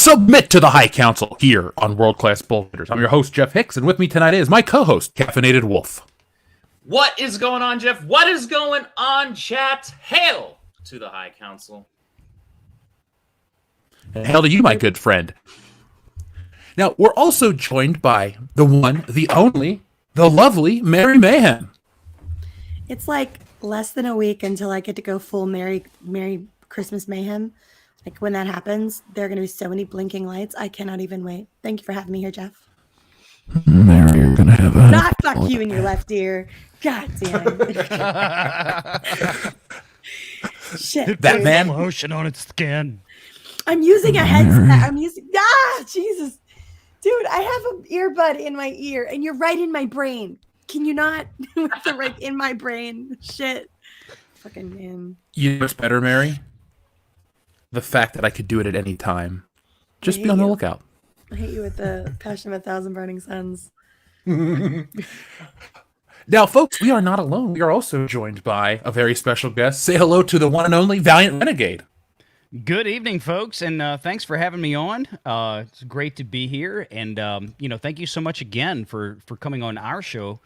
submit to the High Council here on World Class Bullshitters. I'm your host, Jeff Hicks, and with me tonight is my co-host, Caffeinated Wolf. What is going on, Jeff? What is going on, chat? Hail to the High Council. And hail to you, my good friend. Now, we're also joined by the one, the only, the lovely Mary Mayhem. It's like less than a week until I get to go full Merry Christmas Mayhem. Like when that happens, there are going to be so many blinking lights. I cannot even wait. Thank you for having me here, Jeff. Mary, you're going to have a... Not fuck you in your left ear. God damn. Shit. That man. Lotion on its skin. I'm using a headset. Jesus. Dude, I have an earbud in my ear and you're right in my brain. Can you not? They're right in my brain. Shit. Fucking man. You know what's better, Mary? The fact that I could do it at any time. Just be on the lookout. I hate you with the passion of 1,000 burning suns. Now, folks, we are not alone. We are also joined by a very special guest. Say hello to the one and only Valliant Renegade. Good evening, folks, and thanks for having me on. It's great to be here, and thank you so much again for coming on our show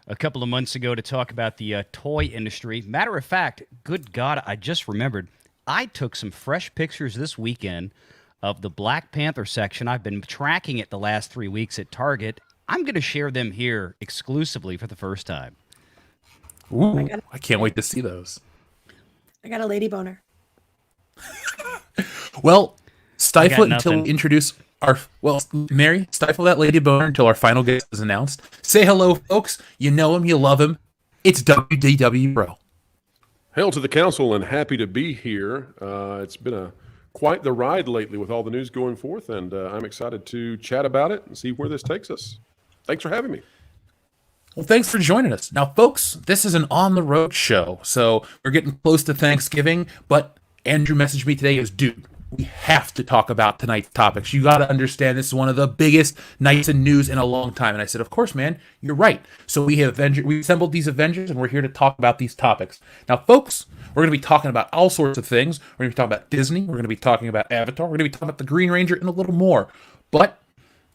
a couple of months ago to talk about the toy industry. Matter of fact, good God, I just remembered. I took some fresh pictures this weekend of the Black Panther section. I've been tracking it the last 3 weeks at Target. I'm going to share them here exclusively for the first time. Ooh, I can't wait to see those. I got a lady boner. Well, stifle it until we introduce our... Well, Mary, stifle that lady boner until our final guest is announced. Say hello, folks. You know him, you love him. It's WDW Bro. Hail to the council and happy to be here. It's been quite the ride lately with all the news going forth, and I'm excited to chat about it and see where this takes us. Thanks for having me. Well, thanks for joining us. Now, folks, this is an on-the-road show, so we're getting close to Thanksgiving, but Andrew messaged me today as, dude, we have to talk about tonight's topics. You got to understand this is one of the biggest nights in news in a long time. And I said, of course, man, you're right. So we assembled these Avengers, and we're here to talk about these topics. Now, folks, we're going to be talking about all sorts of things. We're going to be talking about Disney. We're going to be talking about Avatar. We're going to be talking about the Green Ranger and a little more. But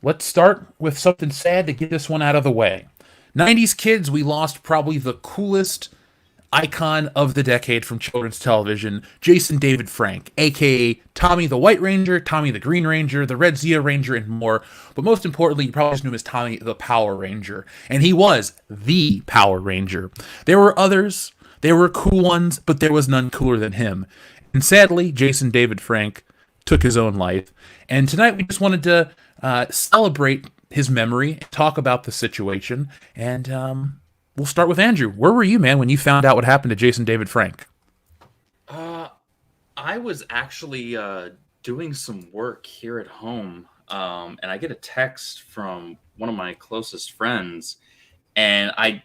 let's start with something sad to get this one out of the way. 90s kids, we lost probably the coolest icon of the decade from children's television, Jason David Frank, a.k.a. Tommy the White Ranger, Tommy the Green Ranger, the Red Zia Ranger, and more. But most importantly, you probably just knew him as Tommy the Power Ranger. And he was the Power Ranger. There were others, there were cool ones, but there was none cooler than him. And sadly, Jason David Frank took his own life. And tonight we just wanted to celebrate his memory, talk about the situation, and we'll start with Andrew. Where were you, man, when you found out what happened to Jason David Frank? I was actually doing some work here at home, and I get a text from one of my closest friends, and I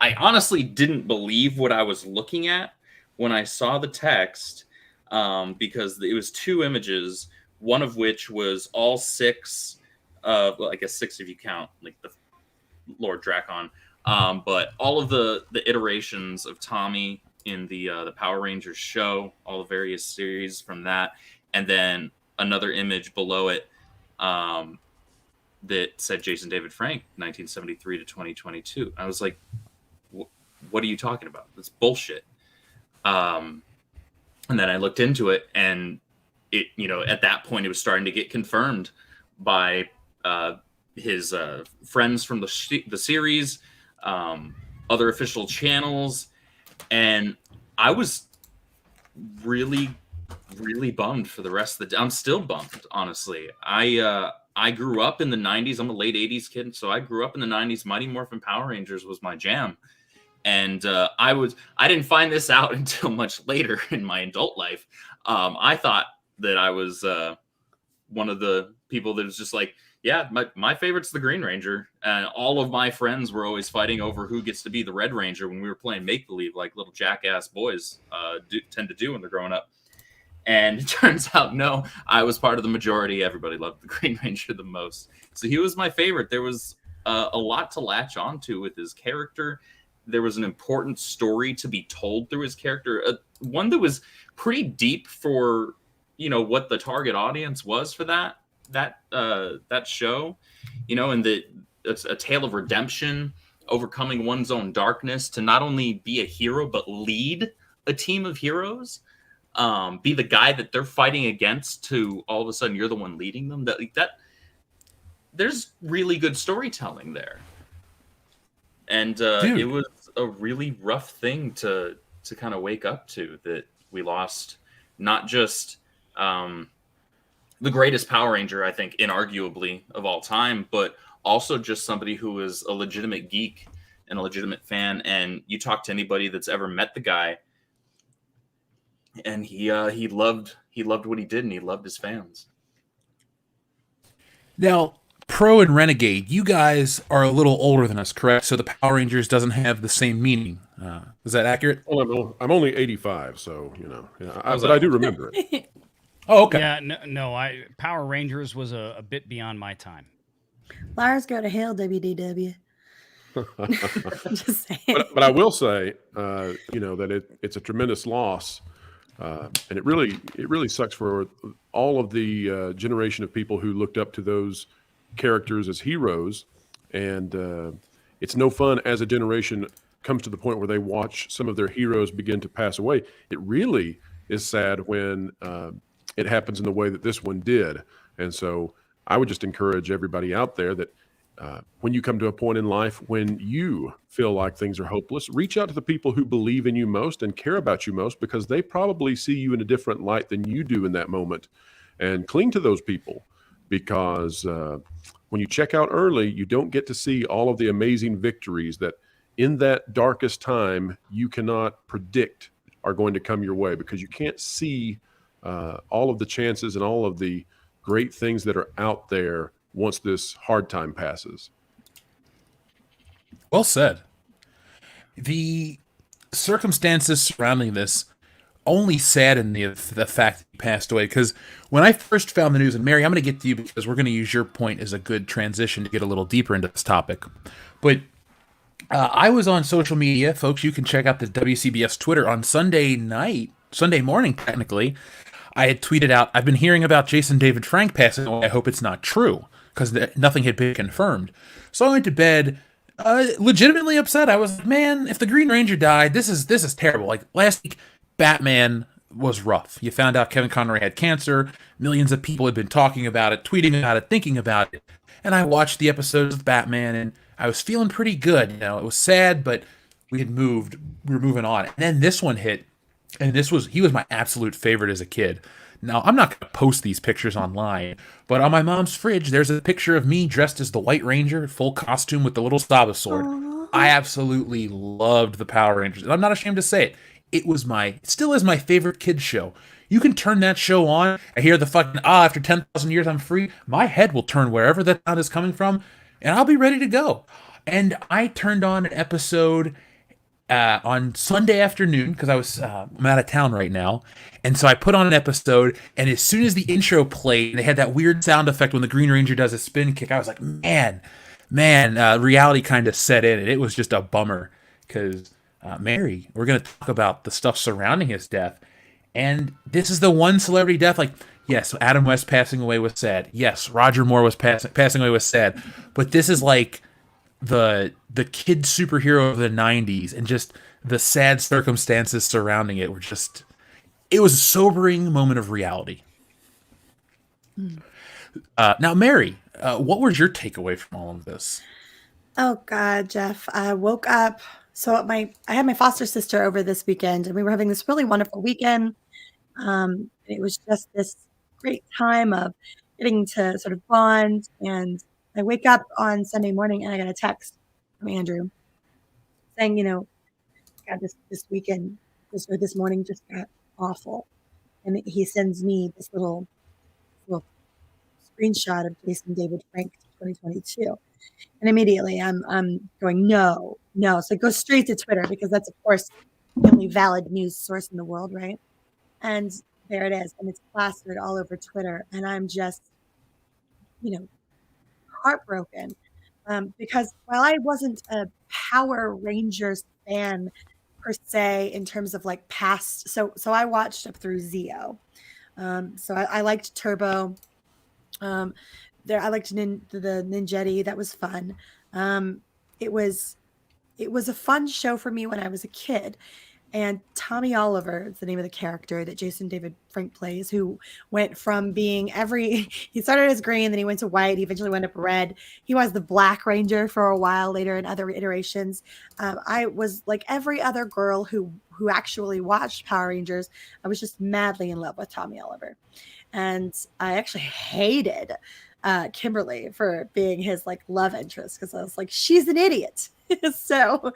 honestly didn't believe what I was looking at when I saw the text, because it was two images, one of which was all six, well, I guess six if you count like the Lord Drakon. But all of the iterations of Tommy in the Power Rangers show, all the various series from that, and then another image below it that said Jason David Frank, 1973 to 2022. I was like, what are you talking about? That's bullshit. And then I looked into it, and it, at that point, it was starting to get confirmed by his friends from the series, other official channels, and I was really, really bummed for the rest of the day. I'm still bummed, honestly. I grew up in the 90s. I'm a late 80s kid, so I grew up in the 90s. Mighty Morphin Power Rangers was my jam. And I didn't find this out until much later in my adult life. I thought that I was one of the people that was just like, yeah, my favorite's the Green Ranger. And all of my friends were always fighting over who gets to be the Red Ranger when we were playing make-believe, like little jackass boys tend to do when they're growing up. And it turns out, no, I was part of the majority. Everybody loved the Green Ranger the most. So he was my favorite. There was a lot to latch onto with his character. There was an important story to be told through his character, one that was pretty deep for, what the target audience was for that. that show, and it's a tale of redemption, overcoming one's own darkness to not only be a hero but lead a team of heroes, be the guy that they're fighting against, to all of a sudden you're the one leading them. That there's really good storytelling there, and Dude. it was a really rough thing to kind of wake up to, that we lost not just the greatest Power Ranger, I think, inarguably, of all time, but also just somebody who was a legitimate geek and a legitimate fan. And you talk to anybody that's ever met the guy, and he loved what he did, and he loved his fans. Now, Pro and Renegade, you guys are a little older than us, correct? So the Power Rangers doesn't have the same meaning. Is that accurate? Well, I'm only 85, so but I do remember it. Oh, okay. Yeah, no, Power Rangers was a bit beyond my time. Liars go to hell, WDW. Just saying. But I will say, that it's a tremendous loss, and it really sucks for all of the generation of people who looked up to those characters as heroes, and it's no fun as a generation comes to the point where they watch some of their heroes begin to pass away. It really is sad when it happens in the way that this one did, and so I would just encourage everybody out there that when you come to a point in life when you feel like things are hopeless, reach out to the people who believe in you most and care about you most, because they probably see you in a different light than you do in that moment, and cling to those people, because when you check out early, you don't get to see all of the amazing victories that in that darkest time you cannot predict are going to come your way, because you can't see all of the chances and all of the great things that are out there once this hard time passes. Well said. The circumstances surrounding this only sadden the fact that he passed away, because when I first found the news, and Mary, I'm going to get to you because we're going to use your point as a good transition to get a little deeper into this topic, but I was on social media, folks. You can check out the WCBS Twitter on Sunday morning, technically. I had tweeted out, I've been hearing about Jason David Frank passing away. I hope it's not true, because nothing had been confirmed. So I went to bed legitimately upset. I was like, man, if the Green Ranger died, this is terrible. Like last week, Batman was rough. You found out Kevin Conroy had cancer. Millions of people had been talking about it, tweeting about it, thinking about it. And I watched the episodes of Batman, and I was feeling pretty good. It was sad, but we were moving on. And then this one hit. And he was my absolute favorite as a kid. Now, I'm not going to post these pictures online, but on my mom's fridge, there's a picture of me dressed as the White Ranger, full costume with the little Saba sword. Aww. I absolutely loved the Power Rangers, and I'm not ashamed to say it. It still is my favorite kids show. You can turn that show on, I hear the fucking, after 10,000 years I'm free, my head will turn wherever that sound is coming from, and I'll be ready to go. And I turned on an episode on Sunday afternoon, because I'm out of town right now, and so I put on an episode, and as soon as the intro played, they had that weird sound effect when the Green Ranger does a spin kick. I was like, man, reality kind of set in, and it was just a bummer, because Mary, we're going to talk about the stuff surrounding his death, and this is the one celebrity death. Like, yes, Adam West passing away was sad. Yes, Roger Moore was passing away was sad, but this is like the kid superhero of the 90s, and just the sad circumstances surrounding it it was a sobering moment of reality. Now, Mary, what was your takeaway from all of this? Oh God, Jeff, I woke up. So I had my foster sister over this weekend, and we were having this really wonderful weekend. It was just this great time of getting to sort of bond, and I wake up on Sunday morning and I got a text from Andrew saying, God, this weekend, this morning just got awful. And he sends me this little screenshot of Jason David Frank 2022. And immediately I'm going, no. So I go straight to Twitter, because that's, of course, the only valid news source in the world, right? And there it is. And it's plastered all over Twitter. And I'm just, heartbroken, because while I wasn't a Power Rangers fan per se in terms of like past, so I watched up through Zeo, so I liked Turbo, Um, there, I liked the Ninjetti. That was fun. Um, it was it was a fun show for me when I was a kid. And Tommy Oliver is the name of the character that Jason David Frank plays, who went from being he started as green, then he went to white, he eventually went up red. He was the Black Ranger for a while later in other iterations. I was like every other girl who actually watched Power Rangers. I was just madly in love with Tommy Oliver. And I actually hated Kimberly for being his like love interest because I was like, she's an idiot. So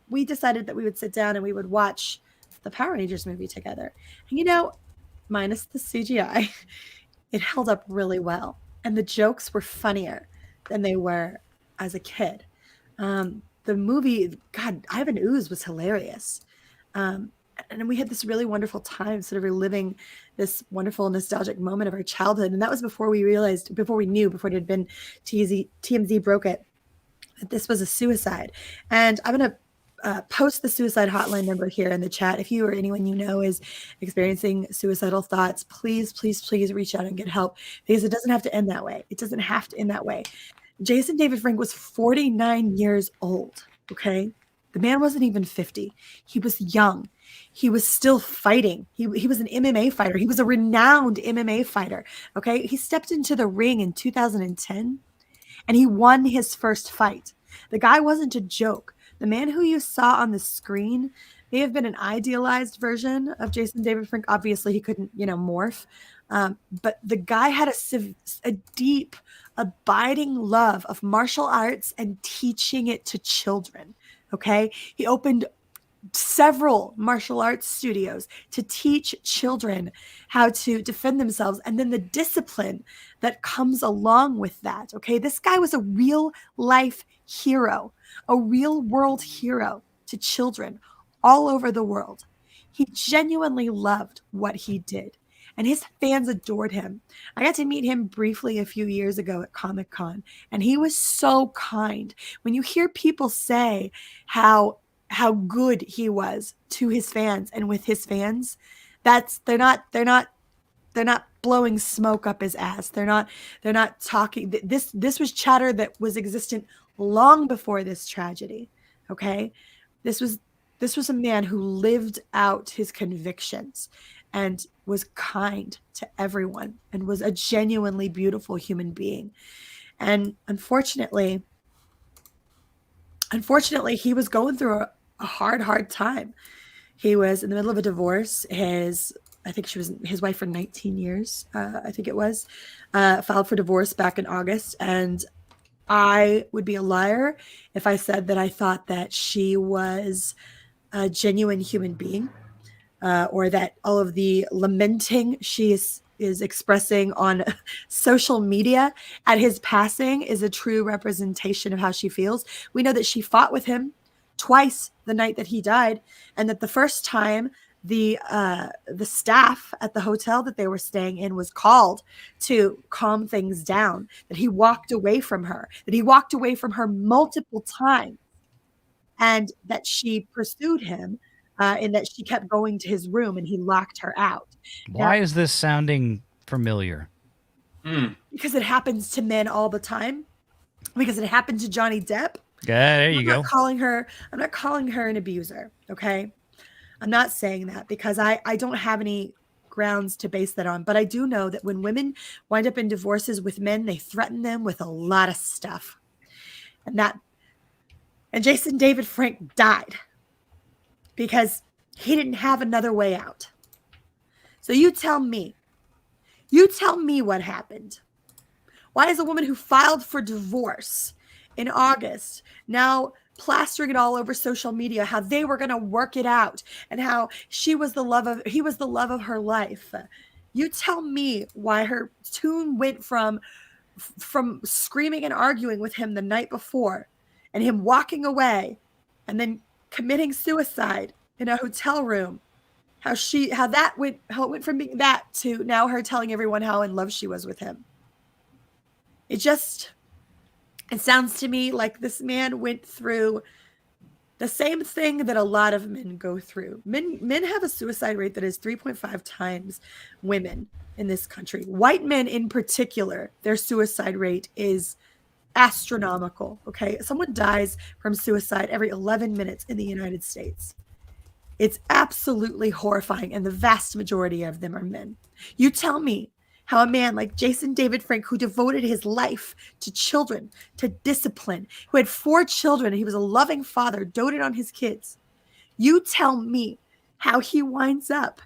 we decided that we would sit down and we would watch the Power Rangers movie together. And minus the CGI, it held up really well. And the jokes were funnier than they were as a kid. The movie, God, Ivan Ooze was hilarious. And we had this really wonderful time sort of reliving this wonderful nostalgic moment of our childhood. And that was before we knew, before it had been TMZ broke it, that this was a suicide. And I'm going to post the suicide hotline number here in the chat. If you or anyone you know is experiencing suicidal thoughts, please, please, please reach out and get help, because it doesn't have to end that way. It doesn't have to end that way. Jason David Frank was 49 years old, okay? The man wasn't even 50. He was young. He was still fighting. He was an MMA fighter. He was a renowned MMA fighter, okay? He stepped into the ring in 2010, and he won his first fight. The guy wasn't a joke. The man who you saw on the screen may have been an idealized version of Jason David Frank. Obviously, he couldn't, morph. But the guy had a deep, abiding love of martial arts and teaching it to children. Okay. He opened several martial arts studios to teach children how to defend themselves, and then the discipline that comes along with that. Okay. This guy was a real life hero, a real world hero to children all over the world. He genuinely loved what he did, and his fans adored him. I got to meet him briefly a few years ago at Comic-Con, and he was so kind. When you hear people say how good he was to his fans and with his fans, they're not blowing smoke up his ass. They're not talking. This was chatter that was existent long before this tragedy. Okay. This was a man who lived out his convictions and was kind to everyone and was a genuinely beautiful human being. And unfortunately, he was going through a hard time. He was in the middle of a divorce. I think she was his wife for 19 years. I think it was filed for divorce back in August. And I would be a liar if I said that I thought that she was a genuine human being, or that all of the lamenting she is expressing on social media at his passing is a true representation of how she feels. We know that she fought with him twice the night that he died, and that the first time the staff at the hotel that they were staying in was called to calm things down, that he walked away from her, multiple times, and that she pursued him, and that she kept going to his room and he locked her out. Why is this sounding familiar? Because it happens to men all the time. Because it happened to Johnny Depp. Yeah, there you go. I'm not calling her an abuser, okay? I'm not saying that because I don't have any grounds to base that on. But I do know that when women wind up in divorces with men, they threaten them with a lot of stuff. And Jason David Frank died because he didn't have another way out. So you tell me what happened. Why is a woman who filed for divorce in August now plastering it all over social media, how they were going to work it out and how he was the love of her life? You tell me why her tune went from screaming and arguing with him the night before and him walking away and then committing suicide in a hotel room, how it went from being that to now her telling everyone how in love she was with him. It sounds to me like this man went through The same thing that a lot of men go through. Men have a suicide rate that is 3.5 times women in this country. White men in particular, their suicide rate is astronomical. Okay. Someone dies from suicide every 11 minutes in the United States. It's absolutely horrifying. And the vast majority of them are men. You tell me how a man like Jason David Frank, who devoted his life to children, to discipline, who had 4 children, and he was a loving father, doted on his kids. You tell me how he winds up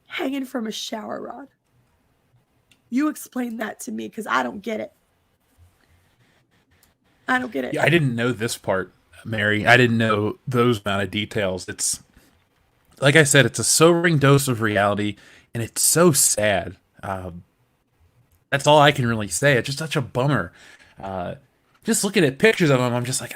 hanging from a shower rod. You explain that to me, because I don't get it. I don't get it. Yeah, I didn't know this part, Mary. I didn't know those amount of details. It's like I said, it's a sobering dose of reality, and it's so sad. That's all I can really say. It's just such a bummer. Just looking at pictures of him, I'm just like,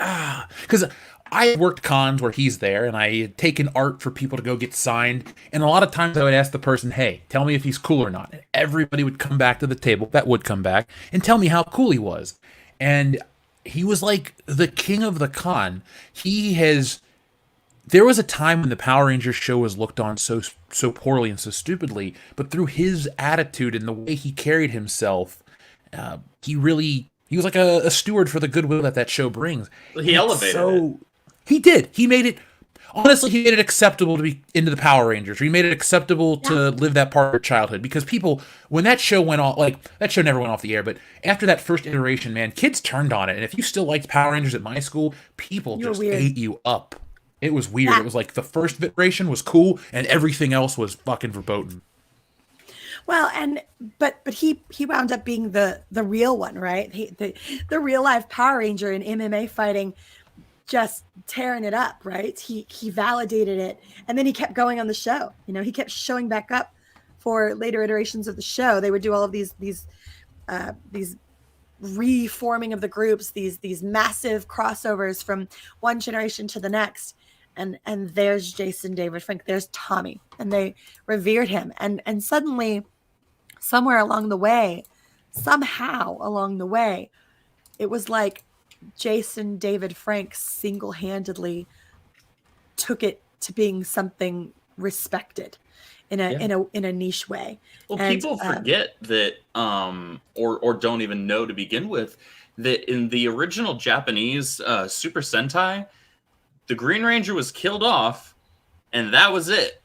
because I worked cons where he's there, and I had taken art for people to go get signed. And a lot of times I would ask the person, hey, tell me if he's cool or not. And everybody would come back to the table, that would come back, and tell me how cool he was. And he was like the king of the con. There was a time when the Power Rangers show was looked on so poorly and so stupidly, but through his attitude and the way he carried himself, he was like a steward for the goodwill that show brings. He elevated it. He did. He made it, honestly, he made it acceptable to be into the Power Rangers. He made it acceptable to live that part of your childhood, because people, when that show went off, like, that show never went off the air, but after that first iteration, man, kids turned on it. And if you still liked Power Rangers at my school, people just ate you up. It was weird. It was like the first iteration was cool, and everything else was fucking verboten. Well, but he wound up being the real one, right? The real life Power Ranger in MMA fighting, just tearing it up, right? He validated it, and then he kept going on the show. You know, he kept showing back up for later iterations of the show. They would do all of these reforming of the groups, these massive crossovers from one generation to the next. And there's Jason David Frank, there's Tommy, and they revered him. And suddenly, somehow along the way, it was like Jason David Frank single-handedly took it to being something respected in a niche way. Well, people forget that, or don't even know to begin with, that in the original Japanese Super Sentai, the Green Ranger was killed off, and that was it.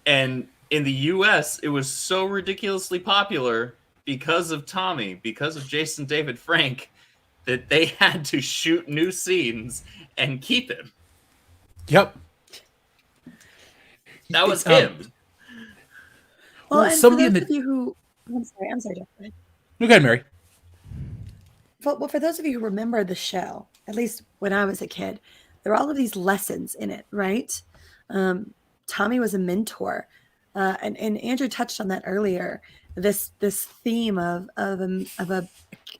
And in the US, it was so ridiculously popular because of Tommy, because of Jason David Frank, that they had to shoot new scenes and keep him. Yep. That was him. Well, and for those of you who... I'm sorry, Jeff. Go ahead. No, go ahead, Mary. Well, for those of you who remember the show, at least when I was a kid, there were all of these lessons in it, right? Tommy was a mentor. And Andrew touched on that earlier. This theme of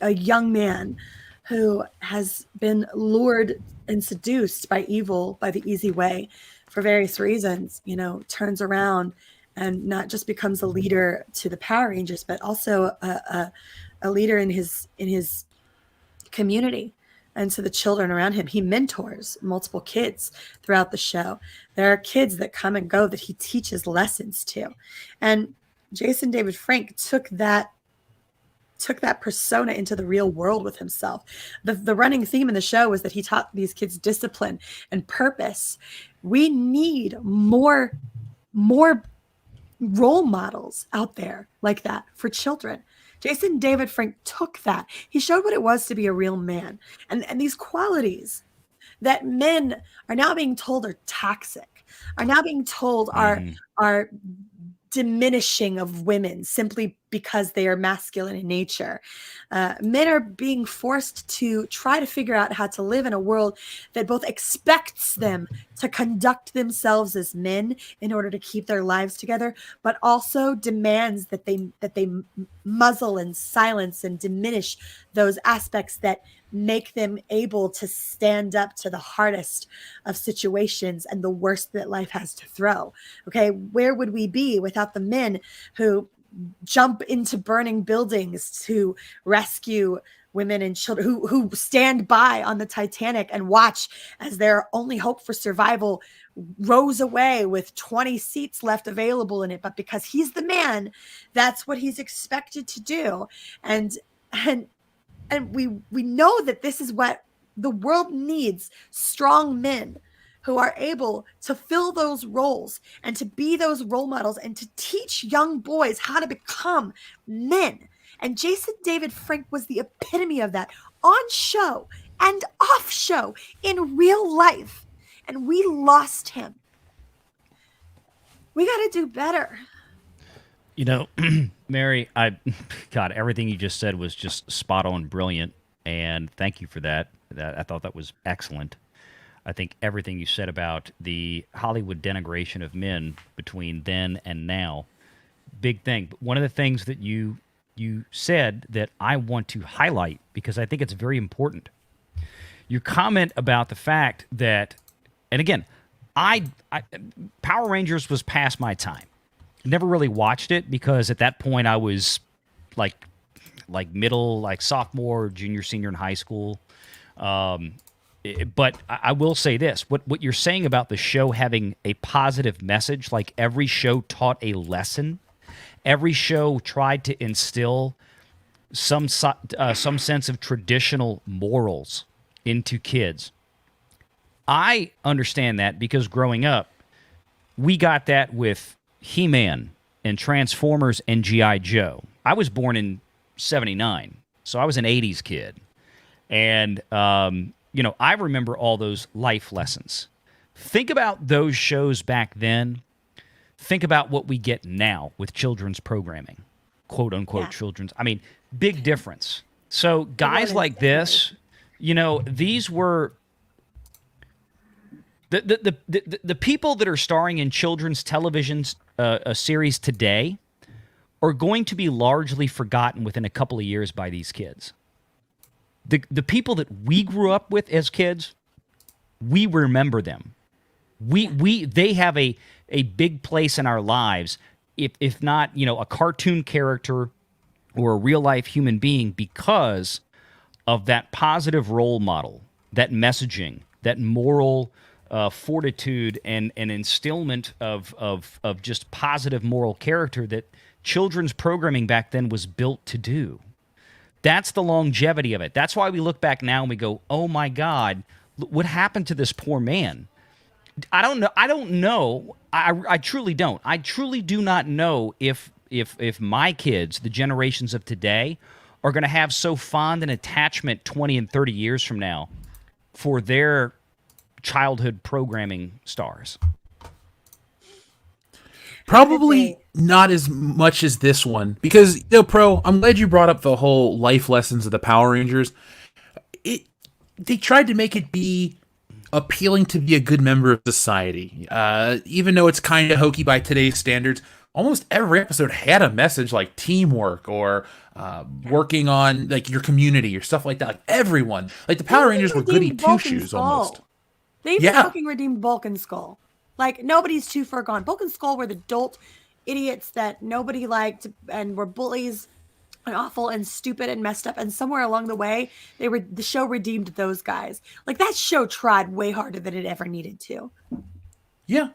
a young man who has been lured and seduced by evil, by the easy way, for various reasons, turns around and not just becomes a leader to the Power Rangers, but also a leader in his community. And to the children around him. He mentors multiple kids throughout the show. There are kids that come and go that he teaches lessons to. And Jason David Frank took that persona into the real world with himself. The running theme in the show was that he taught these kids discipline and purpose. We need more role models out there like that for children. Jason David Frank took that. He showed what it was to be a real man. And these qualities that men are now being told are toxic, are now being told are diminishing of women simply because they are masculine in nature. Men are being forced to try to figure out how to live in a world that both expects them to conduct themselves as men in order to keep their lives together, but also demands that they muzzle and silence and diminish those aspects that make them able to stand up to the hardest of situations and the worst that life has to throw. Okay, where would we be without the men who jump into burning buildings to rescue women and children who stand by on the Titanic and watch as their only hope for survival rows away with 20 seats left available in it. But because he's the man, that's what he's expected to do. And we know that this is what the world needs: strong men who are able to fill those roles and to be those role models and to teach young boys how to become men. And Jason David Frank was the epitome of that, on show and off show, in real life. And we lost him. We got to do better. You know, Mary, God, everything you just said was just spot on, brilliant, and thank you for that. I thought that was excellent. I think everything you said about the Hollywood denigration of men between then and now, big thing. But one of the things that you said that I want to highlight, because I think it's very important, your comment about the fact that, and again, I Power Rangers was past my time. Never really watched it because at that point I was like middle, like sophomore, junior, senior in high school. But I will say this: what you're saying about the show having a positive message, like every show taught a lesson, every show tried to instill some sense of traditional morals into kids. I understand that because growing up, we got that with He-Man and Transformers and G.I. Joe. I was born in 79, so I was an 80s kid. And, I remember all those life lessons. Think about those shows back then. Think about what we get now with children's programming, quote unquote children's. I mean, big difference. So guys like this, these were the people that are starring in children's television series today are going to be largely forgotten within a couple of years by these kids. The people that we grew up with as kids, we remember them. They have a big place in our lives, if not, a cartoon character or a real life human being, because of that positive role model, that messaging, that moral fortitude and instillment of just positive moral character that children's programming back then was built to do. That's the longevity of it. That's why we look back now and we go, oh my God, what happened to this poor man? I don't know. I truly don't. I truly do not know if my kids, the generations of today, are going to have so fond an attachment 20 and 30 years from now for their childhood programming stars. Probably not as much as this one, because Pro, I'm glad you brought up the whole life lessons of the Power Rangers. They tried to make it be appealing to be a good member of society, even though it's kind of hokey by today's standards. Almost every episode had a message like teamwork or working on like your community or stuff like that. Like everyone, like the Power Rangers were goody two shoes almost. They even fucking redeemed Bulk and Skull. Like, nobody's too far gone. Bulk and Skull were the dolt idiots that nobody liked and were bullies and awful and stupid and messed up. And somewhere along the way, the show redeemed those guys. Like, that show tried way harder than it ever needed to. Yeah.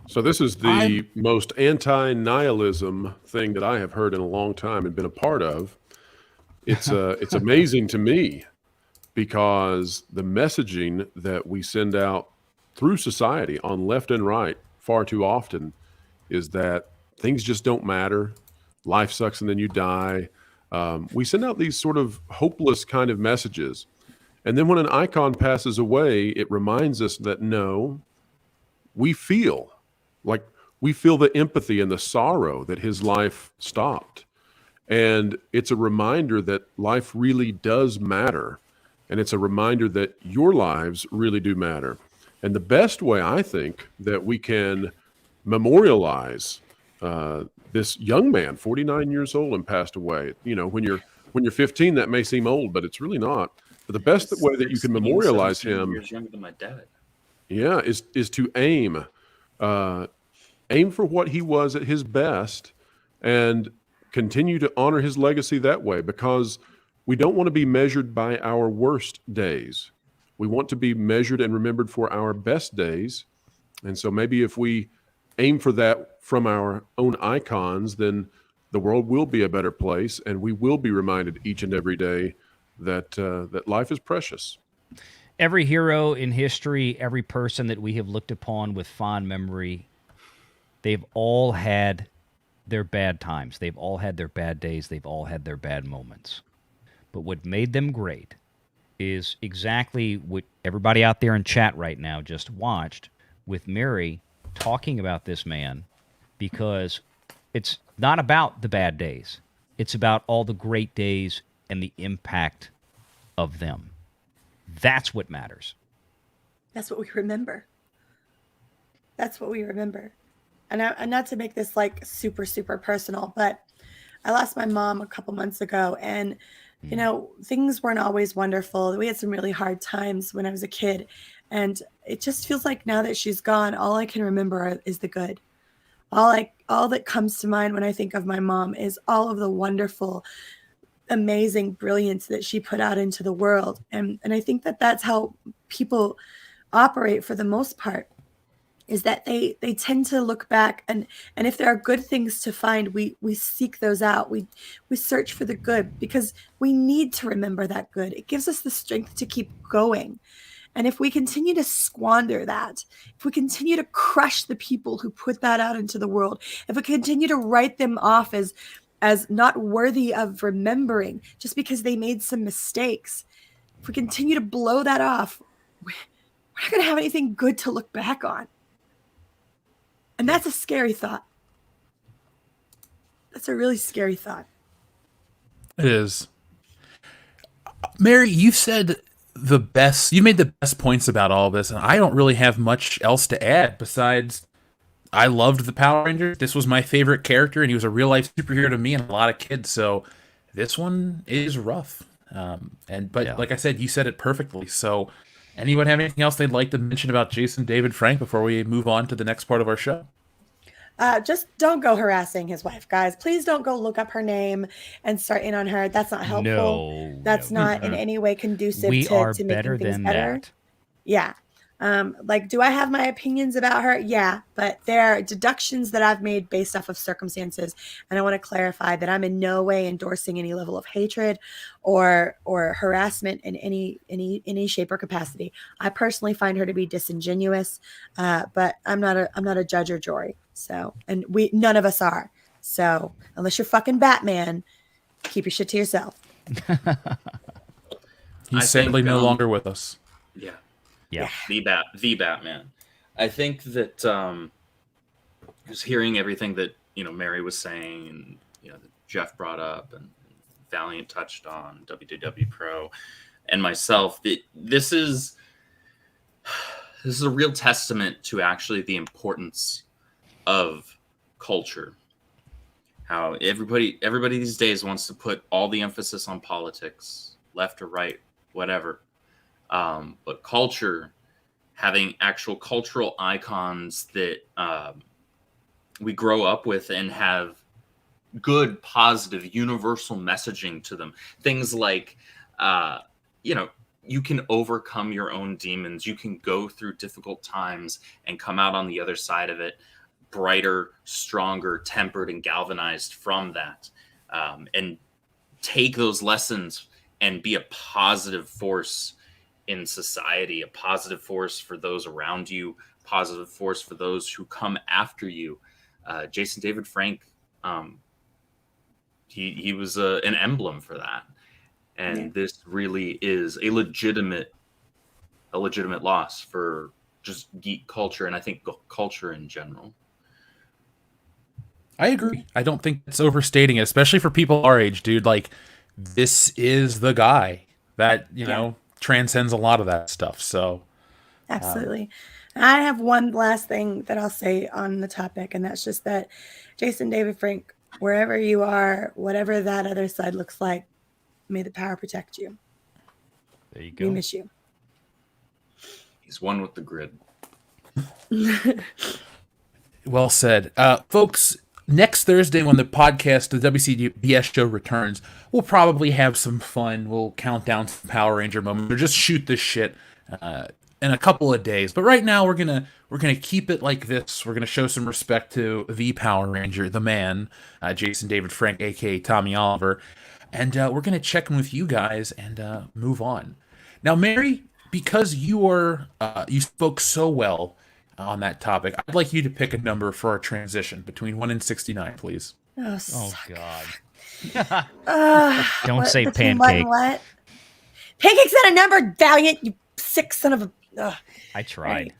So this is the most anti-nihilism thing that I have heard in a long time and been a part of. It's amazing to me because the messaging that we send out through society on left and right far too often is that things just don't matter. Life sucks and then you die. We send out these sort of hopeless kind of messages. And then when an icon passes away, it reminds us that no, we feel the empathy and the sorrow that his life stopped. And it's a reminder that life really does matter. And it's a reminder that your lives really do matter. And the best way, I think, that we can memorialize this young man, 49 years old and passed away. When you're 15, that may seem old, but it's really not. But the best way that you can memorialize him, years younger than my dad. Yeah, is to aim for what he was at his best and continue to honor his legacy that way. Because We don't want to be measured by our worst days. We want to be measured and remembered for our best days. And so maybe if we aim for that from our own icons, then the world will be a better place, and we will be reminded each and every day that that life is precious. Every hero in history, every person that we have looked upon with fond memory, they've all had their bad times. They've all had their bad days. They've all had their bad moments. But what made them great is exactly what everybody out there in chat right now just watched with Mary talking about this man, because it's not about the bad days. It's about all the great days and the impact of them. That's what matters. That's what we remember. That's what we remember. And not to make this like super, super personal, but I lost my mom a couple months ago, and you know, things weren't always wonderful. We had some really hard times when I was a kid, and it just feels like now that she's gone, all I can remember is the good. All that comes to mind when I think of my mom is all of the wonderful, amazing brilliance that she put out into the world. And I think that that's how people operate for the most part, is that they tend to look back, and if there are good things to find, we seek those out. We search for the good, because we need to remember that good. It gives us the strength to keep going. And if we continue to squander that, if we continue to crush the people who put that out into the world, if we continue to write them off as not worthy of remembering just because they made some mistakes, if we continue to blow that off, we're not going to have anything good to look back on. And that's a scary thought. That's a really scary thought. It is. Mary, you said you made the best points about all this, and I don't really have much else to add besides I loved the Power Rangers. This was my favorite character, and he was a real life superhero to me and a lot of kids. So this one is rough. But like I said, you said it perfectly. So anyone have anything else they'd like to mention about Jason David Frank before we move on to the next part of our show? Just don't go harassing his wife, guys. Please don't go look up her name and start in on her. That's not helpful. That's not in any way conducive to making things better. That. Yeah. Like, do I have my opinions about her? Yeah, but there are deductions that I've made based off of circumstances, and I want to clarify that I'm in no way endorsing any level of hatred or harassment in any shape or capacity. I personally find her to be disingenuous, but I'm not a judge or jury. So, and none of us are. So, unless you're fucking Batman, keep your shit to yourself. He's sadly no longer with us. Yeah. The Batman. I think that just hearing everything that Mary was saying, and that Jeff brought up, and Valliant touched on, WDW Pro, and myself, that this is a real testament to actually the importance of culture. How everybody these days wants to put all the emphasis on politics, left or right, whatever. But culture, having actual cultural icons that we grow up with and have good, positive, universal messaging to them. Things like, you can overcome your own demons. You can go through difficult times and come out on the other side of it brighter, stronger, tempered, and galvanized from that. And take those lessons and be a positive force in society, a positive force for those around you, positive force for those who come after you. Jason David Frank, he was an emblem for that. And this really is a legitimate loss for just geek culture, and I think culture in general. I agree. I don't think it's overstating it, especially for people our age, dude. Like, this is the guy that, transcends a lot of that stuff. So absolutely. I have one last thing that I'll say on the topic, and that's just that Jason David Frank, wherever you are, whatever that other side looks like, may the power protect you. There you go. We miss you. He's one with the grid. Well said. Folks, next Thursday when the podcast, the WCBS show returns, we'll probably have some fun. We'll count down some Power Ranger moments or just shoot this shit in a couple of days. But right now we're gonna keep it like this. We're gonna show some respect to the Power Ranger, the man, Jason David Frank, aka Tommy Oliver, and we're gonna check in with you guys and move on. Now, Mary, because you spoke so well on that topic, I'd like you to pick a number for our transition between 1 and 69, please. Oh, Oh God! Don't Don't say between what and pancake. what? Pancake's not a number, Valiant. You sick son of a. Ugh. I tried.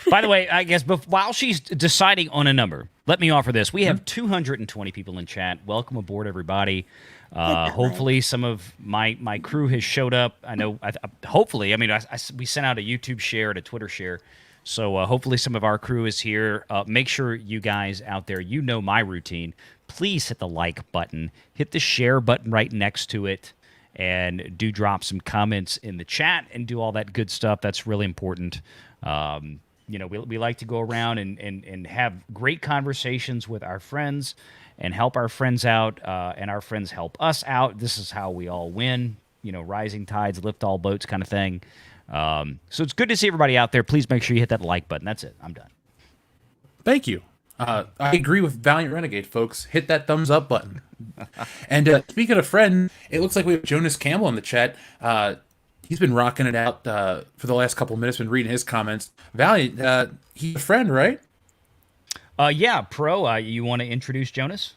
By the way, I guess while she's deciding on a number, let me offer this. We have 220 people in chat. Welcome aboard, everybody. Hopefully, some of my crew has showed up. I know. Hopefully, I mean, we sent out a YouTube share and a Twitter share. So hopefully some of our crew is here. Make sure you guys out there, you know my routine. Please hit the like button. Hit the share button right next to it. And do drop some comments in the chat and do all that good stuff. That's really important. We like to go around and have great conversations with our friends and help our friends out, and our friends help us out. This is how we all win. Rising tides lift all boats kind of thing. So it's good to see everybody out there. Please make sure you hit that like button. That's it. I'm done. Thank you. I agree with Valliant Renegade, folks. Hit that thumbs up button. And speaking of friend, it looks like we have Jonas Campbell in the chat. He's been rocking it out for the last couple of minutes, been reading his comments. Valiant, he's a friend, right? Yeah, Pro, you want to introduce Jonas?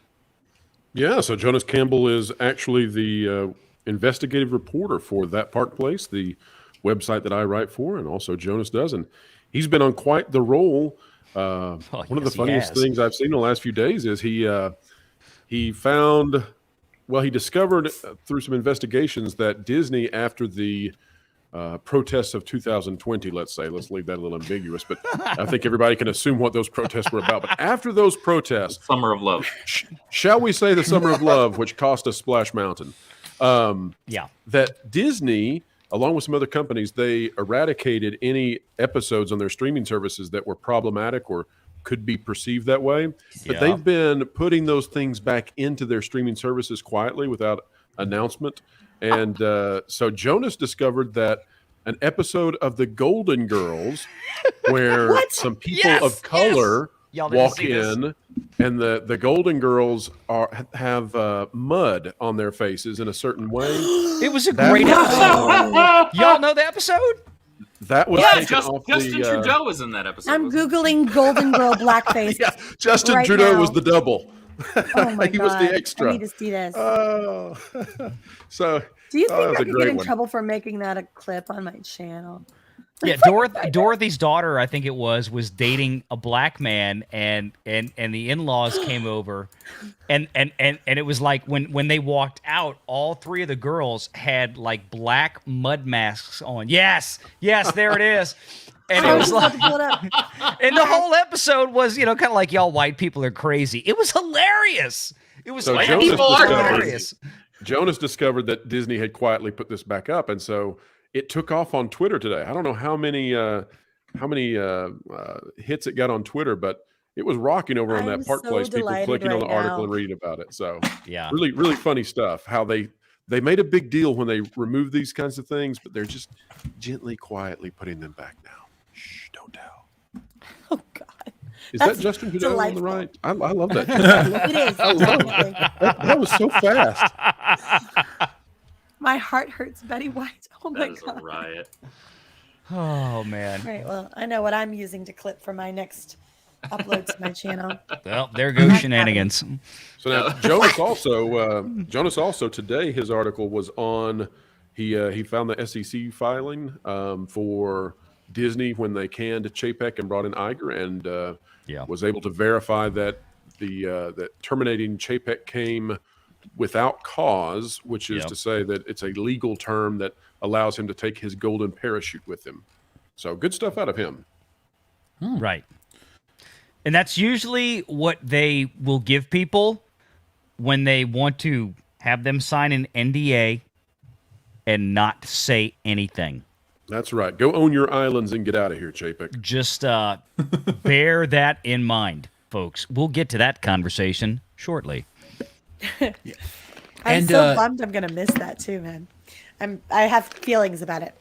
Yeah, so Jonas Campbell is actually the investigative reporter for That Park Place, the website that I write for, and also Jonas does. And he's been on quite the roll. One of the funniest things I've seen in the last few days is he discovered through some investigations that Disney, after the protests of 2020, let's leave that a little ambiguous, but I think everybody can assume what those protests were about. But after those protests, Summer of Love. Shall we say the Summer of Love, which cost us Splash Mountain, that Disney, along with some other companies, they eradicated any episodes on their streaming services that were problematic or could be perceived that way. But they've been putting those things back into their streaming services quietly without announcement. And so Jonas discovered that an episode of The Golden Girls where some people of color walk in and the Golden Girls have mud on their faces in a certain way. It was a great episode. Y'all know the episode? That was Justin Trudeau was in that episode. I'm Googling Golden Girl blackface. Yeah, Justin right Trudeau now. was the double. Oh my He God. was the extra. I need to see this. Oh, so Do you that think was I a could great get in one. trouble for making that a clip on my channel? Yeah, Dorothy's daughter, I think it was dating a black man, and the in-laws came over, and it was like when they walked out, all three of the girls had like black mud masks on. Yes, there it is. And it was like, and the whole episode was, kind of like y'all white people are crazy. It was hilarious. It was So like Jonas people are discovered- hilarious. Jonas discovered that Disney had quietly put this back up, and so it took off on Twitter today. I don't know how many hits it got on Twitter, but it was rocking over on I'm That Park so Place. People delighted clicking on the right article now. and reading about it. So Yeah. really, really funny stuff. How they made a big deal when they removed these kinds of things, but they're just gently, quietly putting them back now. Shh, don't tell. Oh God. Is That's that Justin Trudeau on the delightful. right? I love that. I love It is. I love it. Absolutely. That was so fast. My heart hurts, Betty White. Oh my That is a God. riot. Oh man. Right. Well, I know what I'm using to clip for my next upload to my channel. Well, there goes shenanigans. So now Jonas also today, his article was on. He found the SEC filing for Disney when they canned Chapek and brought in Iger, and was able to verify that that terminating Chapek came without cause, which is to say that it's a legal term that allows him to take his golden parachute with him. So good stuff out of him. Right. And that's usually what they will give people when they want to have them sign an NDA and not say anything. That's right. Go own your islands and get out of here, Chapek. Just bear that in mind. folks. We'll get to that conversation shortly. I'm And, so bummed I'm gonna miss that too, man. I have feelings about it.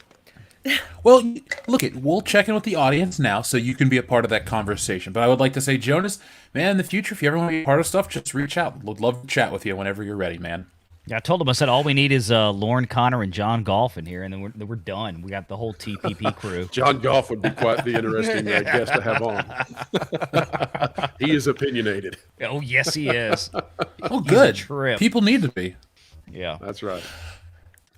Well, look, we'll check in with the audience now so you can be a part of that conversation. But I would like to say, Jonas, man, in the future, if you ever want to be a part of stuff, just reach out. We'd love to chat with you whenever you're ready, man. Yeah, I told him, I said, all we need is Lauren Connor and John Golf in here, and then we're done. We got the whole TPP crew. John Goff would be quite the interesting guest to have on. He is opinionated. Oh, yes, he is. Oh, good. trip. People need to be. Yeah. That's right.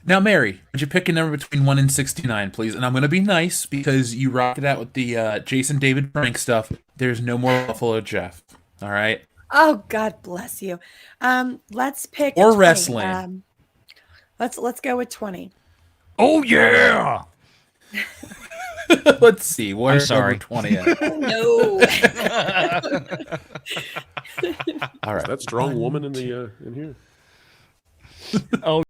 Now, Mary, would you pick a number between 1 and 69, please? And I'm going to be nice because you rocked it out with the Jason David Frank stuff. There's no more Buffalo Jeff. All right? Oh, God bless you. Let's pick Or 20. wrestling. Let's go with 20. Oh, yeah! Let's see. Where's I'm sorry. number 20 at? No. All right. That strong woman in the in here. Oh,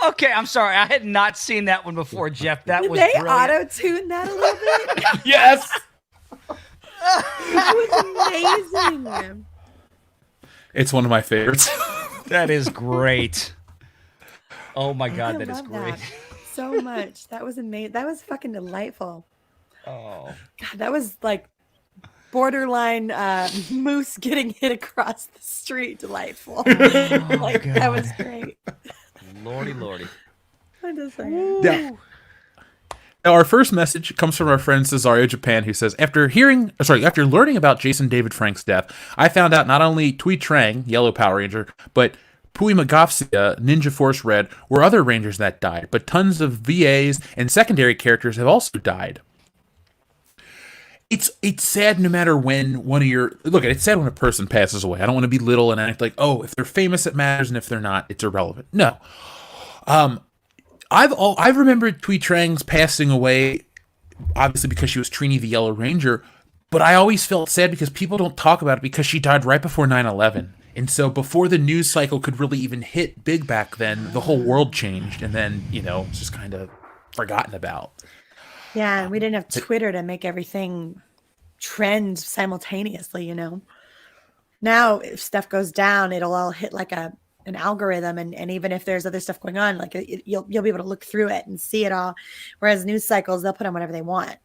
okay, I'm sorry. I had not seen that one before, Jeff. That Did was they brilliant. auto-tune that a little bit? Yes! That was amazing. It's one of my favorites. That is great. Oh, my God, I that is love great. that so much. That was amazing. That was fucking delightful. Oh. God, that was like borderline moose getting hit across the street. Delightful. Like that was great. Lordy, lordy. I'm just saying. Yeah. Now, our first message comes from our friend Cesario Japan, who says, after learning about Jason David Frank's death, I found out not only Tui Trang, Yellow Power Ranger, but Pui Magafsia, Ninja Force Red, were other Rangers that died, but tons of VAs and secondary characters have also died. It's sad no matter when one of your... Look, it's sad when a person passes away. I don't want to belittle and act like, oh, if they're famous, it matters, and if they're not, it's irrelevant. No. I've remembered Tui Trang's passing away, obviously because she was Trini the Yellow Ranger, but I always felt sad because people don't talk about it because she died right before 9/11. And so before the news cycle could really even hit big back then, the whole world changed, and then, it's just kind of forgotten about. Yeah, and we didn't have Twitter to make everything trend simultaneously, Now, if stuff goes down, it'll all hit like an algorithm, and even if there's other stuff going on, like you'll be able to look through it and see it all. Whereas news cycles, they'll put on whatever they want,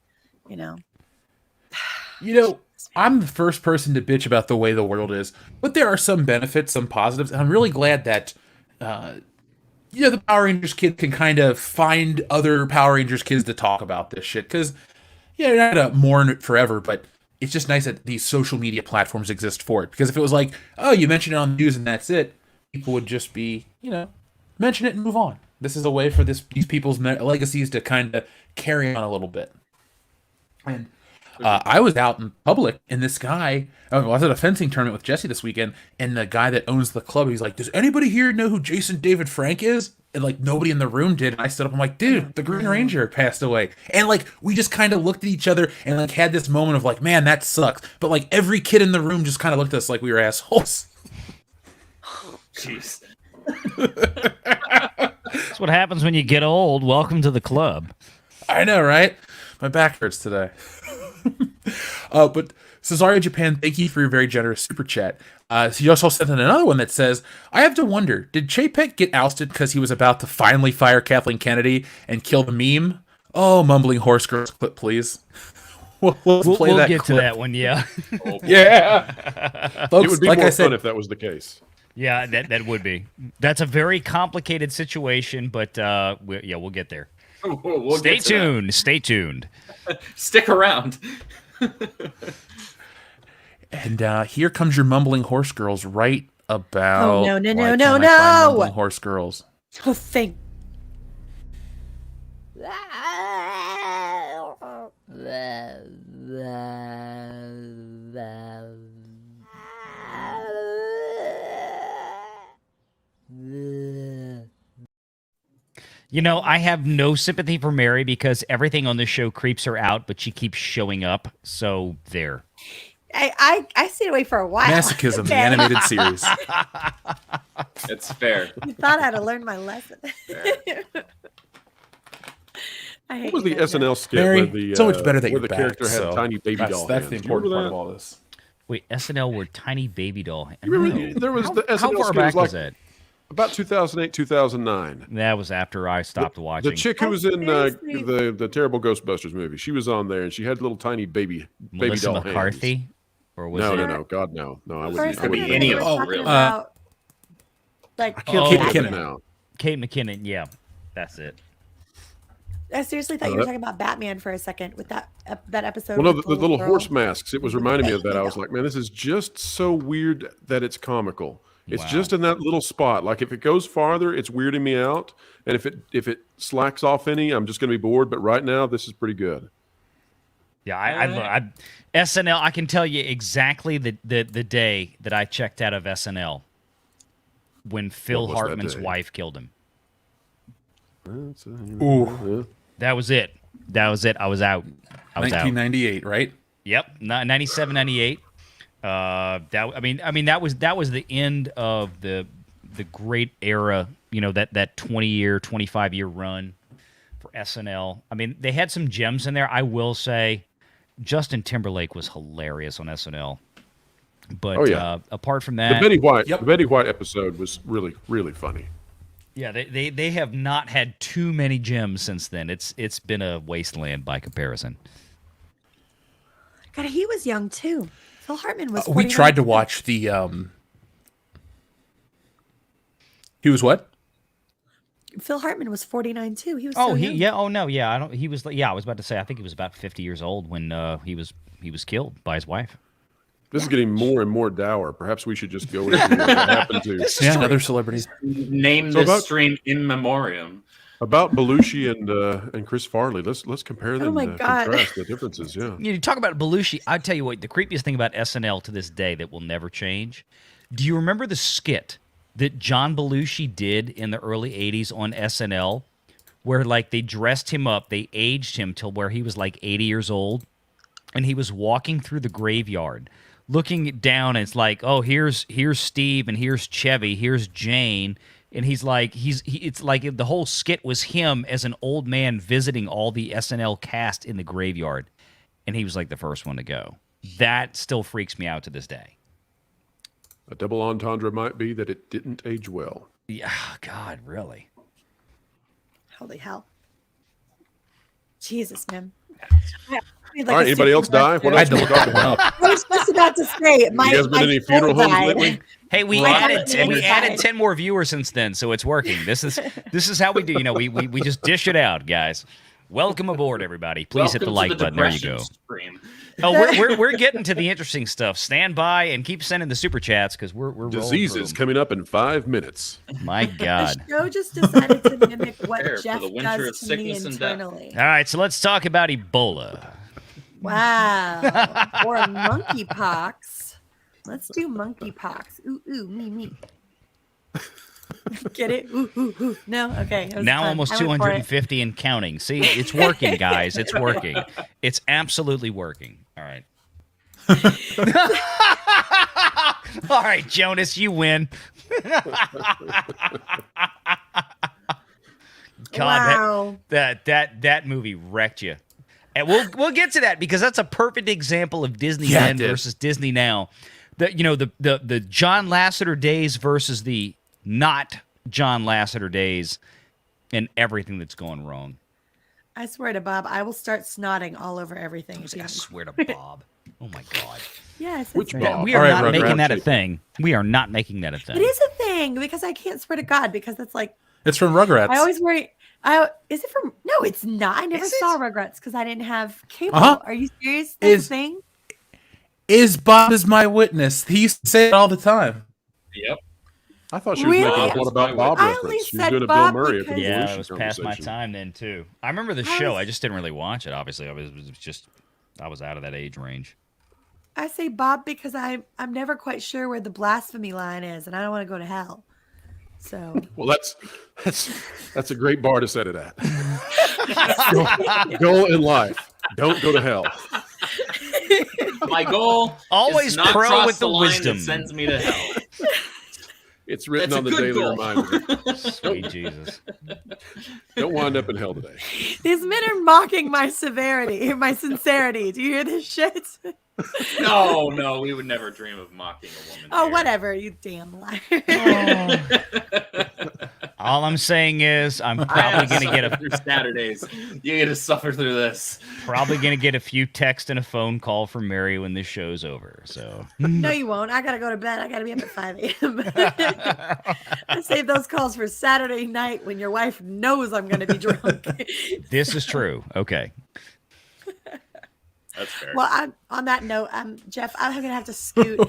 I'm the first person to bitch about the way the world is, but there are some benefits, some positives, and I'm really glad that the Power Rangers kid can kind of find other Power Rangers kids to talk about this shit, because you're not gonna mourn it forever, but it's just nice that these social media platforms exist for it. Because if it was like, oh, you mention it on the news and that's it, people would just be, mention it and move on. This is a way for these people's legacies to kind of carry on a little bit. And I was out in public, and this guy, I was at a fencing tournament with Jesse this weekend, and the guy that owns the club, he's like, does anybody here know who Jason David Frank is? And like nobody in the room did. And I stood up, I'm like, dude, the Green Ranger passed away. And like we just kind of looked at each other and like had this moment of like, man, that sucks. But like every kid in the room just kind of looked at us like we were assholes. Jeez. That's what happens when you get old. Welcome to the club. I know, right? My back hurts today. But Cesario Japan, thank you for your very generous super chat. So you also sent in another one that says, I have to wonder, did Chapek get ousted because he was about to finally fire Kathleen Kennedy and kill the meme? Oh, mumbling horse girls clip, please. We'll get to that one, yeah. Yeah. Folks, It would be like more I said, fun if that was the case. Yeah, that would be. That's a very complicated situation, but we'll get there. We'll Stay get to that. tuned. Stay tuned. Stick around. And here comes your mumbling horse girls right about... Oh, no, why can't I find mumbling horse girls. Oh, thank. I have no sympathy for Mary because everything on this show creeps her out, but she keeps showing up. So there. I stayed away for a while. Masochism, the Okay. animated series. It's fair. I thought I had to learn my lesson. Fair. I hate What was the you guys now. SNL skit Barry, where the so much better that where you're the character back, had so tiny baby that's doll the hands? important You part remember of that? all this. Wait, SNL were tiny baby doll. You remember there was the How SNL far skit back was was like that? about 2008, 2009. That was after I stopped watching. The chick who was in Seriously? the terrible Ghostbusters movie, she was on there, and she had little tiny baby Melissa doll McCarthy, hands. or was No, it? no, God, no, no. I First, wouldn't. I Could be thought any they of were them, talking really. about, like, I can't Oh. think Kate of it McKinnon. now. Kate McKinnon. Yeah, that's it. I seriously thought you were talking about Batman for a second with that episode. Well, no, with the little girl. horse masks. It was reminding me of that. I was Baby like, man, this is just so weird that it's comical. It's Wow. just in that little spot. Like if it goes farther, it's weirding me out, and if it slacks off any, I'm just going to be bored. But right now, this is pretty good. Yeah, I SNL. I can tell you exactly the day that I checked out of SNL when Phil was that Hartman's day? wife killed him. Ooh, That was it. That was it. I was out. I was out. 1998, right? Yep, 97, 98. That was the end of the great era. You know, that 20-year, 25-year run for SNL. I mean, they had some gems in there. I will say, Justin Timberlake was hilarious on SNL. But Oh, yeah. apart from The that, Betty White, Yep. the Betty White episode was really, really funny. yeah, they have not had too many gems since then. It's been a wasteland by comparison. God, he was young too. Phil Hartman was. We 49 tried to too. watch the. He was what? Phil Hartman was 49 too. He was. Oh, so he young. yeah. Oh no, yeah. I don't. He was. Yeah, I was about to say. I think he was about 50 years old when he was killed by his wife. This is getting more and more dour. Perhaps we should just go into what happened to Yeah, another celebrity. Name So this about- stream in memoriam. about Belushi and Chris Farley. Let's compare them. my God. Contrast the differences. Yeah. You talk about Belushi. I tell you what, the creepiest thing about SNL to this day that will never change. Do you remember the skit that John Belushi did in the early 80s on SNL where like they dressed him up, they aged him till where he was like 80 years old, and he was walking through the graveyard looking down, and it's like, oh, here's Steve, and here's Chevy, here's Jane, and he's like, it's like the whole skit was him as an old man visiting all the SNL cast in the graveyard, and he was like the first one to go. That still freaks me out to this day. A double entendre might be that it didn't age well. Yeah, God, really. Holy hell. Jesus, man. All right. Anybody else die? What I else had to we look talking that one about? up. I was just about to say, my, You guys been my in any funeral phone homes died. lately? Hey, we Right. added 10 more viewers since then, so it's working. This is how we do. You know, we just dish it out, guys. Welcome aboard, everybody. Please hit the Welcome like to the button. There you depression go. Stream. Oh, we're getting to the interesting stuff. Stand by and keep sending the super chats because we're rolling Diseases through coming up in 5 minutes. 'em. My God. The show just decided to mimic what Prepare for Jeff the winter does of to me sickness and death. internally. All right, so let's talk about Ebola. Wow. Or monkeypox. Let's do monkeypox. Ooh, me. Get it? Ooh. No? Okay. it was Now fun. almost I went for it. 250 and counting. See, it's working, guys. It's working. It's absolutely working. All right. All right, Jonas, you win. God, Wow. that movie wrecked you. And we'll get to that because that's a perfect example of Disney Yeah, it then did. versus Disney now. The John Lasseter days versus the not John Lasseter days and everything that's going wrong. I swear to Bob, I will start snotting all over everything. I swear to Bob. Oh my God. Yes. Which it's Bob? We are All right, not Rugrats. making that a thing. We are not making that a thing. It is a thing because I can't swear to God because it's like It's from Rugrats. I always worry. Is it from? No, it's not. I never Is it? saw Rugrats because I didn't have cable. Uh-huh. Are you serious? That's Is- a thing. Is Bob is my witness? He used to say it all the time. Yep. I thought she was Really? making a What About Bob I reference. only She was said doing a Bob Bill Murray at the because- Yeah, Evolution it was past my conversation. time then too. I remember the I show. was- I just didn't really watch it. Obviously, I was out of that age range. I say Bob because I'm never quite sure where the blasphemy line is, and I don't want to go to hell. So Well, that's a great bar to set it at. Goal in life: don't go to hell. My goal Always is to not pro cross with the line wisdom. that sends me to hell. It's written That's on a the good daily goal. reminder. Sweet Jesus. Don't wind up in hell today. These men are mocking my severity, my sincerity. Do you hear this shit? No, we would never dream of mocking a woman. Oh, here. whatever, you damn liar. All I'm saying is I'm I probably have going to get suffered through Saturdays. You get to suffer through this. a few texts and a phone call from Mary when this show's over. So No, you won't. I gotta go to bed. I gotta be up at 5 a.m. I save those calls for Saturday night when your wife knows I'm gonna be drunk. this is true. Okay. That's fair. Well, on that note, Jeff, I'm gonna have to scoot.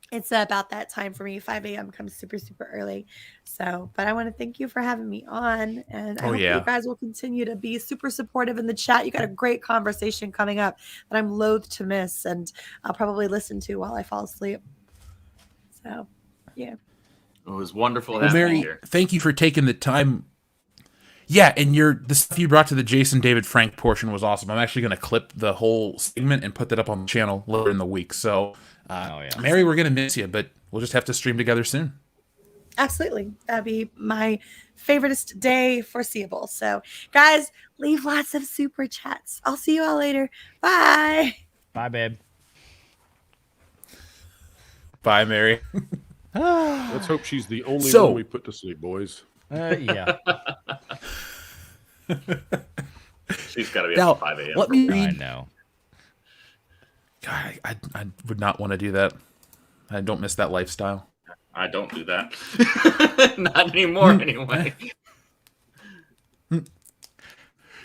It's about that time for me. 5 a.m. comes super, super early. So, but I want to thank you for having me on. And I hope you guys will continue to be super supportive in the chat. You got a great conversation coming up that I'm loath to miss. And I'll probably listen to while I fall asleep. So, yeah. It was wonderful. Well, Mary, thank you for taking the time. Yeah, and the stuff you brought to the Jason David Frank portion was awesome. I'm actually going to clip the whole segment and put that up on the channel later in the week. So, Mary, we're going to miss you, but we'll just have to stream together soon. Absolutely. That'd be my favoriteest day foreseeable. So, guys, leave lots of super chats. I'll see you all later. Bye. Bye, babe. Bye, Mary. Let's hope she's the only one we put to sleep, boys. Yeah. She's got to be Now, up at 5 a.m. Let me read. I know. God, I would not want to do that. I don't miss that lifestyle. I don't do that. Not anymore, anyway.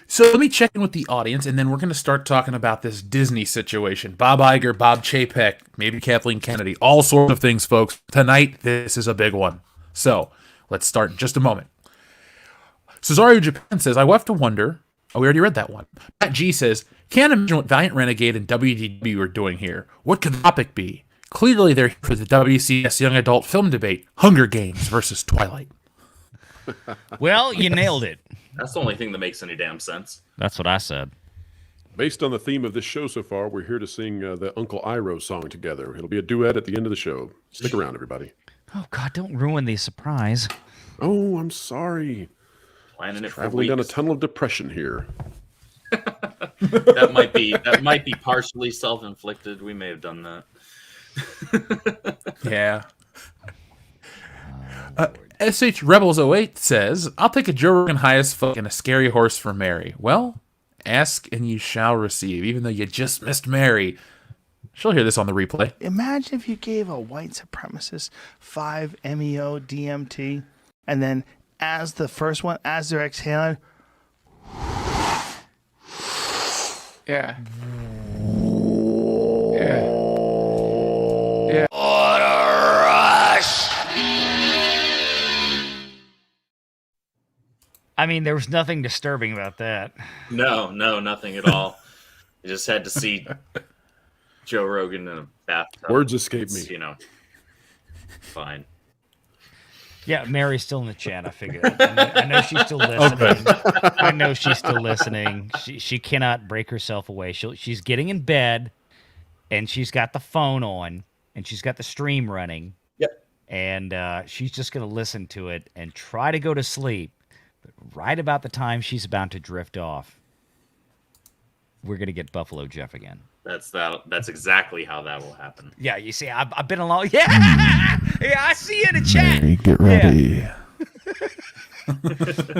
So let me check in with the audience, and then we're going to start talking about this Disney situation. Bob Iger, Bob Chapek, maybe Kathleen Kennedy, all sorts of things, folks. Tonight, this is a big one. So let's start in just a moment. Cesario Japan says, I will have to wonder. Oh, we already read that one. Matt G says, can't imagine what Valliant, Renegade, and WDW are doing here. What could the topic be? Clearly, they're here for the WCS Young Adult Film Debate, Hunger Games versus Twilight. Well, you nailed it. That's the only thing that makes any damn sense. That's what I said. Based on the theme of this show so far, we're here to sing the Uncle Iroh song together. It'll be a duet at the end of the show. Stick around, everybody. Oh, God, don't ruin the surprise. Oh, I'm sorry. Planning it for Traveling down a weeks. tunnel of depression here. That might be partially self-inflicted. We may have done that. Yeah. SH Rebels 08 says, I'll take a Joe Rogan high as fuck and a scary horse for Mary. Well, ask and you shall receive, even though you just missed Mary. She'll hear this on the replay. Imagine if you gave a white supremacist 5 MEO DMT, and then as the first one, as they're exhaling, yeah. Yeah. Yeah. I mean, there was nothing disturbing about that. No, nothing at all. I just had to see Joe Rogan in a bathtub. Words escape me. It's, fine. Yeah, Mary's still in the chat. I figured. I know she's still listening. I know she's still listening. She cannot break herself away. She's getting in bed, and she's got the phone on, and she's got the stream running. Yep. And she's just going to listen to it and try to go to sleep. But right about the time she's about to drift off, we're going to get Buffalo Jeff again. That's exactly how that will happen. Yeah, you see, I've been along. Yeah, I see you in the chat. Mary, get ready. Yeah.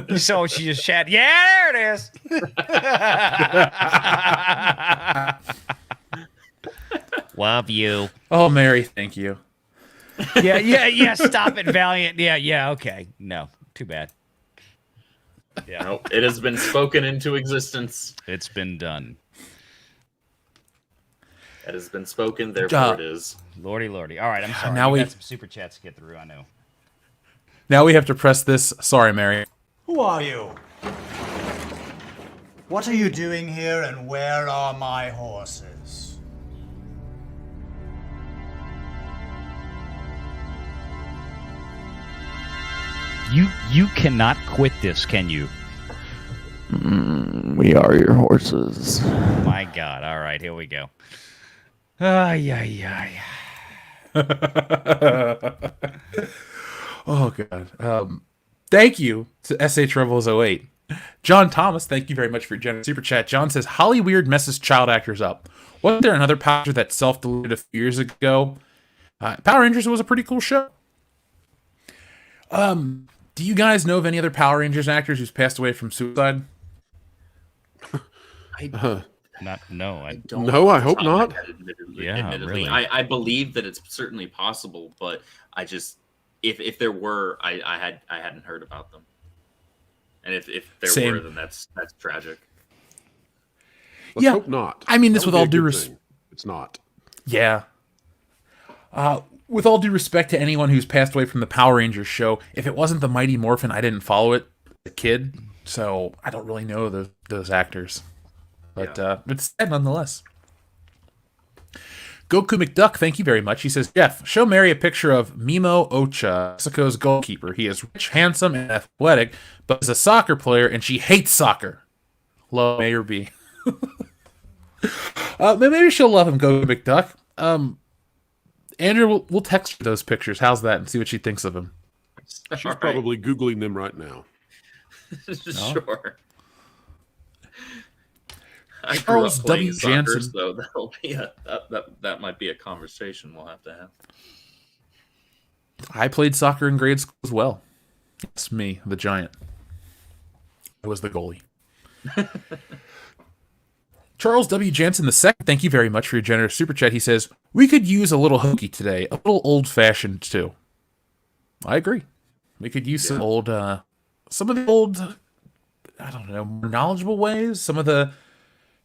You saw what she just chat. Yeah, there it is. Love you. Oh, Mary, thank you. Yeah. Stop it, Valiant. Yeah. Okay. No, too bad. Yeah. Nope, it has been spoken into existence. It's been done. It has been spoken, therefore it is. Lordy. All right, I'm sorry. Now we got some super chats to get through, I know. Now we have to press this. Sorry, Mary. Who are you? What are you doing here, and where are my horses? You cannot quit this, can you? We are your horses. My God. All right, here we go. Yeah. Oh god. Thank you to SH Rebels 08. John Thomas, thank you very much for your generous super chat. John says Holly Weird messes child actors up. Wasn't there another Power Ranger that self-deleted a few years ago? Power Rangers was a pretty cool show. Do you guys know of any other Power Rangers actors who's passed away from suicide? I don't. No, I hope off the top of not. my head, admittedly. Yeah, really. I believe that it's certainly possible, but I just if there were, I hadn't heard about them. And if there Same. were, then that's tragic. Let's hope not. I mean, this That with would all be a due good respect. thing. It's not. Yeah. With all due respect to anyone who's passed away from the Power Rangers show, if it wasn't the Mighty Morphin, I didn't follow it as a kid, so I don't really know those actors. But it's sad nonetheless. Goku McDuck, thank you very much. He says, Jeff, show Mary a picture of Mimo Ocha, Mexico's goalkeeper. He is rich, handsome, and athletic, but is a soccer player, and she hates soccer. Love Mayor B. Maybe she'll love him, Goku McDuck. Andrew, we'll text her those pictures. How's that? And see what she thinks of him. She's All right. probably Googling them right now. Sure. I grew Charles up playing W. soccer, Jansen. so that'll be that might be a conversation we'll have to have. I played soccer in grade school as well. It's me, the giant. I was the goalie. Charles W. Jansen II, thank you very much for your generous super chat. He says, we could use a little hokey today, a little old-fashioned too. I agree. We could use some of the old, I don't know, more knowledgeable ways, some of the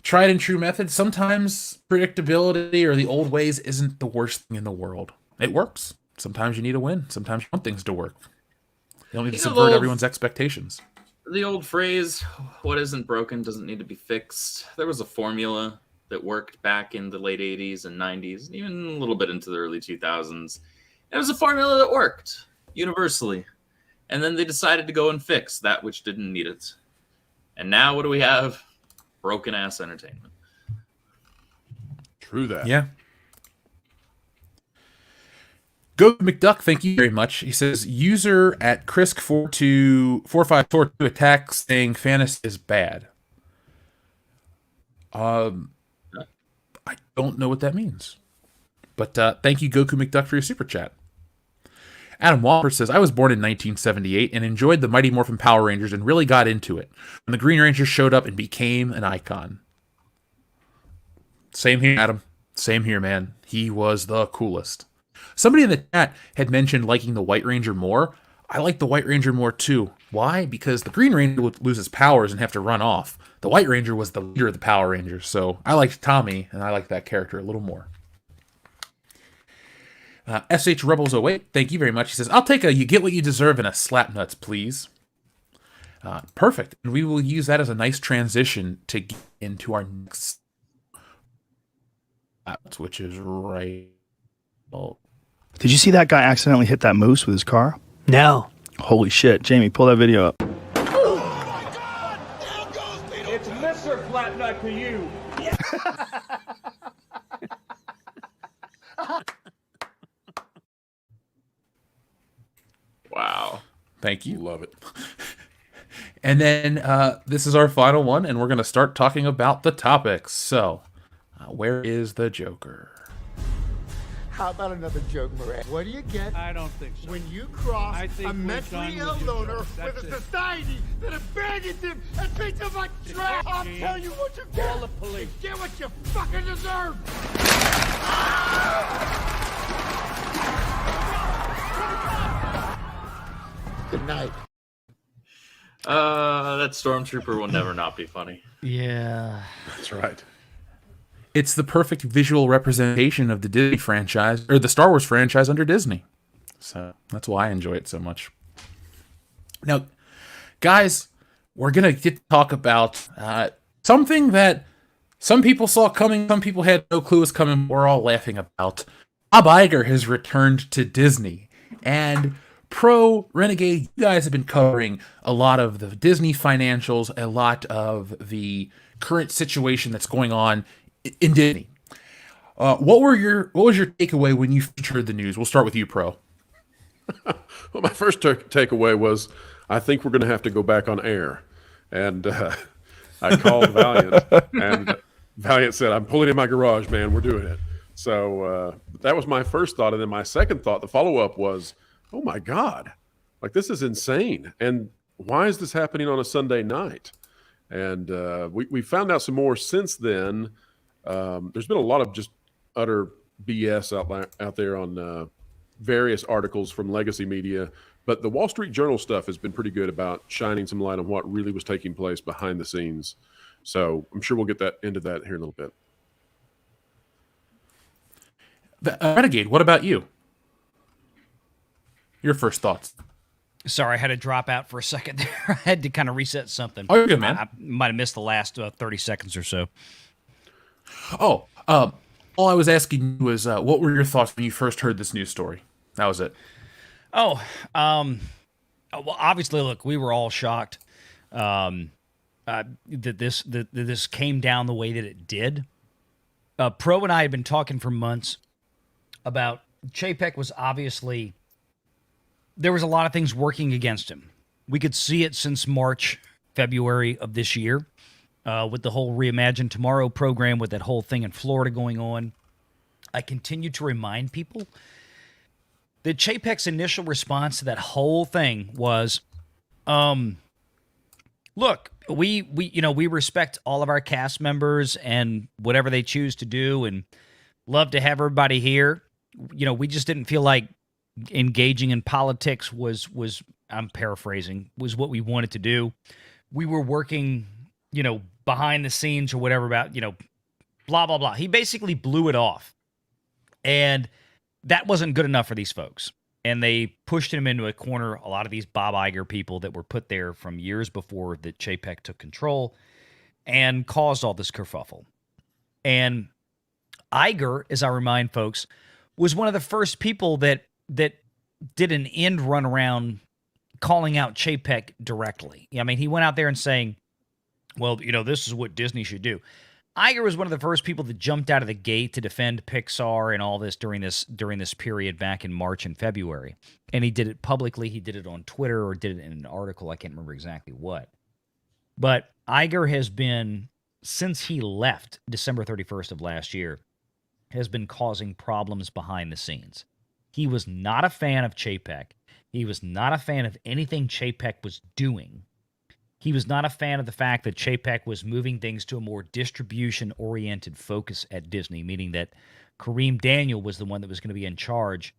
tried and true methods. Sometimes predictability or the old ways isn't the worst thing in the world. It works. Sometimes you need a win. Sometimes you want things to work. You don't need to subvert everyone's expectations. The old phrase, what isn't broken doesn't need to be fixed. There was a formula that worked back in the late 80s and 90s, even a little bit into the early 2000s. It was a formula that worked universally. And then they decided to go and fix that which didn't need it. And now what do we have? Broken ass entertainment. True that. Yeah. Go McDuck, thank you very much. He says, user at Krisk4542 attacks saying fantasy is bad. I don't know what that means. But thank you, Goku McDuck, for your super chat. Adam Walker says, I was born in 1978 and enjoyed the Mighty Morphin Power Rangers and really got into it when the Green Ranger showed up and became an icon. Same here, Adam. Same here, man. He was the coolest. Somebody in the chat had mentioned liking the White Ranger more. I like the White Ranger more too. Why? Because the Green Ranger would lose his powers and have to run off. The White Ranger was the leader of the Power Rangers, so I liked Tommy, and I liked that character a little more. SH Rebels 08, thank you very much. He says, I'll take a you get what you deserve and a slap nuts, please. Perfect. And we will use that as a nice transition to get into our next, which is right. Well, Did you see that guy accidentally hit that moose with his car? No. Holy shit. Jamie, pull that video up. It's Mr. Flatnut to you. Wow. thank you. Love it. And then this is our final one, and we're going to start talking about the topics. So, where is the Joker? How about another joke, Moran? What do you get? I don't think so. When you cross I think a we're mentally done ill with your loner jokes. with That's a it. society that abandons him and treats him like trash, I'll tell you what you get. Call the police. You get what you fucking deserve. Good night. That stormtrooper will never not be funny. Yeah. That's right. It's the perfect visual representation of the Disney franchise, or the Star Wars franchise under Disney. So that's why I enjoy it so much. Now, guys, we're going to get to talk about something that some people saw coming, some people had no clue was coming. We're all laughing about. Bob Iger has returned to Disney. And Pro, Renegade, you guys have been covering a lot of the Disney financials, a lot of the current situation that's going on in Disney. What was your takeaway when you first heard the news? We'll start with you, Pro. Well, my first takeaway was, I think we're going to have to go back on air. And I called Valliant, and Valliant said, I'm pulling in my garage, man. We're doing it. So that was my first thought. And then my second thought, the follow-up was, oh, my God. Like, this is insane. And why is this happening on a Sunday night? And we found out some more since then. There's been a lot of just utter BS out there on various articles from legacy media, but the Wall Street Journal stuff has been pretty good about shining some light on what really was taking place behind the scenes. So I'm sure we'll get into that here in a little bit. Renegade, what about you? Your first thoughts? Sorry, I had to drop out for a second there. I had to kind of reset something. Oh, you're good, man. I might have missed the last 30 seconds or so. Oh, all I was asking was, what were your thoughts when you first heard this news story? That was it. Oh, well, obviously, look, we were all shocked that this came down the way that it did. Pro and I had been talking for months about Chapek was obviously, there was a lot of things working against him. We could see it since March, February of this year. With the whole Reimagine Tomorrow program, with that whole thing in Florida going on. I continue to remind people that Chapek's initial response to that whole thing was, look, we respect all of our cast members and whatever they choose to do and love to have everybody here. We just didn't feel like engaging in politics was I'm paraphrasing, was what we wanted to do. We were working, behind the scenes or whatever about, blah, blah, blah. He basically blew it off. And that wasn't good enough for these folks. And they pushed him into a corner. A lot of these Bob Iger people that were put there from years before that Chapek took control and caused all this kerfuffle. And Iger, as I remind folks, was one of the first people that did an end run around calling out Chapek directly. I mean, he went out there and saying, well, this is what Disney should do. Iger was one of the first people that jumped out of the gate to defend Pixar and all this during this period back in March and February. And he did it publicly. He did it on Twitter or did it in an article. I can't remember exactly what. But Iger has been, since he left December 31st of last year, has been causing problems behind the scenes. He was not a fan of Chapek. He was not a fan of anything Chapek was doing. He was not a fan of the fact that Chapek was moving things to a more distribution-oriented focus at Disney, meaning that Kareem Daniel was the one that was going to be in charge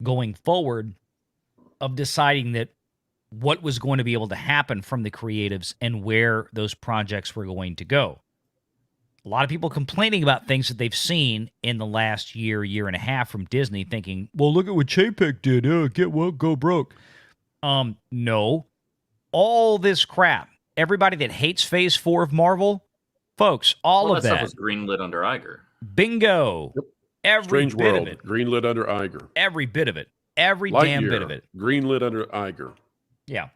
going forward of deciding that what was going to be able to happen from the creatives and where those projects were going to go. A lot of people complaining about things that they've seen in the last year and a half from Disney, thinking, well, look at what Chapek did. Get woke, go broke. No. All this crap, everybody that hates Phase 4 of Marvel, folks, all of that stuff was greenlit under Iger. Bingo. Yep. Every Strange bit world. of it. Greenlit under Iger. Every bit of it. Every Lightyear, damn bit of it. Greenlit under Iger. Yeah.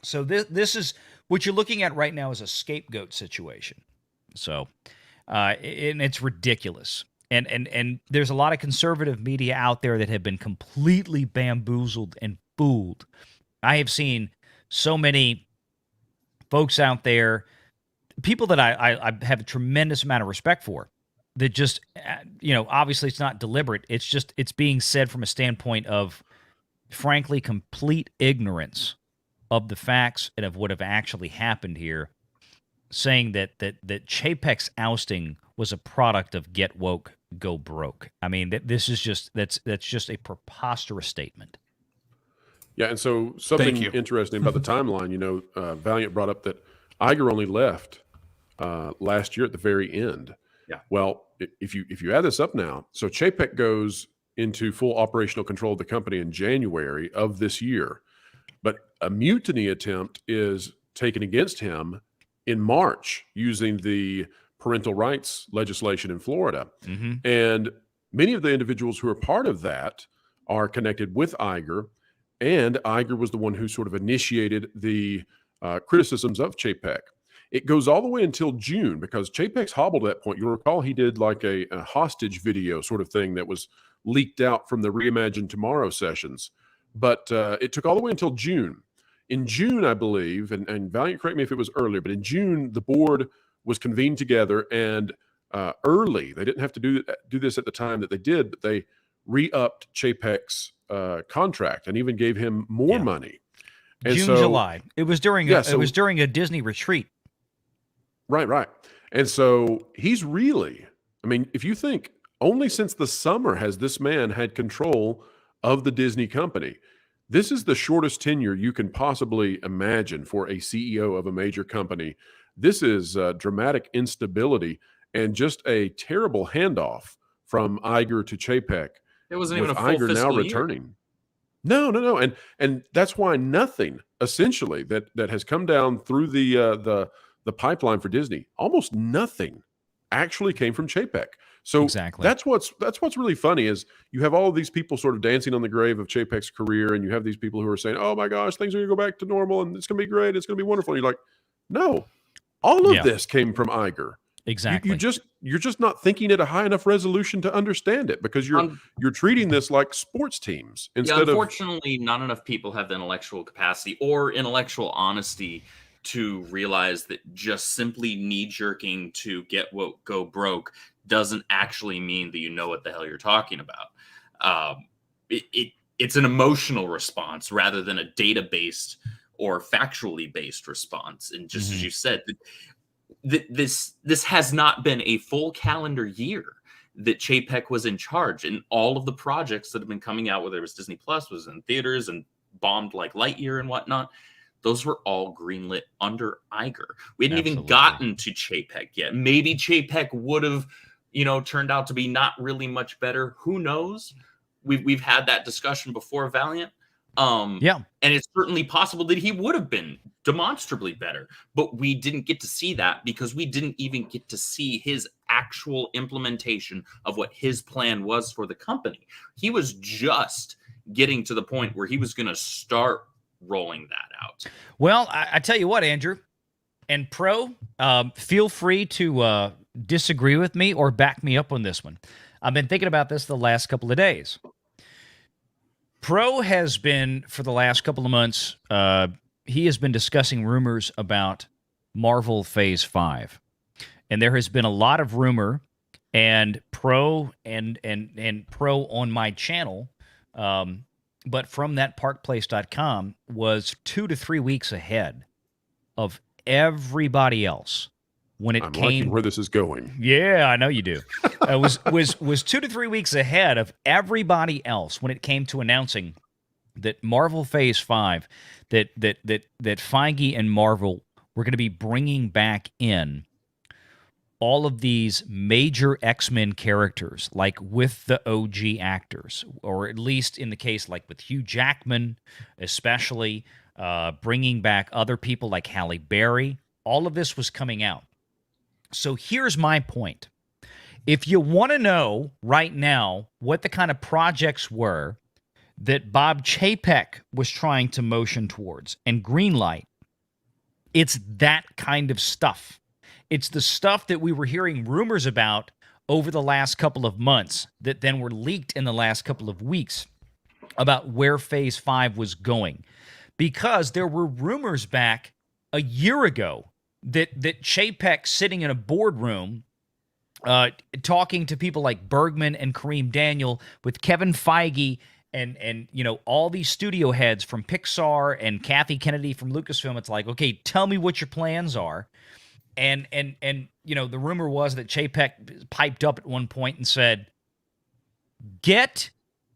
So this is what you're looking at right now is a scapegoat situation. So, and it's ridiculous. And there's a lot of conservative media out there that have been completely bamboozled and fooled. I have seen so many folks out there, people that I have a tremendous amount of respect for, that just, obviously it's not deliberate. It's being said from a standpoint of, frankly, complete ignorance of the facts and of what have actually happened here, saying that Chapek's ousting was a product of get woke, go broke. I mean, this is just, that's just a preposterous statement. Yeah, and so something interesting about the timeline, Valliant brought up that Iger only left last year at the very end. Yeah. Well, if you add this up now, so Chapek goes into full operational control of the company in January of this year, but a mutiny attempt is taken against him in March using the parental rights legislation in Florida. Mm-hmm. And many of the individuals who are part of that are connected with Iger. And Iger was the one who sort of initiated the criticisms of Chapek. It goes all the way until June because Chapek's hobbled at that point. You'll recall he did like a hostage video sort of thing that was leaked out from the Reimagine Tomorrow sessions. But it took all the way until June. In June, I believe, and Valliant, correct me if it was earlier, but in June, the board was convened together and early. They didn't have to do this at the time that they did, but they re-upped Chapek's contract and even gave him more money. And June, July. It was during it was during a Disney retreat. Right. And so he's really, I mean, if you think only since the summer has this man had control of the Disney company. This is the shortest tenure you can possibly imagine for a CEO of a major company. This is dramatic instability and just a terrible handoff from Iger to Chapek. It wasn't even a full Iger now fiscal returning. No. And that's why nothing essentially that has come down through the pipeline for Disney, almost nothing actually came from Chapek. So exactly. that's what's really funny is you have all of these people sort of dancing on the grave of Chapek's career, and you have these people who are saying, "Oh my gosh, things are going to go back to normal, and it's going to be great, it's going to be wonderful." And you're like, "No, all of this came from Iger." Exactly. You're just not thinking at a high enough resolution to understand it because you're treating this like sports teams instead of. Unfortunately, not enough people have the intellectual capacity or intellectual honesty to realize that just simply knee-jerking to get what go broke doesn't actually mean that you know what the hell you're talking about. It's an emotional response rather than a data-based or factually based response. And just as you said, this has not been a full calendar year that Chapek was in charge, and all of the projects that have been coming out, whether it was Disney Plus, was in theaters and bombed like Lightyear and whatnot, those were all greenlit under Iger. We hadn't even gotten to Chapek yet. Maybe Chapek would have, turned out to be not really much better. Who knows? We've had that discussion before, Valliant. And it's certainly possible that he would have been demonstrably better, but we didn't get to see that because we didn't even get to see his actual implementation of what his plan was for the company. He was just getting to the point where he was going to start rolling that out. Well, I tell you what, Andrew and Pro, feel free to disagree with me or back me up on this one. I've been thinking about this the last couple of days. Pro has been, for the last couple of months, he has been discussing rumors about Marvel Phase 5. And there has been a lot of rumor, and Pro and Pro on my channel, but from that parkplace.com was 2 to 3 weeks ahead of everybody else when it I'm came. liking where this is going. Yeah, I know you do. Was 2 to 3 weeks ahead of everybody else when it came to announcing that Marvel Phase 5, that Feige and Marvel were going to be bringing back in all of these major X-Men characters, like with the OG actors, or at least in the case like with Hugh Jackman, especially bringing back other people like Halle Berry. All of this was coming out. So here's my point. If you want to know right now what the kind of projects were that Bob Chapek was trying to motion towards and greenlight, it's that kind of stuff. It's the stuff that we were hearing rumors about over the last couple of months that then were leaked in the last couple of weeks about where Phase 5 was going. Because there were rumors back a year ago that Chapek sitting in a boardroom talking to people like Bergman and Kareem Daniel with Kevin Feige and all these studio heads from Pixar and Kathy Kennedy from Lucasfilm. It's like, okay, tell me what your plans are. And the rumor was that Chapek piped up at one point and said, get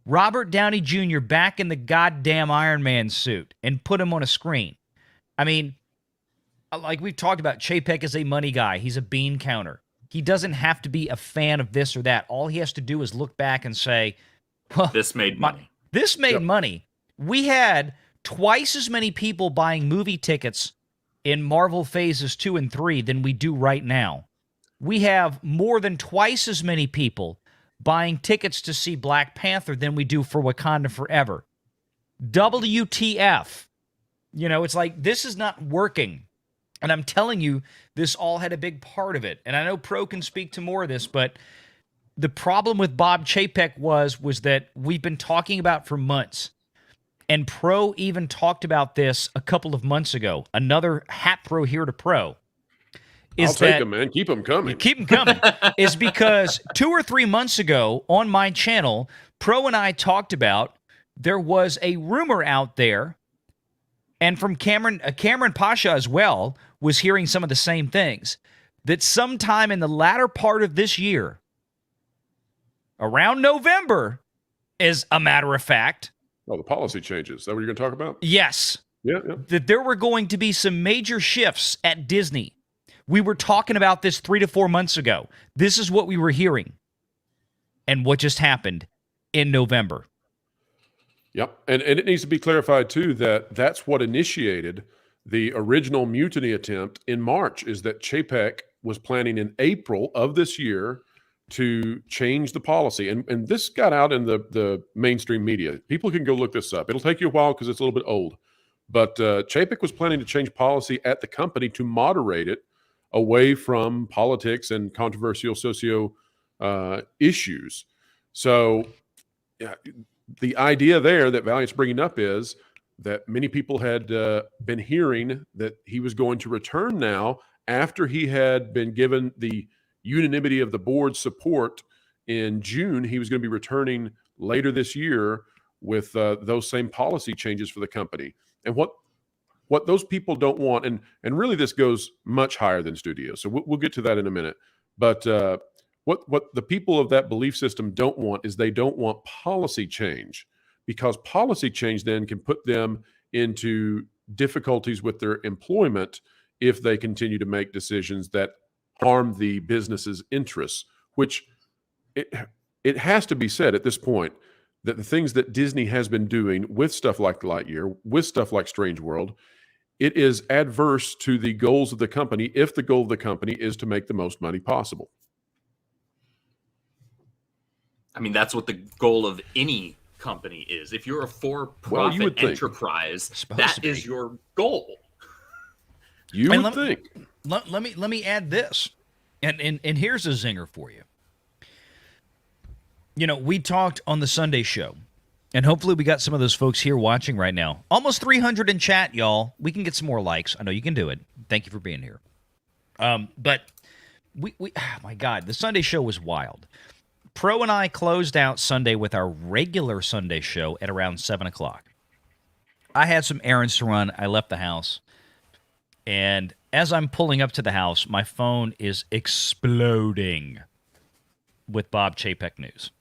Robert Downey Jr. back in the goddamn Iron Man suit and put him on a screen. I mean, like we've talked about, Chapek is a money guy. He's a bean counter. He doesn't have to be a fan of this or that. All he has to do is look back and say, well, this made money. This made money. We had twice as many people buying movie tickets in Marvel Phases 2 and 3 than we do right now. We have more than twice as many people buying tickets to see Black Panther than we do for Wakanda Forever. WTF? You know, it's like, this is not working. And I'm telling you, this all had a big part of it. And I know Pro can speak to more of this, but the problem with Bob Chapek was that we've been talking about for months. And Pro even talked about this a couple of months ago. Another hat pro here to Pro. I'll take them, man. Keep them coming. Keep them coming. Is because 2 or 3 months ago on my channel, Pro and I talked about there was a rumor out there, and from Cameron Pasha as well was hearing some of the same things, that sometime in the latter part of this year, around November, as a matter of fact. Oh, the policy changes. Is that what you're going to talk about? Yes. Yeah. That there were going to be some major shifts at Disney. We were talking about this 3 to 4 months ago. This is what we were hearing. And what just happened in November. Yep. And it needs to be clarified, too, that that's what initiated the original mutiny attempt in March, is that Chapek was planning in April of this year to change the policy. And this got out in the mainstream media. People can go look this up. It'll take you a while because it's a little bit old. But Chapek was planning to change policy at the company to moderate it away from politics and controversial socio issues. So the idea there that Valliant's bringing up is that many people had been hearing that he was going to return now after he had been given the unanimity of the board's support in June. He was going to be returning later this year with those same policy changes for the company. And what those people don't want, and really this goes much higher than studios, so we'll get to that in a minute. But what the people of that belief system don't want is they don't want policy change, because policy change then can put them into difficulties with their employment if they continue to make decisions that harm the business's interests, which it has to be said at this point that the things that Disney has been doing with stuff like Lightyear, with stuff like Strange World, it is adverse to the goals of the company if the goal of the company is to make the most money possible. I mean, that's what the goal of any company is. If you're a for-profit enterprise, that is your goal. You would think. Let me add this, and here's a zinger for you. You know, we talked on the Sunday show, and hopefully we got some of those folks here watching right now. Almost 300 in chat, y'all. We can get some more likes. I know you can do it. Thank you for being here. But we oh my God, the Sunday show was wild. Pro and I closed out Sunday with our regular Sunday show at around 7 o'clock. I had some errands to run. I left the house. And as I'm pulling up to the house, my phone is exploding with Bob Chapek news.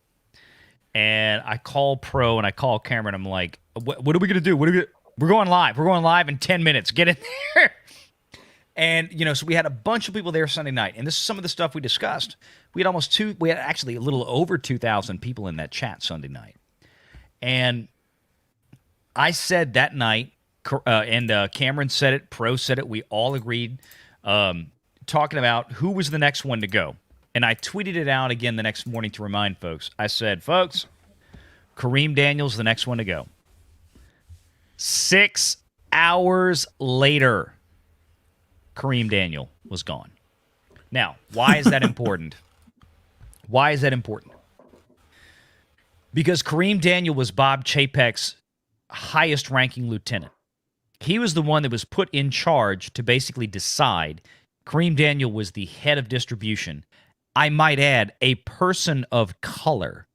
And I call Pro and I call Cameron. I'm like, what are we going to do? We're going live. We're going live in 10 minutes. Get in there. And, you know, so we had a bunch of people there Sunday night. And this is some of the stuff we discussed. We had actually a little over 2,000 people in that chat Sunday night. And I said that night, and Cameron said it, Pro said it, we all agreed, talking about who was the next one to go. And I tweeted it out again the next morning to remind folks. I said, folks, Kareem Daniels the next one to go. 6 hours later, Kareem Daniel was gone. Now, why is that important? Why is that important? Because Kareem Daniel was Bob Chapek's highest-ranking lieutenant. He was the one that was put in charge to basically decide. Kareem Daniel was the head of distribution. I might add, a person of color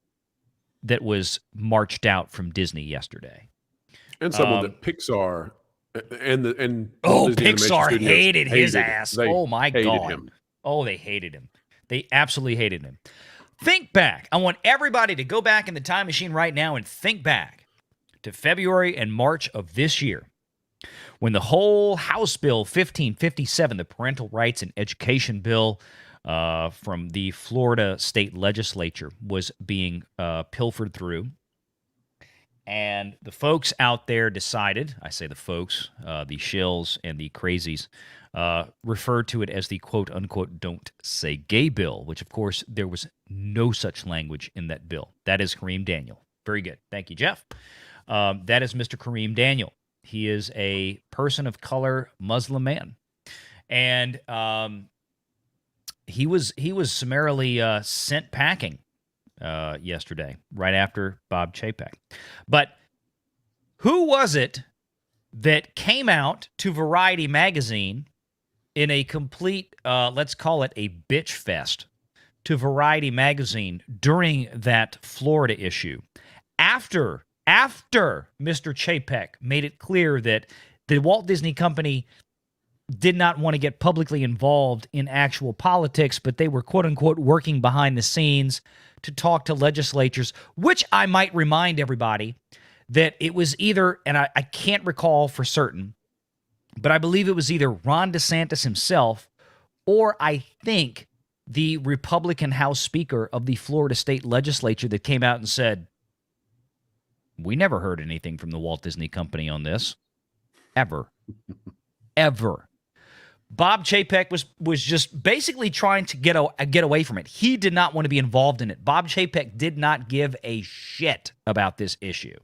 that was marched out from Disney yesterday. And someone that Pixar and Pixar hated his ass. Oh my God. Him. Oh, they hated him. They absolutely hated him. Think back. I want everybody to go back in the time machine right now and think back to February and March of this year, when the whole House Bill 1557, the Parental Rights and Education Bill from the Florida State Legislature, was being pilfered through. And the folks out there decided, I say the folks, the shills and the crazies, referred to it as the quote-unquote don't say gay bill, which, of course, there was no such language in that bill. That is Kareem Daniel. Very good. Thank you, Jeff. That is Mr. Kareem Daniel. He is a person of color Muslim man. And he was summarily sent packing yesterday, right after Bob Chapek. But who was it that came out to Variety magazine in a complete, let's call it a bitch fest, to Variety magazine during that Florida issue, after Mr. Chapek made it clear that the Walt Disney Company did not want to get publicly involved in actual politics, but they were, quote-unquote, working behind the scenes to talk to legislatures, which I might remind everybody that it was either, and I can't recall for certain, but I believe it was either Ron DeSantis himself or I think the Republican House Speaker of the Florida State Legislature that came out and said, we never heard anything from the Walt Disney Company on this. Ever. Ever. Bob Chapek was just basically trying to get away from it. He did not want to be involved in it. Bob Chapek did not give a shit about this issue.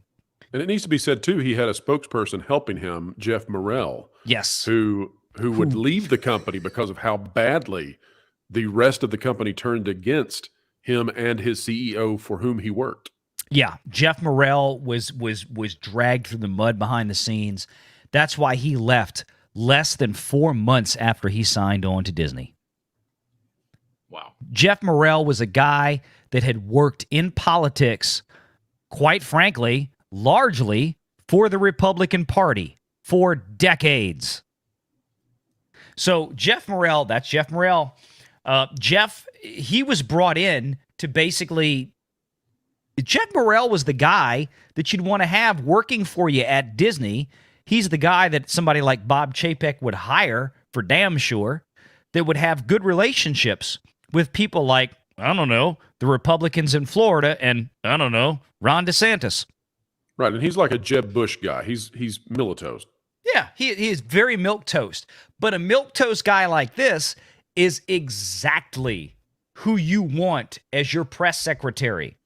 And it needs to be said, too, he had a spokesperson helping him, Jeff Morrell. Yes. Who would leave the company because of how badly the rest of the company turned against him and his CEO for whom he worked. Yeah, Jeff Morrell was dragged through the mud behind the scenes. That's why he left less than 4 months after he signed on to Disney. Wow. Jeff Morrell was a guy that had worked in politics, quite frankly, largely for the Republican Party for decades. So Jeff Morrell, that's Jeff Morrell. Jeff, he was brought in to basically... Jeff Morrell was the guy that you'd want to have working for you at Disney. He's the guy that somebody like Bob Chapek would hire for damn sure, that would have good relationships with people like, I don't know, the Republicans in Florida and, I don't know, Ron DeSantis. Right, and he's like a Jeb Bush guy. He's milquetoast. Yeah, he is very milquetoast. But a milquetoast guy like this is exactly who you want as your press secretary.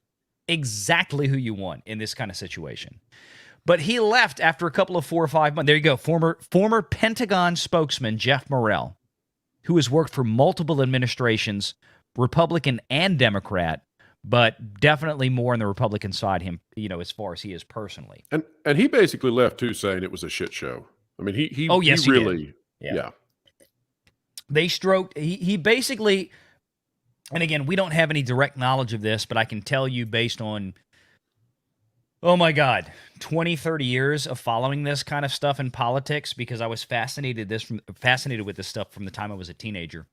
Exactly who you want in this kind of situation. But he left after a couple of 4 or 5 months. There you go. Former Pentagon spokesman Jeff Morrell, who has worked for multiple administrations, Republican and Democrat, but definitely more on the Republican side, as far as he is personally. And he basically left too, saying it was a shit show. I mean, he really did. Yeah. They stroked. He basically. And again, we don't have any direct knowledge of this, but I can tell you based on, oh my God, 20, 30 years of following this kind of stuff in politics, because I was fascinated with this stuff from the time I was a teenager.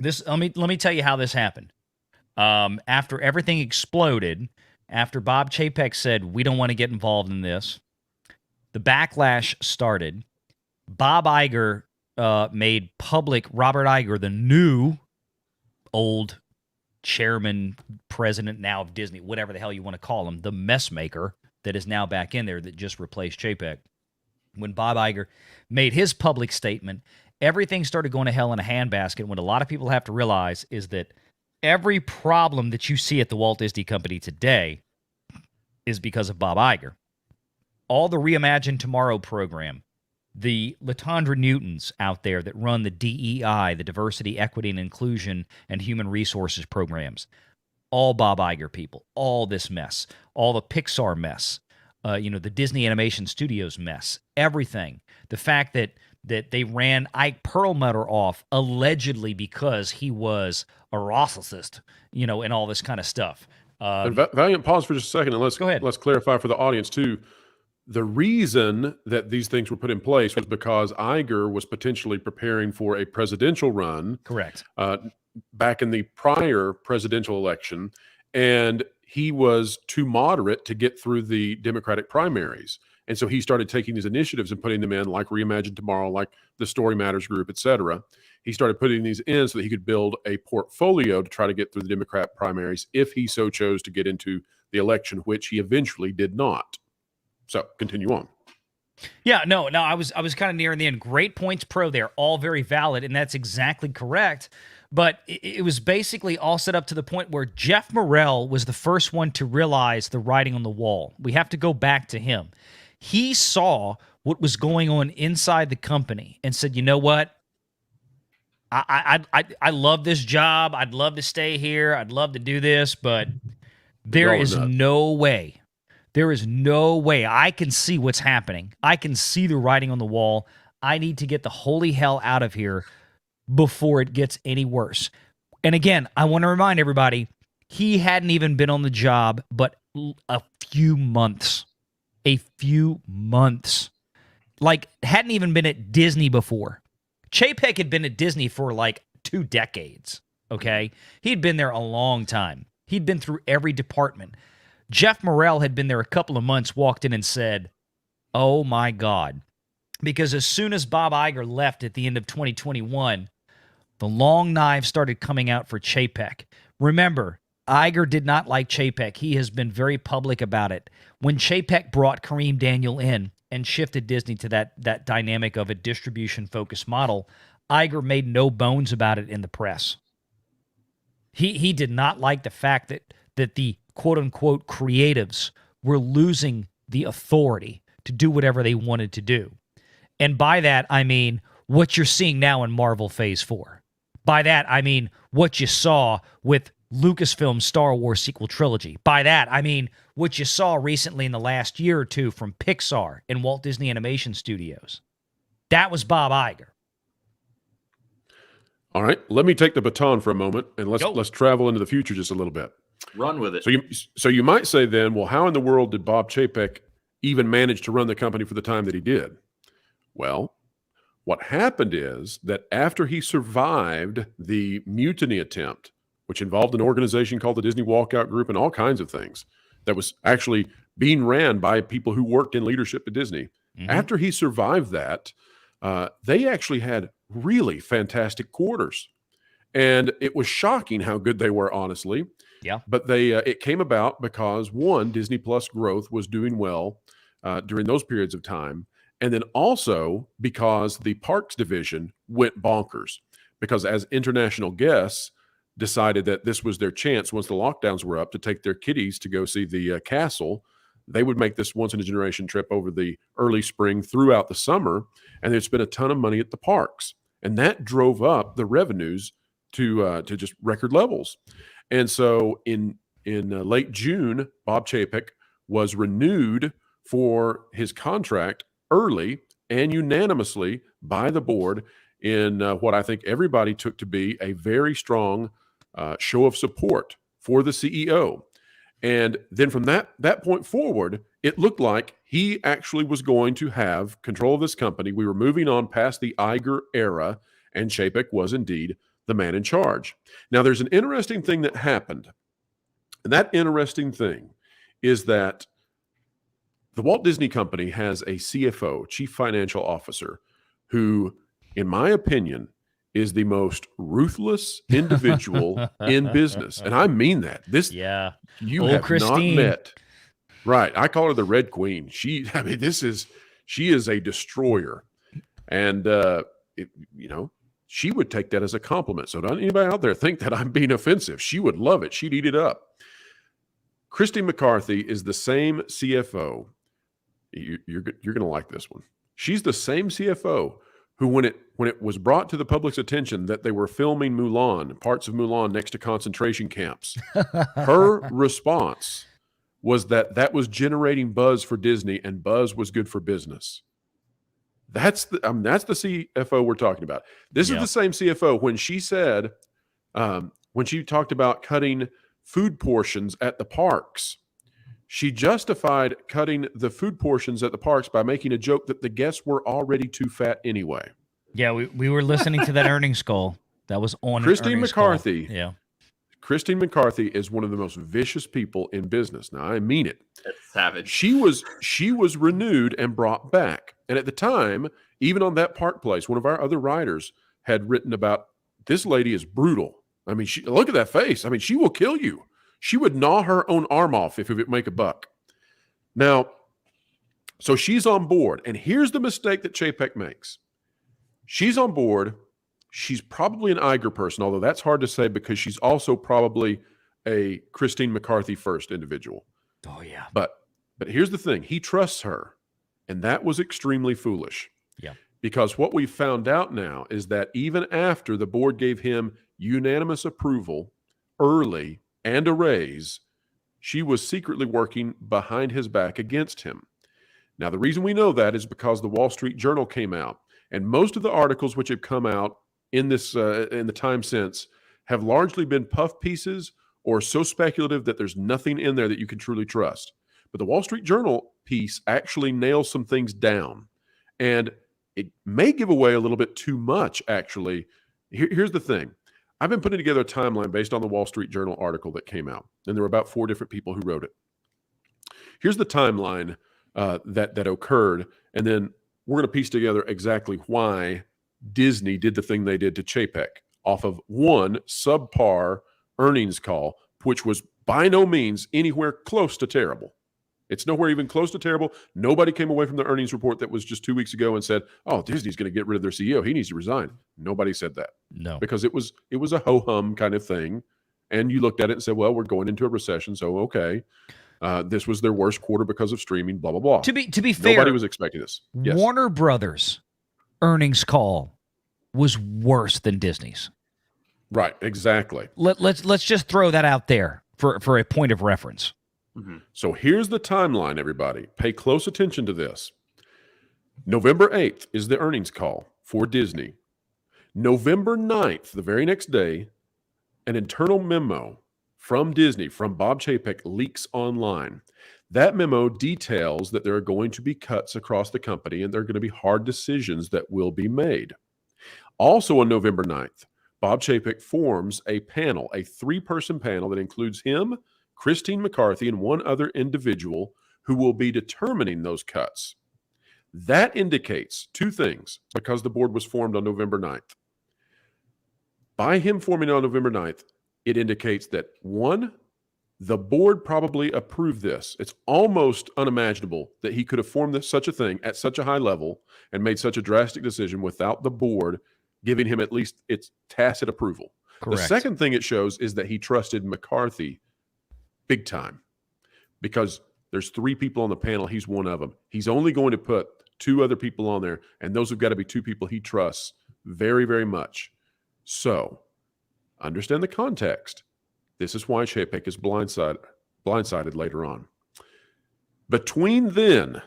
Let me tell you how this happened. After everything exploded, after Bob Chapek said, we don't want to get involved in this, the backlash started. Bob Iger made public, Robert Iger, the new old chairman, president now of Disney, whatever the hell you want to call him, the mess maker that is now back in there that just replaced Chapek. When Bob Iger made his public statement, everything started going to hell in a handbasket. What a lot of people have to realize is that every problem that you see at the Walt Disney Company today is because of Bob Iger. All the Reimagine Tomorrow program, the Latondra Newtons out there that run the DEI, the Diversity, Equity, and Inclusion and Human Resources programs, all Bob Iger people, all this mess, all the Pixar mess, the Disney Animation Studios mess, everything. The fact that they ran Ike Perlmutter off allegedly because he was a racist, and all this kind of stuff. And Valliant, pause for just a second, and Go ahead. Let's clarify for the audience too. The reason that these things were put in place was because Iger was potentially preparing for a presidential run. Correct. Back in the prior presidential election, and he was too moderate to get through the Democratic primaries. And so he started taking these initiatives and putting them in, like Reimagine Tomorrow, like the Story Matters group, et cetera. He started putting these in so that he could build a portfolio to try to get through the Democrat primaries if he so chose to get into the election, which he eventually did not. So continue on. Yeah, no, I was kind of nearing the end. Great points, Pro. They're all very valid, and that's exactly correct. But it was basically all set up to the point where Jeff Morrell was the first one to realize the writing on the wall. We have to go back to him. He saw what was going on inside the company and said, you know what? I love this job. I'd love to stay here. I'd love to do this, but there is no way. There is no way. I can see what's happening. I can see the writing on the wall. I need to get the holy hell out of here before it gets any worse. And again, I want to remind everybody, he hadn't even been on the job but a few months. A few months. Like, hadn't even been at Disney before. Chapek had been at Disney for like 2 decades, okay? He'd been there a long time. He'd been through every department. Jeff Morrell had been there a couple of months, walked in and said, oh my God. Because as soon as Bob Iger left at the end of 2021, the long knives started coming out for Chapek. Remember, Iger did not like Chapek. He has been very public about it. When Chapek brought Kareem Daniel in and shifted Disney to that dynamic of a distribution-focused model, Iger made no bones about it in the press. He did not like the fact that the quote-unquote creatives were losing the authority to do whatever they wanted to do. And by that, I mean what you're seeing now in Marvel Phase 4. By that, I mean what you saw with Lucasfilm's Star Wars sequel trilogy. By that, I mean what you saw recently in the last year or two from Pixar and Walt Disney Animation Studios. That was Bob Iger. All right, let me take the baton for a moment, and let's travel into the future just a little bit. Run with it. So you might say then, well, how in the world did Bob Chapek even manage to run the company for the time that he did? Well, what happened is that after he survived the mutiny attempt, which involved an organization called the Disney Walkout Group and all kinds of things that was actually being ran by people who worked in leadership at Disney. Mm-hmm. After he survived that, they actually had really fantastic quarters. And it was shocking how good they were, honestly. Yeah. But it came about because, one, Disney Plus growth was doing well during those periods of time. And then also because the parks division went bonkers. Because as international guests decided that this was their chance once the lockdowns were up to take their kiddies to go see the castle, they would make this once-in-a-generation trip over the early spring throughout the summer, and they'd spend a ton of money at the parks. And that drove up the revenues to just record levels. And so in late June, Bob Chapek was renewed for his contract early and unanimously by the board in what I think everybody took to be a very strong show of support for the CEO. And then from that point forward, it looked like he actually was going to have control of this company. We were moving on past the Iger era, and Chapek was indeed the man in charge. Now, there's an interesting thing that happened. And that interesting thing is that the Walt Disney Company has a CFO, Chief Financial Officer, who, in my opinion, is the most ruthless individual in business. And I mean that. You Old have Christine. not met. Right. I call her the Red Queen. She is a destroyer. And, she would take that as a compliment. So don't anybody out there think that I'm being offensive. She would love it. She'd eat it up. Christy McCarthy is the same CFO. You're going to like this one. She's the same CFO who, when it was brought to the public's attention that they were filming Mulan, parts of Mulan next to concentration camps, her response was that was generating buzz for Disney, and buzz was good for business. That's the CFO we're talking about. This is the same CFO when she said, when she talked about cutting food portions at the parks, she justified cutting the food portions at the parks by making a joke that the guests were already too fat anyway. Yeah, we were listening to that earnings call. That was on Christine McCarthy. Call. Yeah. Christine McCarthy is one of the most vicious people in business. Now, I mean it. That's savage. She was renewed and brought back. And at the time, even on that Park Place, one of our other writers had written about, this lady is brutal. I mean, look at that face. I mean, she will kill you. She would gnaw her own arm off if it would make a buck. Now, so she's on board. And here's the mistake that Chapek makes. She's on board. She's probably an Iger person, although that's hard to say because she's also probably a Christine McCarthy first individual. Oh, yeah. But here's the thing. He trusts her, and that was extremely foolish. Yeah. Because what we found out now is that even after the board gave him unanimous approval early and a raise, she was secretly working behind his back against him. Now, the reason we know that is because the Wall Street Journal came out, and most of the articles which have come out in this in the time since have largely been puff pieces or so speculative that there's nothing in there that you can truly trust. But the Wall Street Journal piece actually nails some things down, and it may give away a little bit too much, actually. Here's the thing. I've been putting together a timeline based on the Wall Street Journal article that came out, and there were about 4 different people who wrote it. Here's the timeline that occurred, and then we're going to piece together exactly why Disney did the thing they did to Chapek off of one subpar earnings call, which was by no means anywhere close to terrible. It's nowhere even close to terrible. Nobody came away from the earnings report that was just 2 weeks ago and said, "Oh, Disney's going to get rid of their CEO. He needs to resign." Nobody said that. No. Because it was a ho-hum kind of thing. And you looked at it and said, well, we're going into a recession, so okay. This was their worst quarter because of streaming, blah, blah, blah. To be fair, nobody was expecting this. Yes. Warner Brothers earnings call was worse than Disney's. Right, exactly. Let's just throw that out there for a point of reference. Mm-hmm. So here's the timeline, everybody. Pay close attention to this. November 8th is the earnings call for Disney. November 9th, the very next day, an internal memo from Disney, from Bob Chapek, leaks online. That memo details that there are going to be cuts across the company and there are going to be hard decisions that will be made. Also on November 9th, Bob Chapek forms a panel, a 3-person panel that includes him, Christine McCarthy, and one other individual who will be determining those cuts. That indicates 2 things because the board was formed on November 9th. By him forming on November 9th, it indicates that 1, the board probably approved this. It's almost unimaginable that he could have formed such a thing at such a high level and made such a drastic decision without the board giving him at least its tacit approval. Correct. The second thing it shows is that he trusted McCarthy big time because there's 3 people on the panel. He's one of them. He's only going to put 2 other people on there, and those have got to be 2 people he trusts very, very much. So understand the context. This is why Chapek is blindsided later on. Between then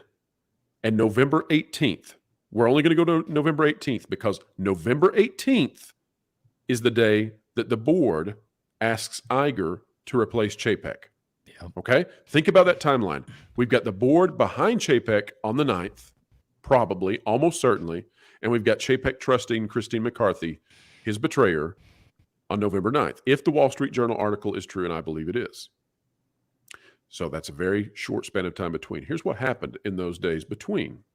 and November 18th, we're only going to go to November 18th because November 18th is the day that the board asks Iger to replace Chapek. Yeah. Okay? Think about that timeline. We've got the board behind Chapek on the 9th, probably, almost certainly, and we've got Chapek trusting Christine McCarthy, his betrayer, on November 9th, if the Wall Street Journal article is true, and I believe it is. So that's a very short span of time between. Here's what happened in those days between.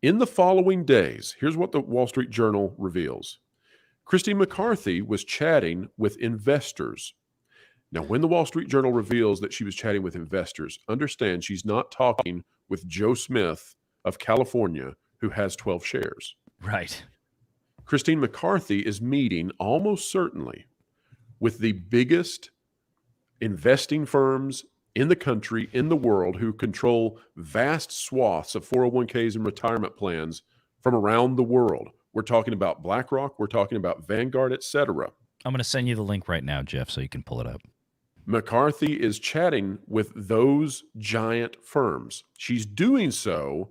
In the following days, here's what the Wall Street Journal reveals. Christine McCarthy was chatting with investors. Now, when the Wall Street Journal reveals that she was chatting with investors, understand she's not talking with Joe Smith of California, who has 12 shares. Right. Christine McCarthy is meeting almost certainly with the biggest investing firms in the country, in the world, who control vast swaths of 401ks and retirement plans from around the world. We're talking about BlackRock, we're talking about Vanguard, etc. I'm going to send you the link right now, Jeff, so you can pull it up. McCarthy is chatting with those giant firms. She's doing so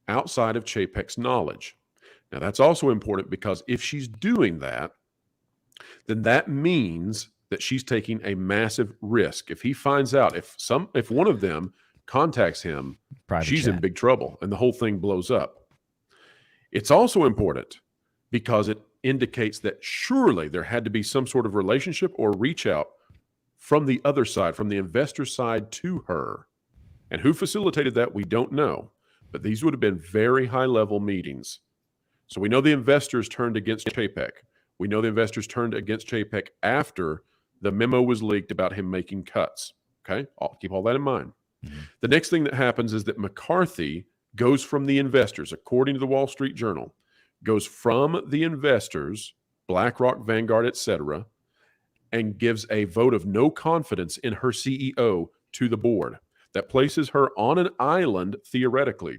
outside of Chapek's knowledge. Now, that's also important because if she's doing that, then that means that she's taking a massive risk. If he finds out, if one of them contacts him, she's in big trouble and the whole thing blows up. It's also important because it indicates that surely there had to be some sort of relationship or reach out from the other side, from the investor side to her. And who facilitated that, we don't know. But these would have been very high-level meetings. So we know the investors turned against Chapek. We know the investors turned against Chapek after the memo was leaked about him making cuts. Okay? I'll keep all that in mind. Mm-hmm. The next thing that happens is that McCarthy goes from the investors, according to the Wall Street Journal, goes from the investors, BlackRock, Vanguard, etc., and gives a vote of no confidence in her CEO to the board. That places her on an island, theoretically,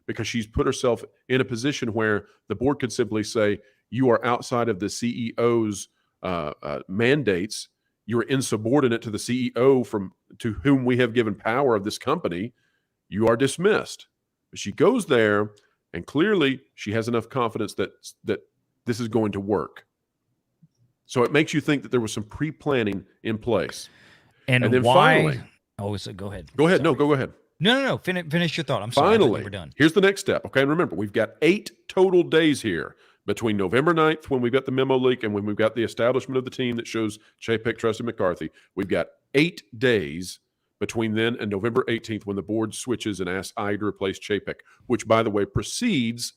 because she's put herself in a position where the board could simply say, you are outside of the CEO's mandates. You're insubordinate to the CEO to whom we have given power of this company. You are dismissed. But she goes there, and clearly she has enough confidence that this is going to work. So it makes you think that there was some pre-planning in place. And then why? finally, So go ahead. Go ahead. Sorry. No, go ahead. No. Finish your thought. I'm sorry. I thought Finally, you were done. here's the next step. Okay, and remember, we've got 8 total days here between November 9th, when we've got the memo leak, and when we've got the establishment of the team that shows Chapek trusted McCarthy. We've got 8 days between then and November 18th, when the board switches and asks Iger to replace Chapek, which, by the way, precedes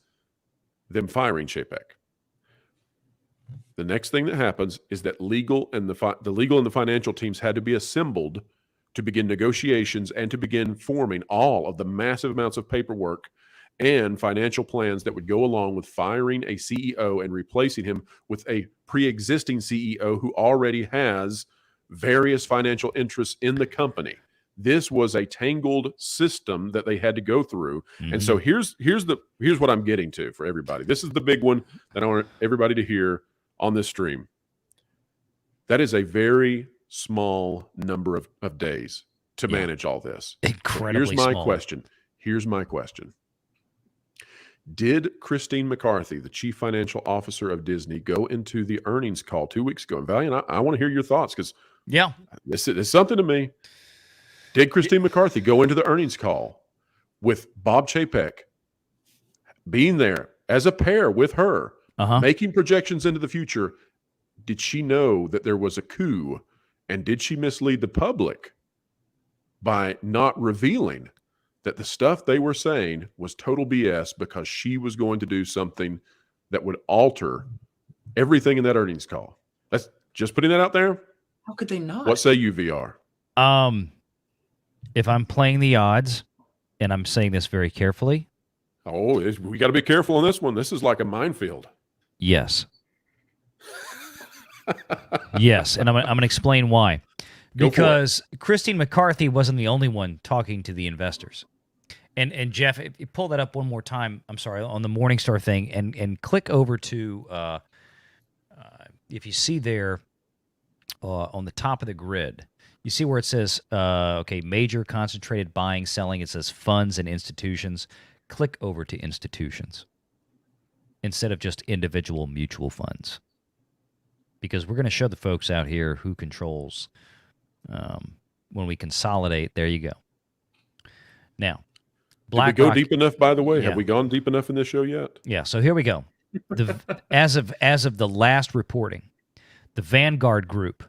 them firing Chapek. The next thing that happens is that legal and the legal and the financial teams had to be assembled to begin negotiations and to begin forming all of the massive amounts of paperwork and financial plans that would go along with firing a CEO and replacing him with a pre-existing CEO who already has various financial interests in the company. This was a tangled system that they had to go through. Mm-hmm. And so here's what I'm getting to for everybody. This is the big one that I want everybody to hear on this stream. That is a very small number of days to manage all this. Incredibly small. Here's my question. Did Christine McCarthy, the chief financial officer of Disney, go into the earnings call 2 weeks ago? And Valliant, I want to hear your thoughts, because this is something to me. Did Christine McCarthy go into the earnings call with Bob Chapek being there as a pair with her, making projections into the future? Did she know that there was a coup? And did she mislead the public by not revealing that the stuff they were saying was total BS, because she was going to do something that would alter everything in that earnings call? That's just putting that out there. How could they not? What say you, VR? If I'm playing the odds, and I'm saying this very carefully. We got to be careful on this one. This is like a minefield. Yes. Yes, and I'm going to explain why. Because Christine McCarthy wasn't the only one talking to the investors. And Jeff, if you pull that up one more time, I'm sorry, on the Morningstar thing, and click over to, if you see there on the top of the grid, you see where it says, major concentrated buying, selling. It says funds and institutions. Click over to institutions instead of just individual mutual funds, because we're going to show the folks out here who controls when we consolidate. There you go. Now, BlackRock. Did we go deep enough, by the way? Yeah. Have we gone deep enough in this show yet? Yeah, so here we go. As of the last reporting, the Vanguard Group,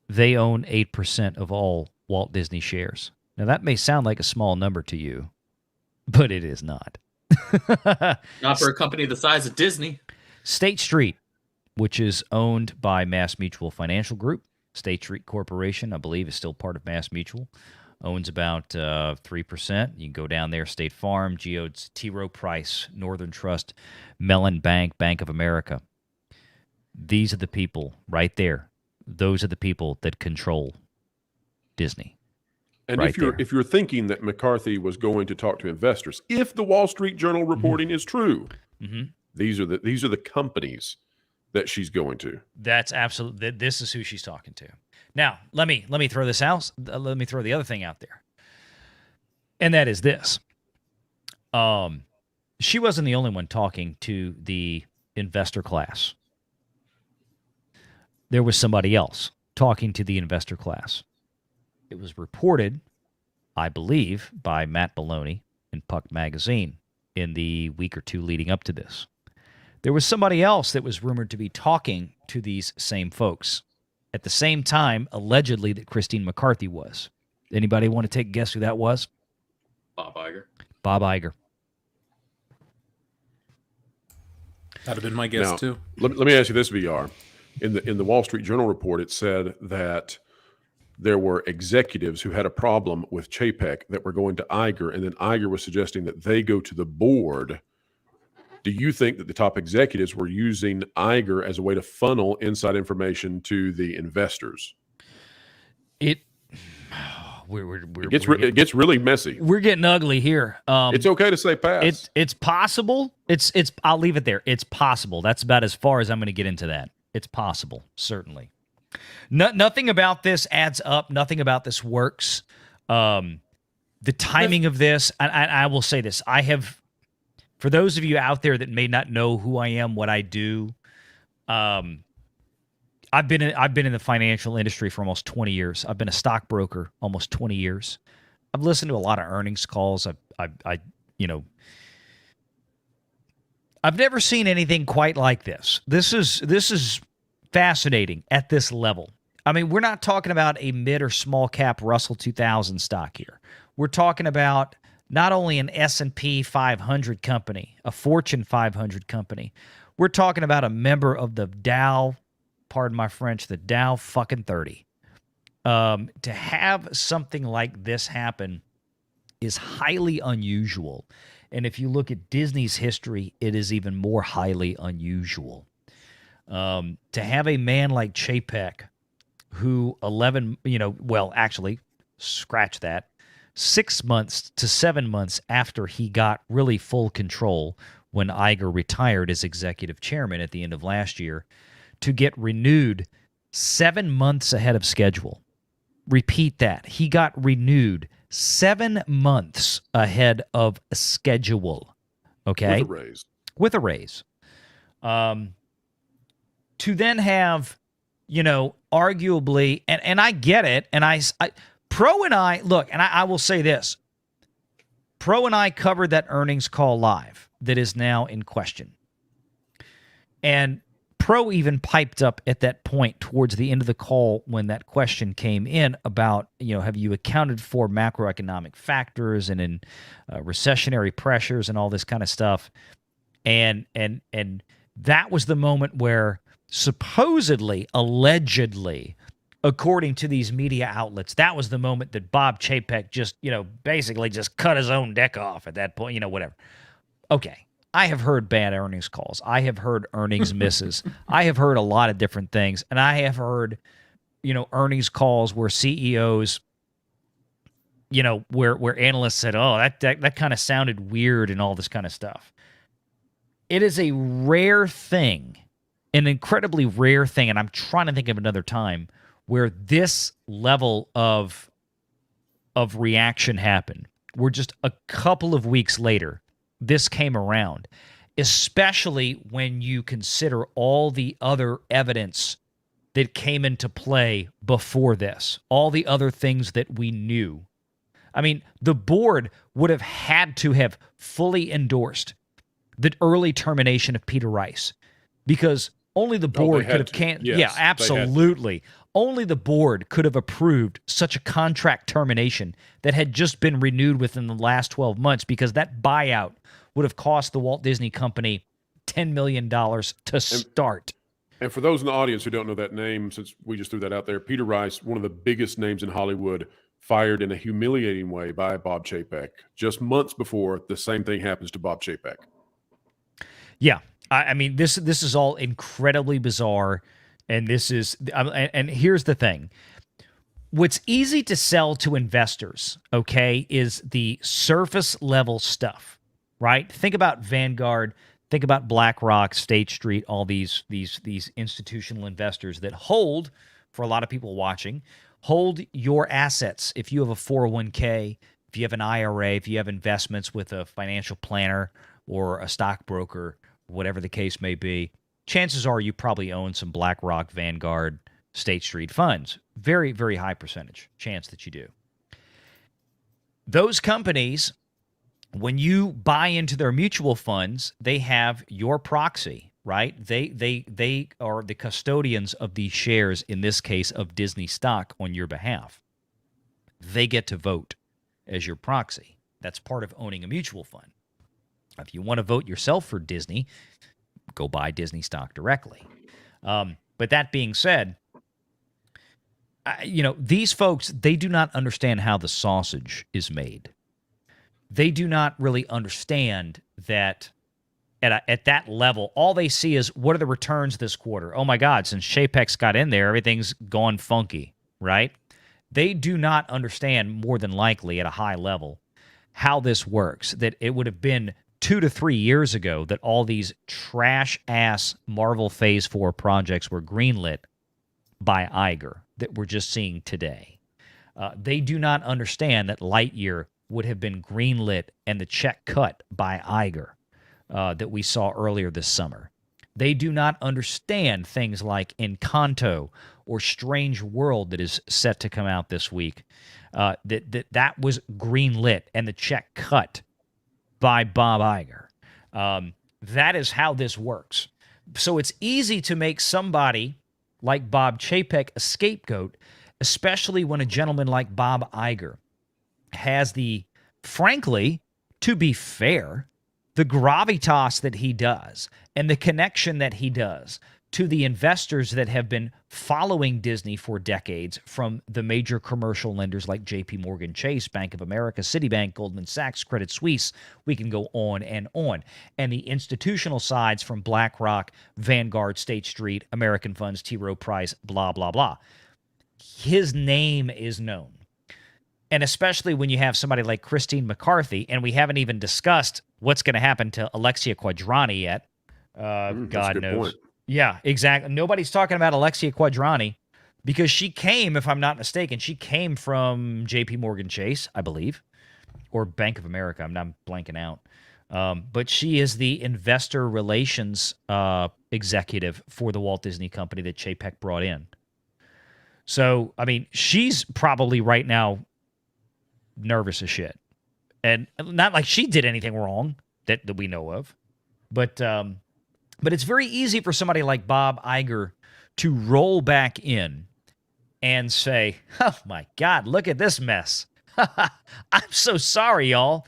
they own 8% of all Walt Disney shares. Now, that may sound like a small number to you, but it is not. Not for a company the size of Disney. State Street, which is owned by Mass Mutual Financial Group. State Street Corporation, I believe, is still part of Mass Mutual. Owns about 3%. You can go down there. State Farm, Geodes, T. Rowe Price, Northern Trust, Mellon Bank, Bank of America. These are the people right there. Those are the people that control Disney. And right if you're thinking that McCarthy was going to talk to investors, if the Wall Street Journal reporting is true, these are the companies that she's going to. That's absolutely. This is who she's talking to. Now, let me throw this out. Let me throw the other thing out there, and that is this. She wasn't the only one talking to the investor class. There was somebody else talking to the investor class. It was reported, I believe, by Matt Maloney in Puck Magazine in the week or two leading up to this. There was somebody else that was rumored to be talking to these same folks at the same time, allegedly, that Christine McCarthy was. Anybody want to take a guess who that was? Bob Iger. Bob Iger. That'd have been my guess, now, too. Let me ask you this, VR. In the Wall Street Journal report, it said that there were executives who had a problem with Chapek that were going to Iger, and then Iger was suggesting that they go to the board Do you think that the top executives were using Iger as a way to funnel inside information to the investors? It It gets really messy. We're getting ugly here. It's okay to say pass. It's possible. It's I'll leave it there. It's possible. That's about as far as I'm going to get into that. It's possible, certainly. Nothing about this adds up. Nothing about this works. The timing of this, and I will say this: I have, for those of you out there that may not know who I am, what I do, I've been in the financial industry for almost 20 years. I've been a stockbroker almost 20 years. I've listened to a lot of earnings calls. I've never seen anything quite like this. This is fascinating at this level. I mean, we're not talking about a mid or small cap Russell 2000 stock here. We're talking about not only an S&P 500 company, a Fortune 500 company. We're talking about a member of the Dow, pardon my French, the Dow fucking 30. To have something like this happen is highly unusual. And if you look at Disney's history, it is even more highly unusual. To have a man like Chapek, who 6 months to 7 months after he got really full control when Iger retired as executive chairman at the end of last year, to get renewed 7 months ahead of schedule. Repeat that. He got renewed 7 months ahead of schedule. Okay? With a raise. To then have, arguably, and I get it, and Pro and I, look, and I will say this. Pro and I covered that earnings call live that is now in question. And Pro even piped up at that point towards the end of the call when that question came in about, have you accounted for macroeconomic factors and in recessionary pressures and all this kind of stuff. And that was the moment where supposedly, allegedly, according to these media outlets, that was the moment that Bob Chapek just, basically just cut his own deck off at that point, whatever. Okay. I have heard bad earnings calls. I have heard earnings misses. I have heard a lot of different things. And I have heard, earnings calls where CEOs, where analysts said, oh, that kind of sounded weird and all this kind of stuff. It is a rare thing, an incredibly rare thing, and I'm trying to think of another time where this level of reaction happened. We're just a couple of weeks later, this came around, especially when you consider all the other evidence that came into play before this, all the other things that we knew. I mean, the board would have had to have fully endorsed the early termination of Peter Rice, because only the board could have Yes, absolutely. Only the board could have approved such a contract termination that had just been renewed within the last 12 months, because that buyout would have cost the Walt Disney Company $10 million to start. And for those in the audience who don't know that name, since we just threw that out there, Peter Rice, one of the biggest names in Hollywood, fired in a humiliating way by Bob Chapek just months before the same thing happens to Bob Chapek. Yeah. I mean, this is all incredibly bizarre, and and here's the thing. What's easy to sell to investors, okay, is the surface level stuff, right? Think about Vanguard, think about BlackRock, State Street, all these institutional investors that hold, for a lot of people watching, hold your assets. If you have a 401k, if you have an IRA, if you have investments with a financial planner or a stockbroker, whatever the case may be, chances are you probably own some BlackRock, Vanguard, State Street funds. Very, very high percentage chance that you do. Those companies, when you buy into their mutual funds, they have your proxy, right? They are the custodians of these shares, in this case of Disney stock, on your behalf. They get to vote as your proxy. That's part of owning a mutual fund. If you want to vote yourself for Disney, go buy Disney stock directly. But that being said, these folks, they do not understand how the sausage is made. They do not really understand that at that level, all they see is what are the returns this quarter? Oh my God, since Chapek's got in there, everything's gone funky, right? They do not understand, more than likely at a high level, how this works. That it would have been 2 to 3 years ago that all these trash-ass Marvel Phase 4 projects were greenlit by Iger that we're just seeing today. They do not understand that Lightyear would have been greenlit and the check cut by Iger that we saw earlier this summer. They do not understand things like Encanto or Strange World that is set to come out this week. That was greenlit and the check cut by Bob Iger. That is how this works. So it's easy to make somebody like Bob Chapek a scapegoat, especially when a gentleman like Bob Iger has the, frankly, to be fair, the gravitas that he does and the connection that he does to the investors that have been following Disney for decades, from the major commercial lenders like JP Morgan Chase, Bank of America, Citibank, Goldman Sachs, Credit Suisse. We can go on. And the institutional sides from BlackRock, Vanguard, State Street, American Funds, T. Rowe Price, blah, blah, blah. His name is known. And especially when you have somebody like Christine McCarthy, and we haven't even discussed what's going to happen to Alexia Quadrani yet. God knows. Point. Yeah, exactly. Nobody's talking about Alexia Quadrani because she came, if I'm not mistaken, she came from JP Morgan Chase, I believe, or Bank of America. I'm not blanking out. But she is the investor relations executive for the Walt Disney Company that Chapek brought in. So, I mean, she's probably right now nervous as shit. And not like she did anything wrong that we know of. But it's very easy for somebody like Bob Iger to roll back in and say, oh my God, look at this mess. I'm so sorry, y'all.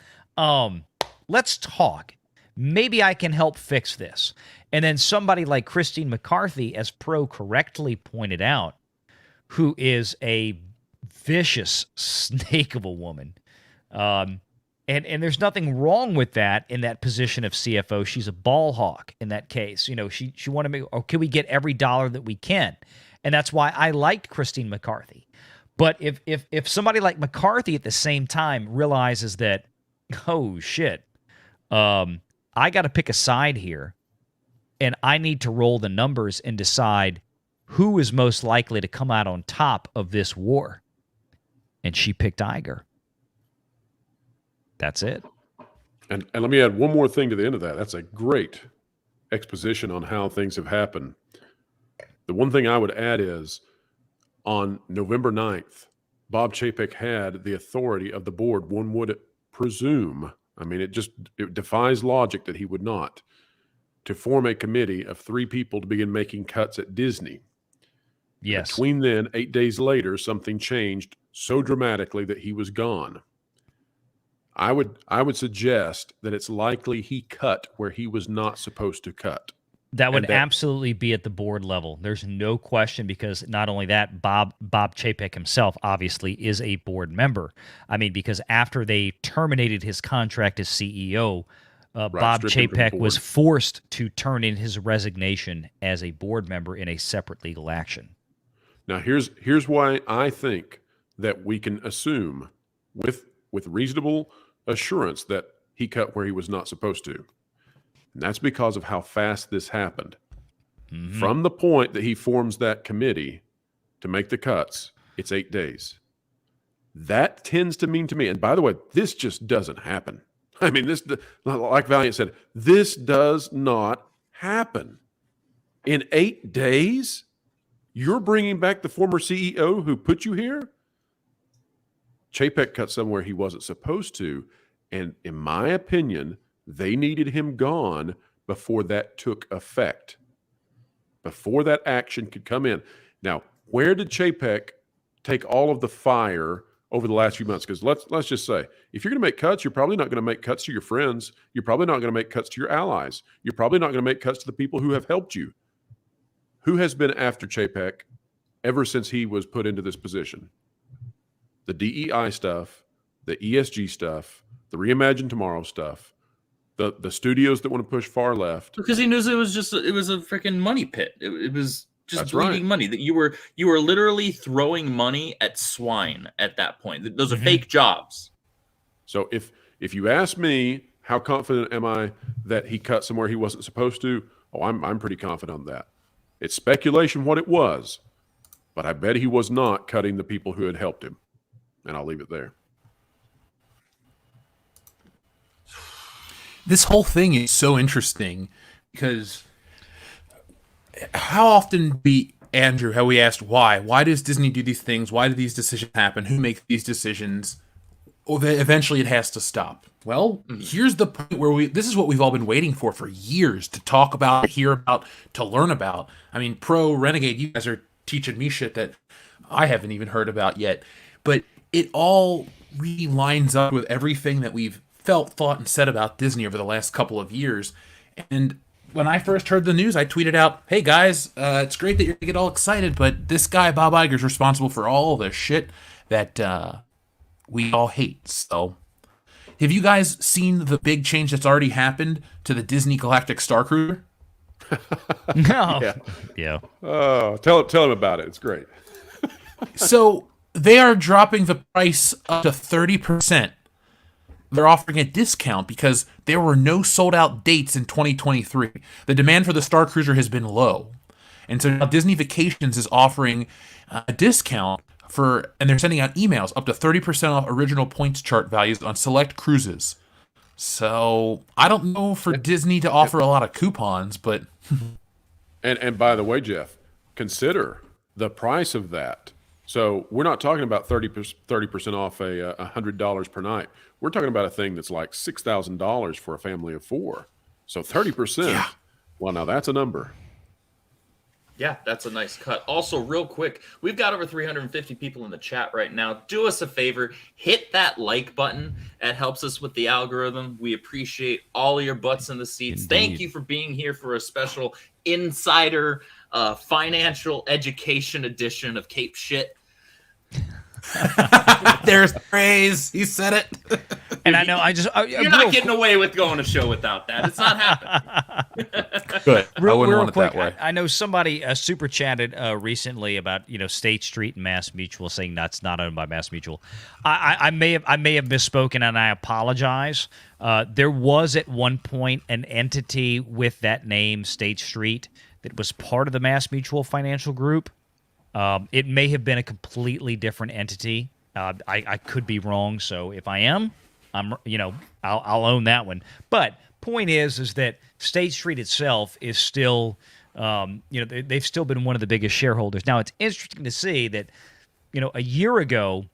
Let's talk. Maybe I can help fix this. And then somebody like Christine McCarthy, as Pro correctly pointed out, who is a vicious snake of a woman. And there's nothing wrong with that in that position of CFO. She's a ball hawk in that case. You know, she wanted to make, oh, can we get every dollar that we can? And that's why I liked Christine McCarthy. But if somebody like McCarthy at the same time realizes that, oh shit, I got to pick a side here, and I need to roll the numbers and decide who is most likely to come out on top of this war. And she picked Iger. That's it. And let me add one more thing to the end of that. That's a great exposition on how things have happened. The one thing I would add is on November 9th, Bob Chapek had the authority of the board. One would presume, I mean, it defies logic that he would not, to form a committee of 3 people to begin making cuts at Disney. Yes. Between then, 8 days later, something changed so dramatically that he was gone. I would suggest that it's likely he cut where he was not supposed to cut. That would absolutely be at the board level. There's no question, because not only that, Bob Chapek himself obviously is a board member. I mean, because after they terminated his contract as CEO, Bob Chapek was forced to turn in his resignation as a board member in a separate legal action. Now, here's why I think that we can assume with reasonable assurance that he cut where he was not supposed to. And that's because of how fast this happened. Mm-hmm. From the point that he forms that committee to make the cuts, it's 8 days. That tends to mean to me, and by the way, this just doesn't happen. I mean, this, like Valliant said, this does not happen. In 8 days, you're bringing back the former CEO who put you here? Chapek cut somewhere he wasn't supposed to, and in my opinion, they needed him gone before that took effect, before that action could come in. Now, where did Chapek take all of the fire over the last few months? Because let's just say, if you're going to make cuts, you're probably not going to make cuts to your friends. You're probably not going to make cuts to your allies. You're probably not going to make cuts to the people who have helped you. Who has been after Chapek ever since he was put into this position? The DEI stuff, the ESG stuff, the Reimagine Tomorrow stuff. The studios that want to push far left. Because he knows it was a freaking money pit. It was just That's bleeding right. money. That you were literally throwing money at swine at that point. Those are Mm-hmm. fake jobs. So if you ask me, how confident am I that he cut somewhere he wasn't supposed to? Oh, I'm pretty confident on that. It's speculation what it was, but I bet he was not cutting the people who had helped him. And I'll leave it there. This whole thing is so interesting because how often Andrew, how we asked why? Why does Disney do these things? Why do these decisions happen? Who makes these decisions? Well, eventually it has to stop. Well, here's the point where this is what we've all been waiting for years to talk about, hear about, to learn about. I mean, Renegade, you guys are teaching me shit that I haven't even heard about yet. But it all really lines up with everything that we've felt, thought, and said about Disney over the last couple of years. And when I first heard the news, I tweeted out, hey guys, it's great that you're going to get all excited, but this guy, Bob Iger, is responsible for all the shit that we all hate. So, have you guys seen the big change that's already happened to the Disney Galactic Star Cruiser? No. Yeah. Oh, tell him about it. It's great. So, they are dropping the price up to 30%. They're offering a discount because there were no sold-out dates in 2023. The demand for the Star Cruiser has been low. And so now Disney Vacations is offering a discount and they're sending out emails up to 30% off original points chart values on select cruises. So I don't know for Disney to offer a lot of coupons, but... And by the way, Jeff, consider the price of that. So we're not talking about 30% off $100 per night. We're talking about a thing that's like $6,000 for a family of 4. So 30%. Yeah. Well, now that's a number. Yeah, that's a nice cut. Also, real quick, we've got over 350 people in the chat right now. Do us a favor, hit that like button. That helps us with the algorithm. We appreciate all of your butts in the seats. Indeed. Thank you for being here for a special insider financial education edition of Cape Shit. There's praise. You said it. And I know you're not getting away with going to show without that. It's not happening. Good. I wouldn't real want it quick, that way. I know somebody super chatted recently about State Street and Mass Mutual, saying that's not owned by Mass Mutual. I may have misspoken, and I apologize. There was at one point an entity with that name, State Street, that was part of the Mass Mutual Financial Group. It may have been a completely different entity. I could be wrong, so if I am, I'll own that one. But point is that State Street itself is still, they've still been one of the biggest shareholders. Now, it's interesting to see that, a year ago,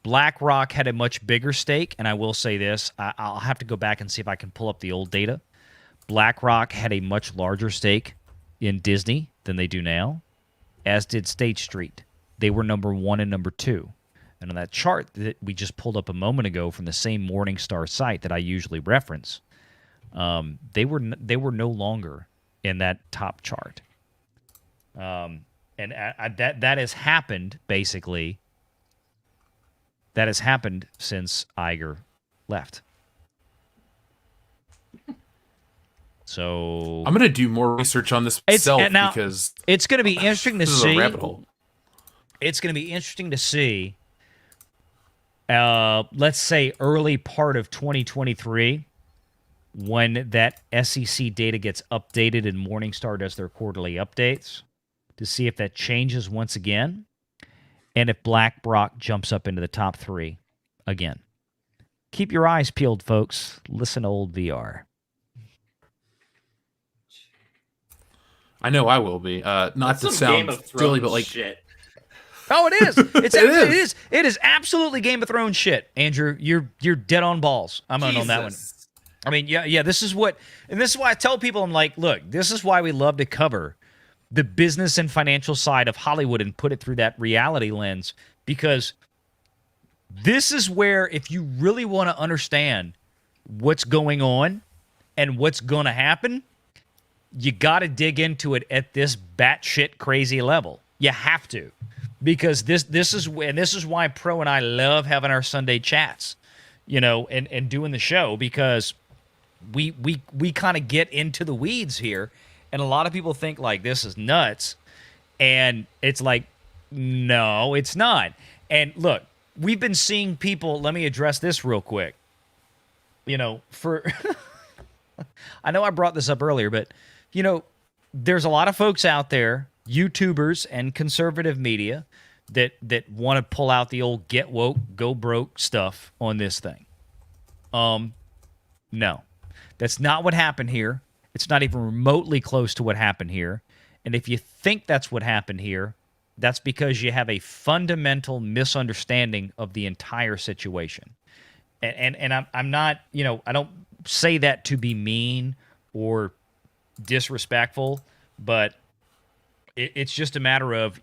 BlackRock had a much bigger stake, and I will say this, I'll have to go back and see if I can pull up the old data. BlackRock had a much larger stake in Disney than they do now, as did State Street. They were number 1 and number 2. And on that chart that we just pulled up a moment ago from the same Morningstar site that I usually reference, they were no longer in that top chart. And that has happened, basically. That has happened since Iger left. So I'm going to do more research on this myself because it's going to be interesting to this see. Is a rabbit hole. It's going to be interesting to see. Let's say early part of 2023, when that SEC data gets updated and Morningstar does their quarterly updates, to see if that changes once again, and if BlackRock jumps up into the top 3 again. Keep your eyes peeled, folks. Listen to old VR. I know I will be. Not to sound silly, but like shit. Oh, it is. It is absolutely Game of Thrones shit. Andrew, you're dead on balls. I'm on that one. I mean, yeah. This is why I tell people, I'm like, look, this is why we love to cover the business and financial side of Hollywood and put it through that reality lens, because this is where, if you really want to understand what's going on and what's going to happen, you got to dig into it at this batshit crazy level. You have to, because this is why Pro and I love having our Sunday chats, and doing the show, because we kind of get into the weeds here, and a lot of people think like this is nuts, and it's like, no, it's not. And look, we've been seeing people. Let me address this real quick. You know, for I know I brought this up earlier, but you know, there's a lot of folks out there, YouTubers and conservative media, that want to pull out the old get woke, go broke stuff on this thing. No. That's not what happened here. It's not even remotely close to what happened here. And if you think that's what happened here, that's because you have a fundamental misunderstanding of the entire situation. And I'm not, you know, I don't say that to be mean or disrespectful, but it's just a matter of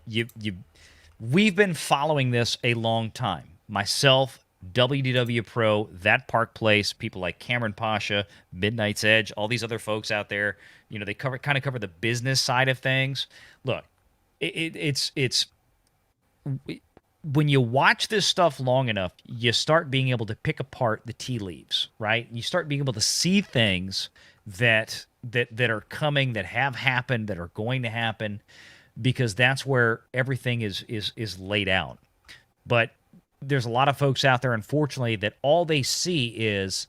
we've been following this a long time. Myself, WDW Pro, That Park Place, people like Cameron Pasha, Midnight's Edge, all these other folks out there, you know, they kind of cover the business side of things. Look, it's when you watch this stuff long enough, you start being able to pick apart the tea leaves, right? You start being able to see things that are coming, that have happened, that are going to happen, because that's where everything is laid out. But there's a lot of folks out there, unfortunately, that all they see is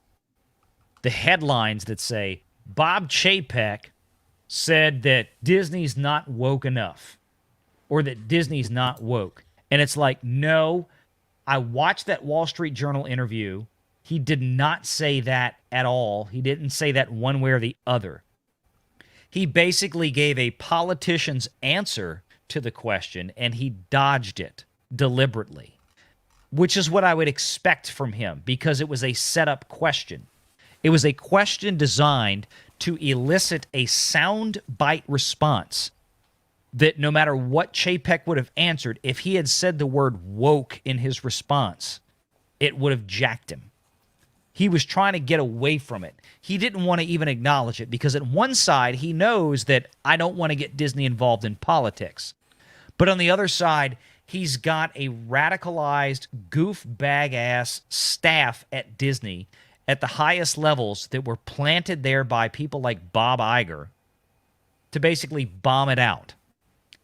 the headlines that say Bob Chapek said that Disney's not woke enough, or that Disney's not woke. And it's like, no, I watched that Wall Street Journal interview. He did not say that at all. He didn't say that one way or the other. He basically gave a politician's answer to the question, and he dodged it deliberately, which is what I would expect from him, because it was a setup question. It was a question designed to elicit a sound bite response that no matter what Chapek would have answered, if he had said the word woke in his response, it would have jacked him. He was trying to get away from it. He didn't want to even acknowledge it, because at one side, he knows that I don't want to get Disney involved in politics. But on the other side, he's got a radicalized, goof bag ass staff at Disney at the highest levels that were planted there by people like Bob Iger to basically bomb it out.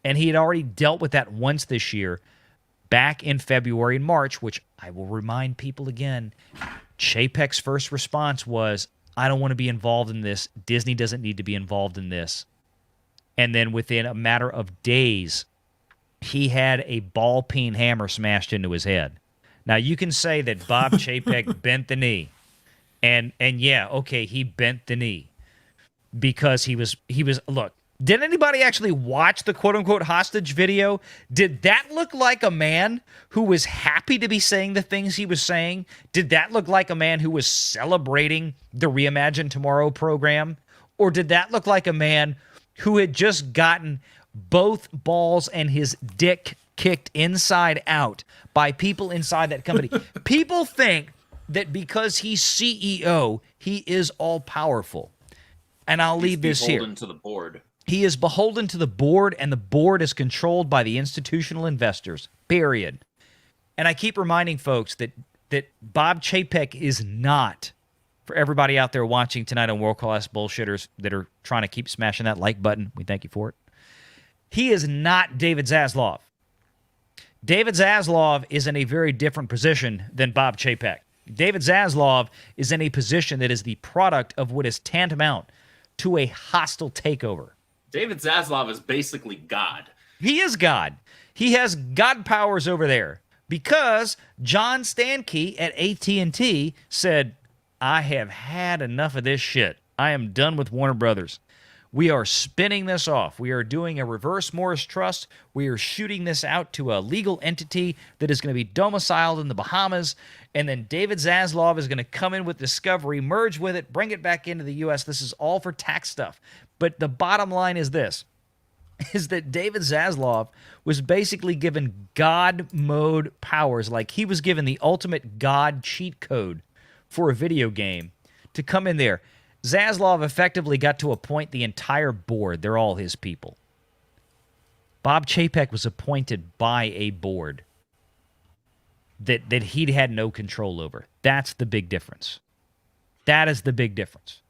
And he had already dealt with that once this year, back in February and March, which I will remind people again, Chapek's first response was, I don't want to be involved in this. Disney doesn't need to be involved in this. And then within a matter of days, he had a ball peen hammer smashed into his head. Now, you can say that Bob Chapek bent the knee. And yeah, okay, he bent the knee. Because he was look, did anybody actually watch the quote-unquote hostage video? Did that look like a man who was happy to be saying the things he was saying? Did that look like a man who was celebrating the Reimagine Tomorrow program? Or did that look like a man who had just gotten both balls and his dick kicked inside out by people inside that company? People think that because he's CEO, he is all-powerful. And I'll leave this here. Beholden to the board. He is beholden to the board, and the board is controlled by the institutional investors, period. And I keep reminding folks that Bob Chapek is not, for everybody out there watching tonight on World Class Bullshitters that are trying to keep smashing that like button, we thank you for it. He is not David Zaslav. David Zaslav is in a very different position than Bob Chapek. David Zaslav is in a position that is the product of what is tantamount to a hostile takeover. David Zaslav is basically God. He is God. He has God powers over there because John Stankey at AT&T said, I have had enough of this shit. I am done with Warner Brothers. We are spinning this off. We are doing a reverse Morris Trust. We are shooting this out to a legal entity that is going to be domiciled in the Bahamas. And then David Zaslav is going to come in with Discovery, merge with it, bring it back into the U.S. This is all for tax stuff. But the bottom line is this, is that David Zaslav was basically given God mode powers, like he was given the ultimate God cheat code for a video game to come in there. Zaslav effectively got to appoint the entire board. They're all his people. Bob Chapek was appointed by a board that he'd had no control over. That's the big difference. That is the big difference.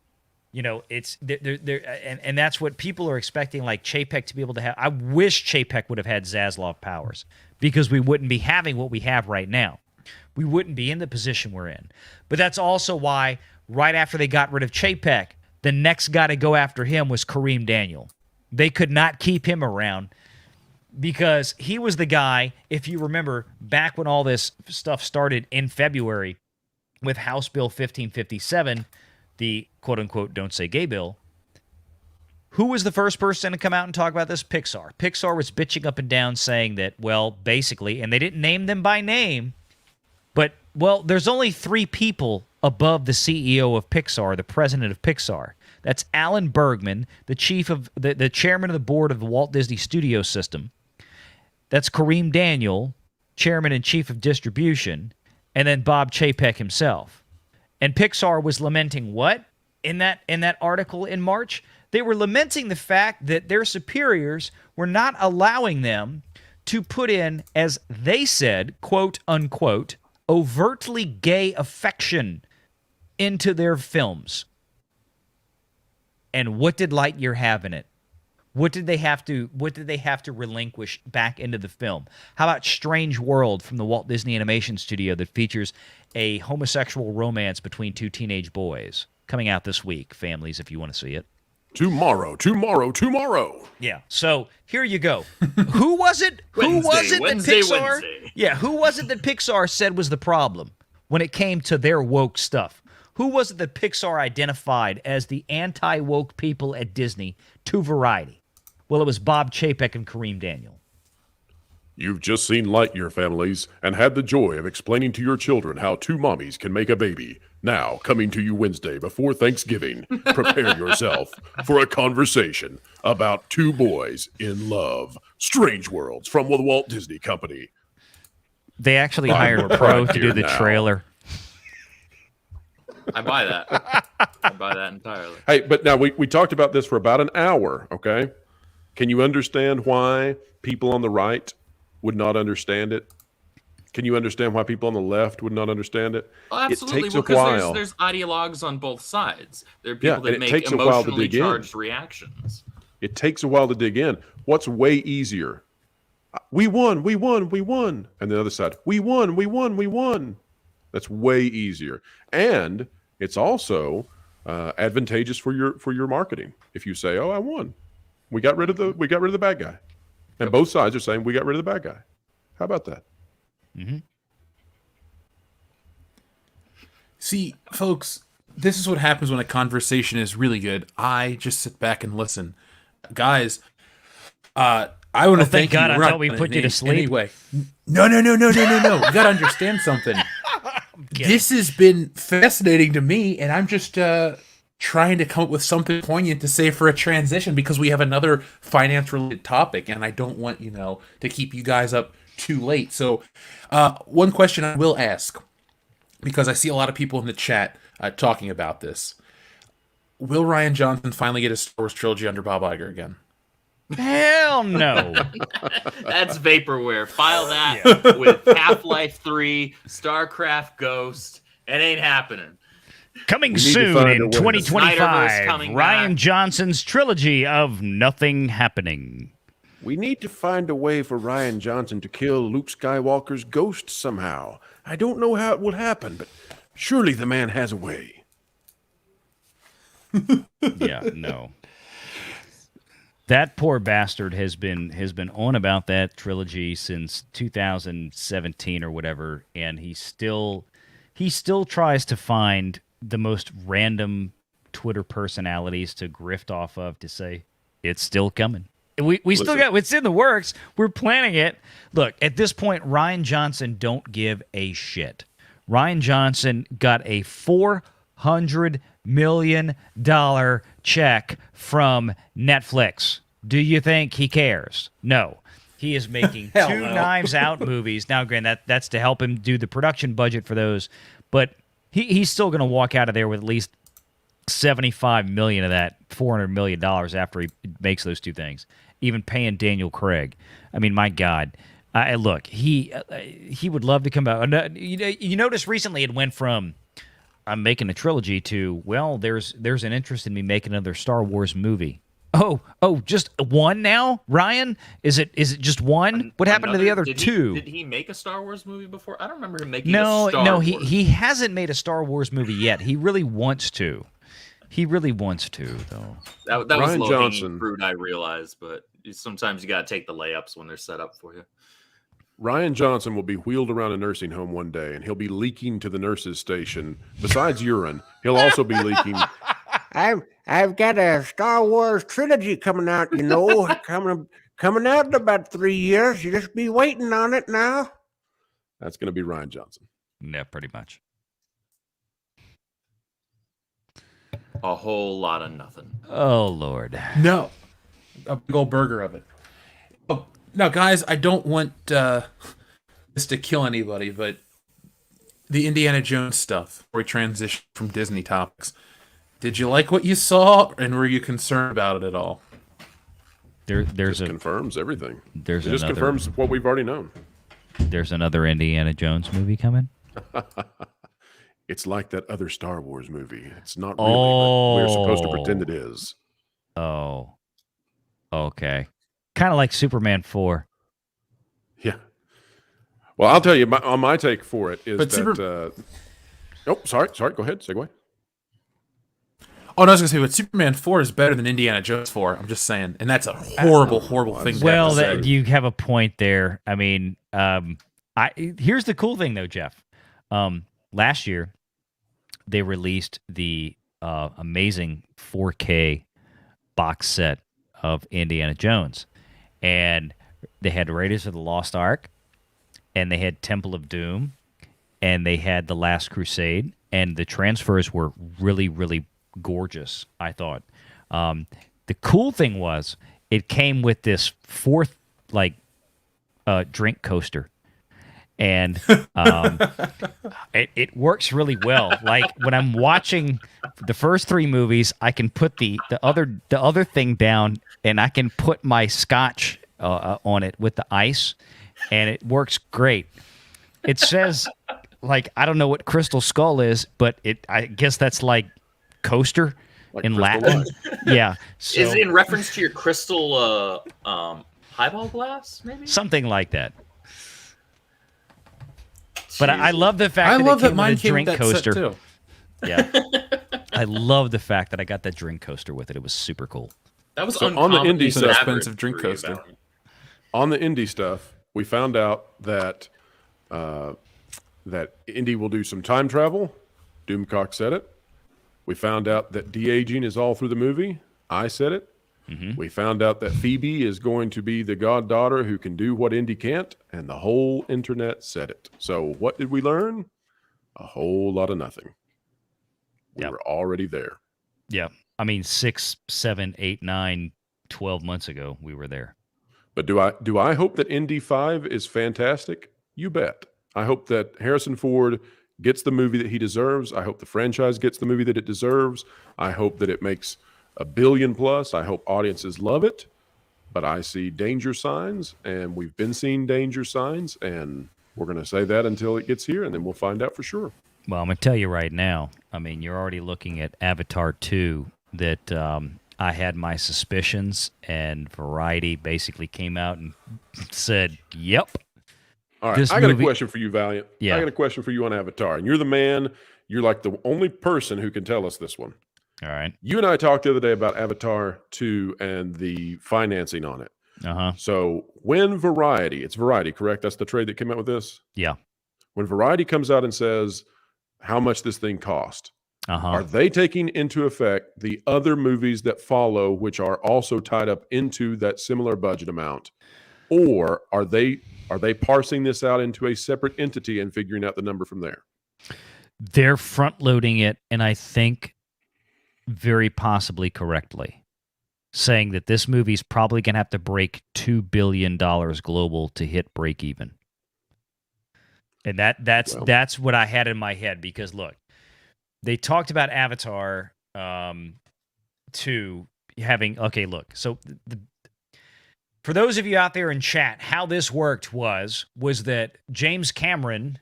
You know, it's and that's what people are expecting, like Chapek to be able to have. I wish Chapek would have had Zaslav powers, because we wouldn't be having what we have right now. We wouldn't be in the position we're in. But that's also why right after they got rid of Chapek, the next guy to go after him was Kareem Daniel. They could not keep him around because he was the guy, if you remember, back when all this stuff started in February with House Bill 1557, the quote-unquote don't say gay bill. Who was the first person to come out and talk about this? Pixar. Pixar was bitching up and down saying that, well, basically, and they didn't name them by name, but, well, there's only 3 people above the CEO of Pixar, the president of Pixar. That's Alan Bergman, the chairman of the board of the Walt Disney Studio System. That's Kareem Daniel, chairman and chief of distribution, and then Bob Chapek himself. And Pixar was lamenting what in that article in March? They were lamenting the fact that their superiors were not allowing them to put in, as they said, quote unquote, overtly gay affection into their films. And what did Lightyear have in it? What did they have to relinquish back into the film? How about Strange World from the Walt Disney Animation Studio that features a homosexual romance between 2 teenage boys? Coming out this week, families, if you want to see it. Tomorrow. Yeah. So here you go. Who was it? Wednesday. Yeah, who was it that Pixar said was the problem when it came to their woke stuff? Who was it that Pixar identified as the anti-woke people at Disney to Variety? Well, it was Bob Chapek and Kareem Daniel. You've just seen Lightyear, families, and had the joy of explaining to your children how 2 mommies can make a baby. Now, coming to you Wednesday before Thanksgiving, prepare yourself for a conversation about 2 boys in love. Strange Worlds from the Walt Disney Company. They actually hired a pro to do the trailer. I buy that. I buy that entirely. Hey, but now we talked about this for about an hour, okay? Can you understand why people on the right would not understand it? Can you understand why people on the left would not understand it? Well, absolutely. It takes a because while. there's ideologues on both sides. There are people that make takes a while to emotionally dig in. charged reactions. It takes a while to dig in. What's way easier? We won. And the other side, we won. That's way easier. And it's also advantageous for your marketing. If you say, "Oh, I won. We got rid of the bad guy." And both sides are saying we got rid of the bad guy. How about that? Mm-hmm. See, folks, this is what happens when a conversation is really good. I just sit back and listen. Guys, I want to thank God, you. I thought we put you to sleep. Anyway. No. You got to understand something. This has been fascinating to me, and I'm just trying to come up with something poignant to say for a transition because we have another finance-related topic, and I don't want, to keep you guys up too late. So one question I will ask, because I see a lot of people in the chat talking about this. Will Rian Johnson finally get his Star Wars trilogy under Bob Iger again? Hell no. That's vaporware. File that with Half-Life 3, StarCraft Ghost. It ain't happening. Coming soon in 2025, Ryan Rian Johnson's trilogy of Nothing Happening. We need to find a way for Rian Johnson to kill Luke Skywalker's ghost somehow. I don't know how it will happen, but surely the man has a way. Yeah, no. That poor bastard has been on about that trilogy since 2017 or whatever, and he still tries to find the most random Twitter personalities to grift off of to say it's still coming. We still got it's in the works. We're planning it. Look, at this point, Rian Johnson don't give a shit. Rian Johnson got a $400 million check from Netflix. Do you think he cares? No. He is making 2 Knives Out movies. Now, granted, that's to help him do the production budget for those, but he's still going to walk out of there with at least $75 million of that $400 million after he makes those 2 things, even paying Daniel Craig. I mean, my God. Look, he would love to come out. You notice recently it went from I'm making a trilogy to, well, there's an interest in me making another Star Wars movie. Oh, just one now, Ryan? Is it just one? What happened to the other two? Did he make a Star Wars movie before? I don't remember him making a Star Wars. He hasn't made a Star Wars movie yet. He really wants to. He really wants to, though. That was Ryan Johnson. Fruit, I realize, but sometimes you got to take the layups when they're set up for you. Ryan Johnson will be wheeled around a nursing home one day, and he'll be leaking to the nurses' station. Besides urine, he'll also be leaking. I've got a Star Wars trilogy coming out, coming out in about 3 years. You just be waiting on it now. That's going to be Ryan Johnson. Yeah, pretty much. A whole lot of nothing. Oh, Lord. No. A big old burger of it. Oh, now, guys, I don't want this to kill anybody, but the Indiana Jones stuff, where we transition from Disney topics, did you like what you saw, and were you concerned about it at all? There's confirms everything. It just confirms what we've already known. There's another Indiana Jones movie coming? It's like that other Star Wars movie. It's not really, but we're supposed to pretend it is. Oh. Okay. Kind of like Superman 4. Yeah. Well, I'll tell you, my take for it is sorry. Go ahead. Segue. Oh, no, I was going to say, but Superman 4 is better than Indiana Jones 4. I'm just saying. And that's a horrible thing to have to say. You have a point there. I mean, here's the cool thing, though, Jeff. Last year, they released the amazing 4K box set of Indiana Jones. And they had Raiders of the Lost Ark, and they had Temple of Doom, and they had The Last Crusade, and the transfers were really, really gorgeous, I thought. The cool thing was it came with this fourth, drink coaster. And it works really well. Like when I'm watching the first three movies, I can put the other thing down, and I can put my scotch on it with the ice, and it works great. It says, I don't know what Crystal Skull is, but I guess that's like coaster in Latin. Yeah. So, is it in reference to your crystal highball glass, maybe? Something like that. But I love the fact that mine came with a drink coaster too. Yeah, I love the fact that I got that drink coaster with it. It was super cool. That was on the indie stuff. Expensive drink coaster. On the indie stuff, we found out that Indy will do some time travel. Doomcock said it. We found out that de-aging is all through the movie. I said it. Mm-hmm. We found out that Phoebe is going to be the goddaughter who can do what Indy can't, and the whole internet said it. So what did we learn? A whole lot of nothing. We were already there. Yeah. I mean, 6, 7, 8, 9, 12 months ago, we were there. But do I hope that Indy 5 is fantastic? You bet. I hope that Harrison Ford gets the movie that he deserves. I hope the franchise gets the movie that it deserves. I hope that it makes $1 billion plus. I hope audiences love it. But I see danger signs, and we've been seeing danger signs, and we're going to say that until it gets here, and then we'll find out for sure. Well, I'm going to tell you right now, I mean, you're already looking at Avatar 2 that I had my suspicions, and Variety basically came out and said, yep. All right, I got a question for you, Valliant. Yeah. I got a question for you on Avatar, and you're the man. You're like the only person who can tell us this one. All right. You and I talked the other day about Avatar 2 and the financing on it. Uh-huh. So when Variety, it's Variety, correct? That's the trade that came out with this? Yeah. When Variety comes out and says how much this thing cost, are they taking into effect the other movies that follow, which are also tied up into that similar budget amount? Or are they parsing this out into a separate entity and figuring out the number from there? They're front-loading it, and I think very possibly correctly, saying that this movie's probably going to have to break $2 billion global to hit break even. And that's what I had in my head, because look, they talked about Avatar 2 having, okay, look, so for those of you out there in chat, how this worked was that James Cameron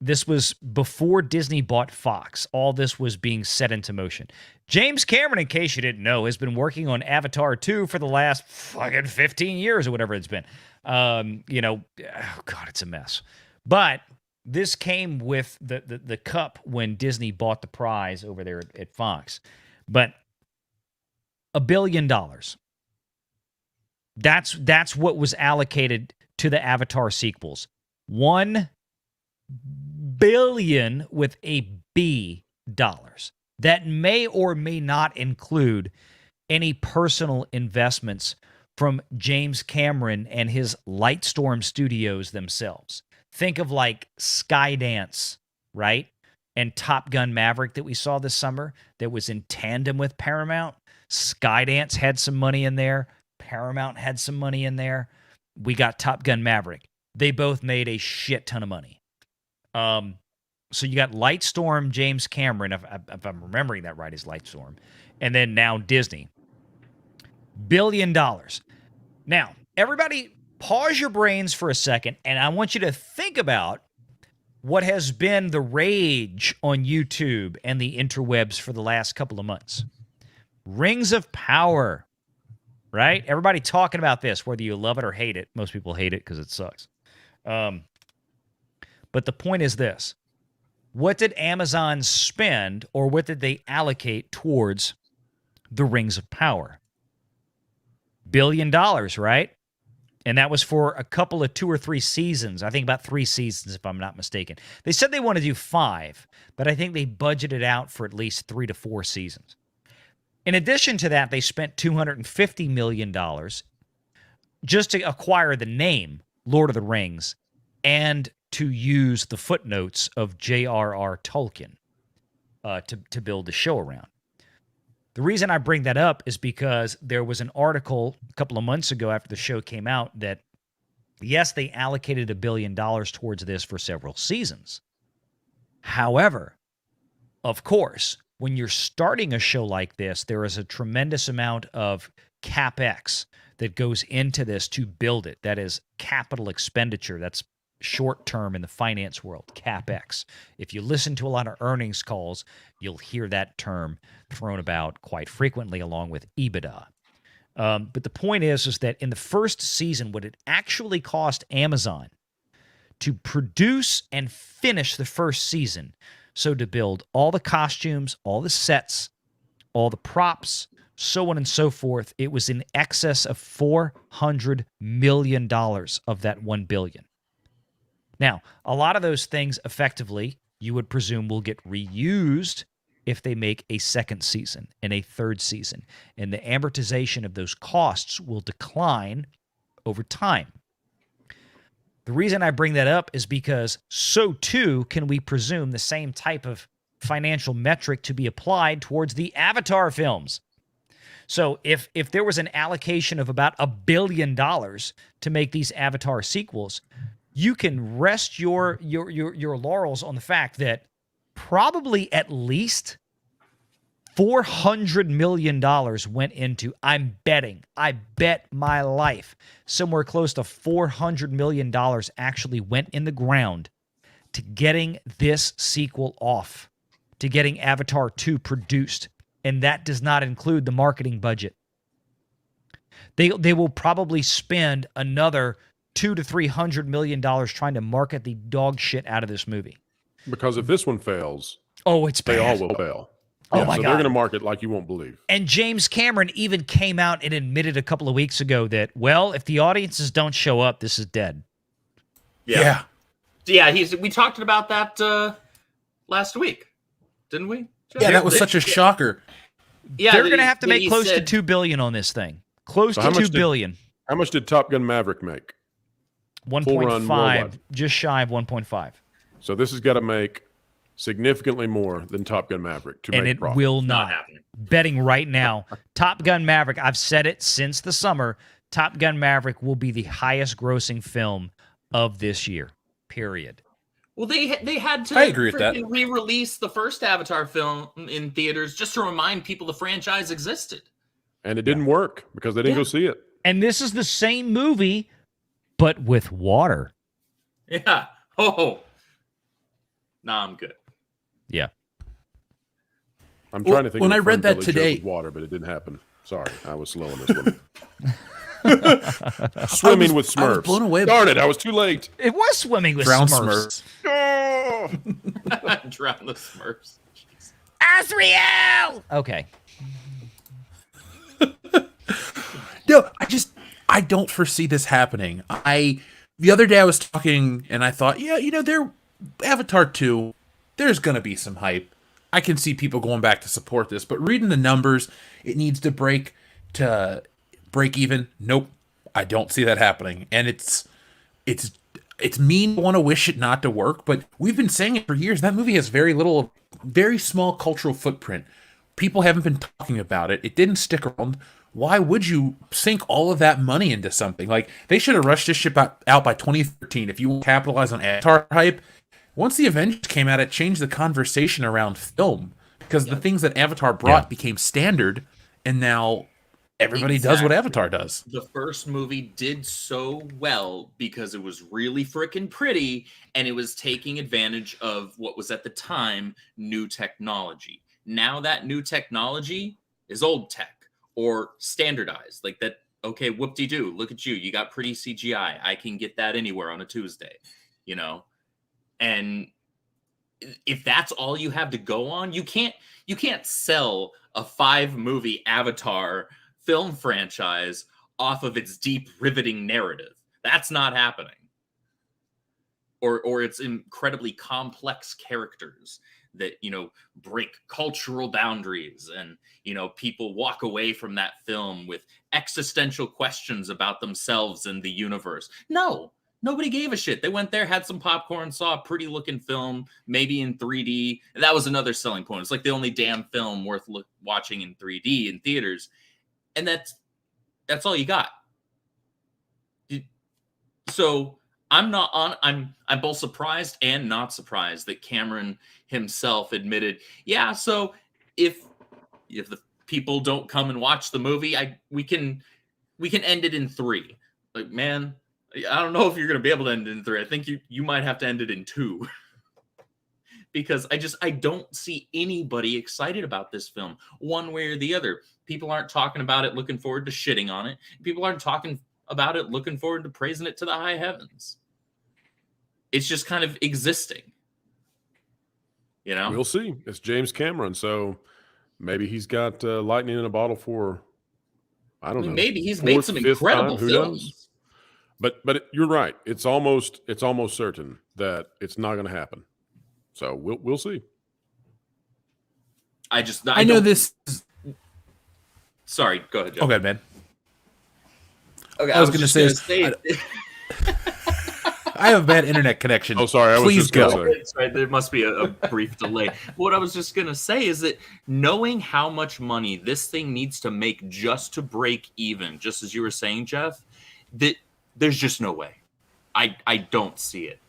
this was before Disney bought Fox. All this was being set into motion. James Cameron, in case you didn't know, has been working on Avatar 2 for the last fucking 15 years or whatever it's been. Oh God, it's a mess. But this came with the cup when Disney bought the prize over there at Fox. But $1 billion. That's what was allocated to the Avatar sequels. $1 billion with a B dollars. That may or may not include any personal investments from James Cameron and his Lightstorm Studios themselves. Think of like Skydance, right? And Top Gun Maverick that we saw this summer that was in tandem with Paramount. Skydance had some money in there. Paramount had some money in there. We got Top Gun Maverick. They both made a shit ton of money. So you got Lightstorm, James Cameron, if I'm remembering that right, is Lightstorm. And then now Disney. $1 billion. Now, everybody pause your brains for a second, and I want you to think about what has been the rage on YouTube and the interwebs for the last couple of months. Rings of Power, right? Everybody talking about this, whether you love it or hate it. Most people hate it because it sucks. But the point is this. What did Amazon spend, or what did they allocate towards the Rings of Power? $1 billion, right? And that was for a couple of 2 or 3 seasons. I think about 3 seasons, if I'm not mistaken. They said they want to do 5, but I think they budgeted out for at least 3 to 4 seasons. In addition to that, they spent $250 million just to acquire the name Lord of the Rings and to use the footnotes of J.R.R. Tolkien to build the show around. The reason I bring that up is because there was an article a couple of months ago after the show came out that, yes, they allocated $1 billion towards this for several seasons. However, of course, when you're starting a show like this, there is a tremendous amount of CapEx that goes into this to build it. That is capital expenditure. That's short term in the finance world, CapEx. If you listen to a lot of earnings calls, you'll hear that term thrown about quite frequently along with EBITDA. But the point is that in the first season, what it actually cost Amazon to produce and finish the first season, so to build all the costumes, all the sets, all the props, so on and so forth, it was in excess of $400 million of that $1 billion. Now, a lot of those things effectively, you would presume, will get reused if they make a second season and a third season. And the amortization of those costs will decline over time. The reason I bring that up is because so too can we presume the same type of financial metric to be applied towards the Avatar films. So if there was an allocation of about $1 billion to make these Avatar sequels, you can rest your laurels on the fact that probably at least $400 million went into, I bet my life, somewhere close to $400 million actually went in the ground to getting this sequel off, to getting Avatar 2 produced. And that does not include the marketing budget. They will probably spend another $200 to $300 million trying to market the dog shit out of this movie. Because if this one fails, it's they bad. all will fail. Oh my so God. They're going to market like you won't believe. And James Cameron even came out and admitted a couple of weeks ago that, well, if the audiences don't show up, this is dead. Yeah. We talked about that last week, didn't we? Yeah, that was such a shocker. Yeah, they're going to have to make close to $2 billion on this thing. Close to $2 billion. How much did Top Gun Maverick make? 1.5, just shy of 1.5. So this has got to make significantly more than Top Gun Maverick to and make it profit. will not. Betting right now, Top Gun Maverick, I've said it since the summer, Top Gun Maverick will be the highest grossing film of this year, period. Well, they had to I agree with that. re-release the first Avatar film in theaters just to remind people the franchise existed. And it didn't work because they didn't go see it. And this is the same movie, but with water. Yeah. Nah, I'm good. Yeah. I'm trying to think. When of I a read that Fern Gully joke today- with water, but it didn't happen. Sorry, I was slow on this one. Swimming with I was Smurfs. blown away. Darn it! I was too late. It was swimming with Drowned Smurfs. Smurfs. Oh! Drown the Smurfs. Asriel! Okay. No, I don't foresee this happening. The other day I was talking and I thought, yeah, Avatar 2, there's gonna be some hype. I can see people going back to support this, but reading the numbers, it needs to break even. Nope. I don't see that happening. And it's mean to want to wish it not to work, but we've been saying it for years. That movie has very small cultural footprint. People haven't been talking about it. It didn't stick around. Why would you sink all of that money into something? Like, they should have rushed this shit out by 2013. If you want to capitalize on Avatar hype, once the Avengers came out, it changed the conversation around film because the things that Avatar brought became standard, and now everybody does what Avatar does. The first movie did so well because it was really freaking pretty, and it was taking advantage of what was at the time new technology. Now that new technology is old tech or standardized. Like that, okay, whoop-de-doo, look at you. You got pretty CGI. I can get that anywhere on a Tuesday, And if that's all you have to go on, you can't sell a 5-movie Avatar film franchise off of its deep, riveting narrative. That's not happening. Or its incredibly complex characters that, break cultural boundaries and, people walk away from that film with existential questions about themselves and the universe. No, nobody gave a shit. They went there, had some popcorn, saw a pretty looking film, maybe in 3D. And that was another selling point. It's like the only damn film worth watching in 3D in theaters. And that's all you got. So I'm both surprised and not surprised that Cameron himself admitted, yeah, so if the people don't come and watch the movie, we can end it in 3. Like, man, I don't know if you're going to be able to end it in 3. I think you might have to end it in 2. Because I don't see anybody excited about this film one way or the other. People aren't talking about it, looking forward to shitting on it. People aren't talking about it, looking forward to praising it to the high heavens. It's just kind of existing. We'll see. It's James Cameron, so maybe he's got lightning in a bottle for, I don't know. Maybe he's made some incredible films. But you're right. It's almost certain that it's not going to happen. So we'll see. I know this. Sorry, go ahead, Joe. Okay, man. Okay, I was going to say. I have a bad internet connection. Oh, sorry. Please go. Sorry, there must be a brief delay. What I was just going to say is that knowing how much money this thing needs to make just to break even, just as you were saying, Jeff, that there's just no way. I don't see it.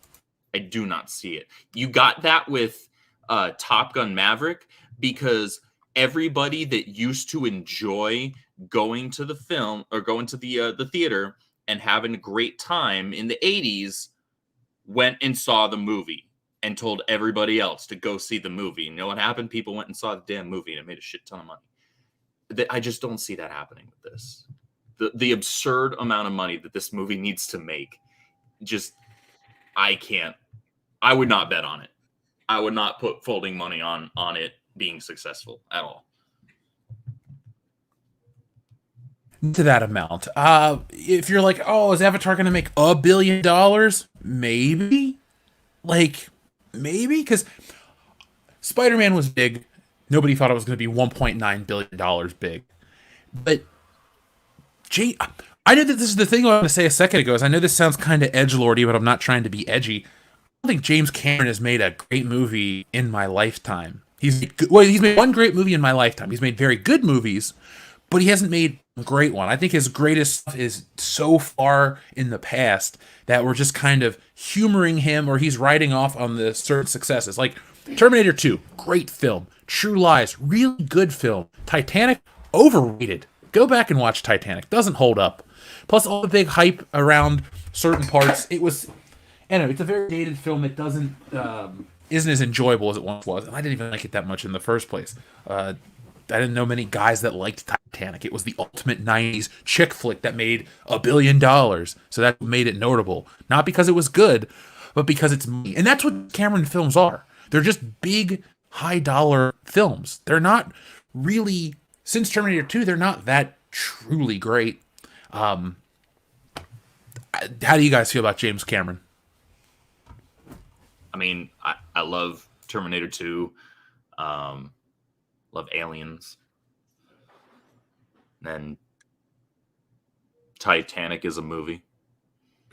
I do not see it. You got that with Top Gun Maverick because everybody that used to enjoy going to the film or going to the theater and having a great time in the 80s went and saw the movie and told everybody else to go see the movie. You know what happened? People went and saw the damn movie and it made a shit ton of money. I just don't see that happening with this. The absurd amount of money that this movie needs to make, I would not bet on it. I would not put folding money on it being successful at all. To that amount. If you're like, oh, is Avatar going to make $1 billion? Maybe. Maybe? Because Spider-Man was big. Nobody thought it was going to be $1.9 billion big. But I know that this is the thing I was going to say a second ago. Is I know this sounds kind of edgelordy, but I'm not trying to be edgy. I don't think James Cameron has made a great movie in my lifetime. He's made one great movie in my lifetime. He's made very good movies, but he hasn't made a great one. I think his greatest stuff is so far in the past that we're just kind of humoring him, or he's riding off on the certain successes. Like Terminator 2, great film. True Lies, really good film. Titanic, overrated. Go back and watch Titanic. Doesn't hold up. Plus all the big hype around certain parts. It's a very dated film. It doesn't isn't as enjoyable as it once was, and I didn't even like it that much in the first place. I didn't know many guys that liked Titanic. It was the ultimate 90s chick flick that made $1 billion. So that made it notable. Not because it was good, but because it's money. And that's what Cameron films are. They're just big, high-dollar films. They're not really, since Terminator 2, they're not that truly great. How do you guys feel about James Cameron? I mean, I love Terminator 2. Love Aliens. And Titanic is a movie.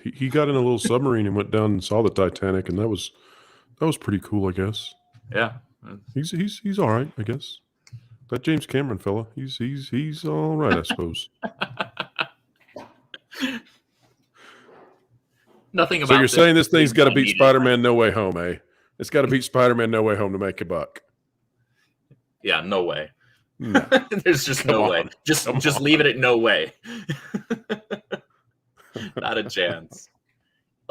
He got in a little submarine and went down and saw the Titanic, and that was pretty cool, I guess. Yeah. He's all right, I guess. That James Cameron fella, he's all right, I suppose. Nothing about. So you're saying this thing's got to beat Spider-Man No Way Home, eh? It's got to beat Spider-Man No Way Home to make a buck. Yeah, no way. No. There's just no way. Just leave it at no way. Not a chance.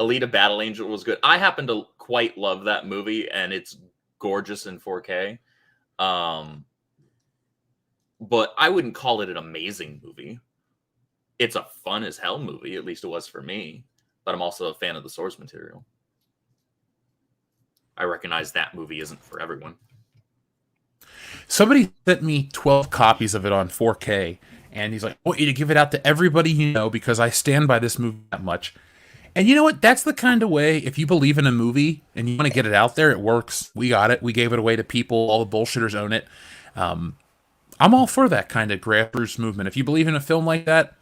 Alita Battle Angel was good. I happen to quite love that movie, and it's gorgeous in 4K. But I wouldn't call it an amazing movie. It's a fun as hell movie, at least it was for me. But I'm also a fan of the source material. I recognize that movie isn't for everyone. Somebody sent me 12 copies of it on 4K, and he's like, I want you to give it out to everybody you know because I stand by this movie that much. And you know what? That's the kind of way, if you believe in a movie and you want to get it out there, it works. We got it. We gave it away to people. All the bullshitters own it. I'm all for that kind of grassroots movement. If you believe in a film like that,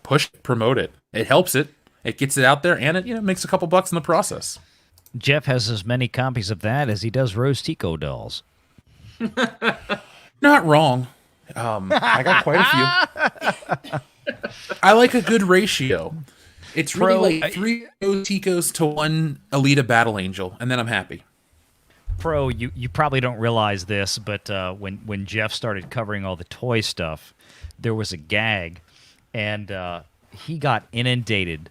push it, promote it. It helps it. It gets it out there, and it makes a couple bucks in the process. Jeff has as many copies of that as he does Rose Tico dolls. Not wrong. I got quite a few. I like a good ratio. It's really like 3 Rose Ticos to 1 Alita Battle Angel, and then I'm happy. Pro, you probably don't realize this, but when Jeff started covering all the toy stuff, there was a gag, and he got inundated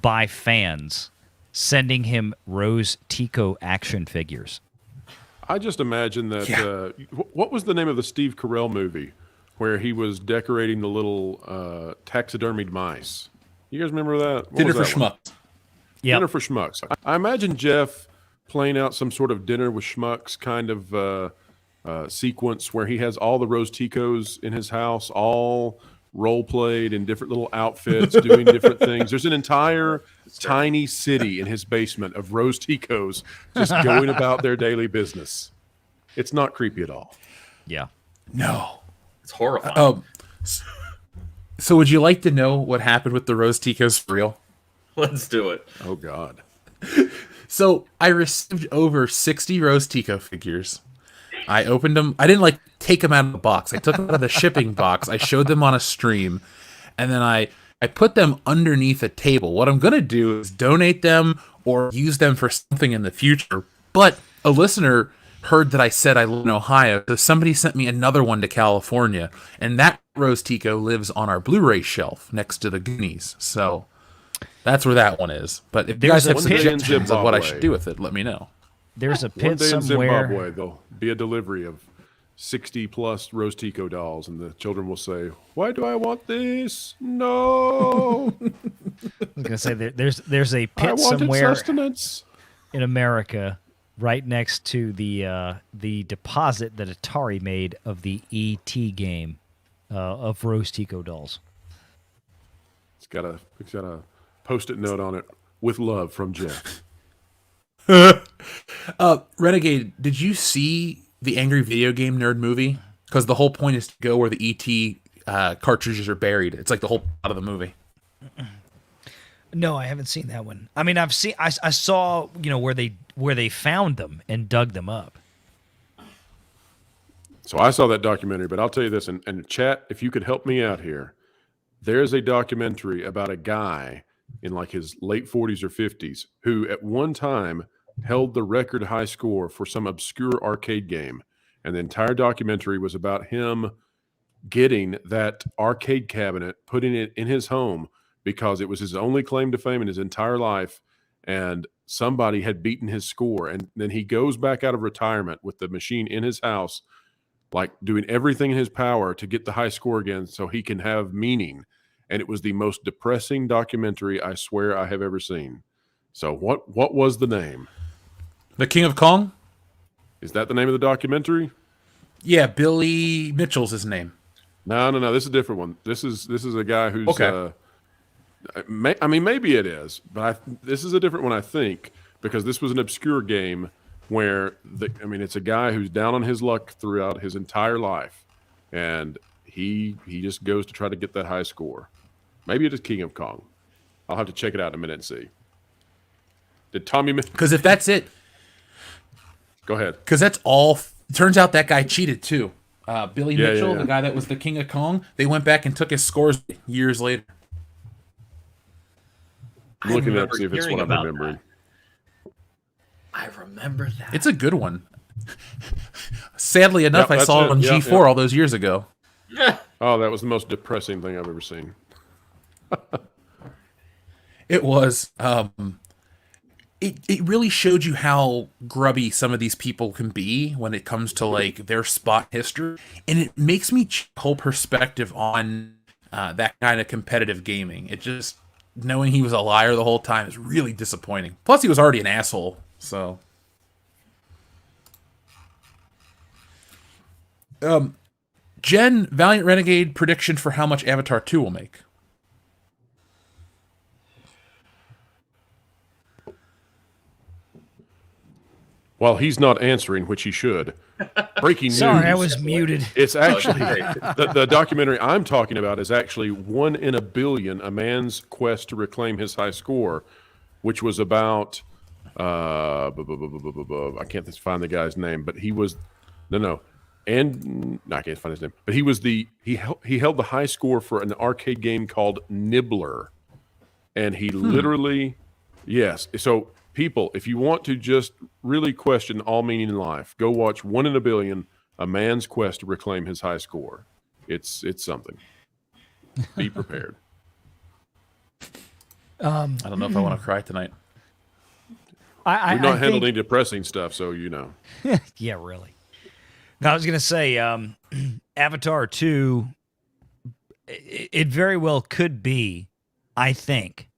by fans sending him Rose Tico action figures. I just imagine that. What was the name of the Steve Carell movie where he was decorating the little taxidermied mice? You guys remember that? Dinner for Schmucks. Yeah, Dinner for Schmucks. I imagine Jeff playing out some sort of Dinner with Schmucks kind of sequence where he has all the Rose Ticos in his house, all role played in different little outfits, doing different things. There's an entire tiny city in his basement of Rose Ticos just going about their daily business. It's not creepy at all. Yeah. No. It's horrifying. So would you like to know what happened with the Rose Ticos for real? Let's do it. Oh, God. So I received over 60 Rose Tico figures. I opened them. I didn't take them out of the box. I took them out of the shipping box. I showed them on a stream, and then I put them underneath a table. What I'm going to do is donate them or use them for something in the future. But a listener heard that I said I live in Ohio, so somebody sent me another one to California, and that Rose Tico lives on our Blu-ray shelf next to the Goonies. So that's where that one is. But if you guys have suggestions of what I should do with it, let me know. There's a pit One day in somewhere. Zimbabwe, there'll be a delivery of 60+ Rose Tico dolls, and the children will say, "Why do I want this? No." I was gonna say there's a I pit wanted somewhere sustenance in America, right next to the deposit that Atari made of the ET game of Rose Tico dolls. It's got a Post-it note on it with love from Jeff. Renegade, did you see the Angry Video Game Nerd movie? Because the whole point is to go where the ET cartridges are buried. It's like the whole plot of the movie. No, I haven't seen that one. I mean, I saw where they found them and dug them up. So I saw that documentary, but I'll tell you this, and chat, if you could help me out here, there's a documentary about a guy in his late 40s or 50s who at one time held the record high score for some obscure arcade game. And the entire documentary was about him getting that arcade cabinet, putting it in his home because it was his only claim to fame in his entire life. and somebody had beaten his score, and then he goes back out of retirement with the machine in his house, like doing everything in his power to get the high score again so he can have meaning. And it was the most depressing documentary I swear I have ever seen. So what was the name? The King of Kong? Is that the name of the documentary? Yeah, Billy Mitchell's his name. No. This is a different one. This is a guy who's okay. I mean, maybe it is, but this is a different one, I think, because this was an obscure game where it's a guy who's down on his luck throughout his entire life, and he just goes to try to get that high score. Maybe it is King of Kong. I'll have to check it out in a minute and see. Did Tommy? Because if that's it, go ahead. Because that's all. Turns out that guy cheated too. Billy Mitchell, the guy that was the King of Kong, they went back and took his scores years later. I'm looking up to see if it's what I'm remembering. I remember that. It's a good one. Sadly enough, I saw it on G4 all those years ago. Oh, that was the most depressing thing I've ever seen. It was. It really showed you how grubby some of these people can be when it comes to like their spot history, and it makes me change whole perspective on that kind of competitive gaming. It just knowing he was a liar the whole time is really disappointing. Plus, he was already an asshole, so. Jen, Valiant Renegade prediction for how much Avatar 2 will make. Well, he's not answering, which he should. Breaking news. Sorry, I was muted. It's actually the documentary I'm talking about is actually 1 in a Billion: A Man's Quest to Reclaim His High Score, which was about I can't find the guy's name, but he was I can't find his name, but he was he held the high score for an arcade game called Nibbler, and he literally So people, if you want to just really question all meaning in life, go watch 1 in a Billion: A Man's Quest to Reclaim His High Score. It's something. Be prepared. I don't know if I want to cry tonight. We've not handled any depressing stuff, so you know. Yeah, really. No, I was going to say, Avatar 2, it very well could be, I think,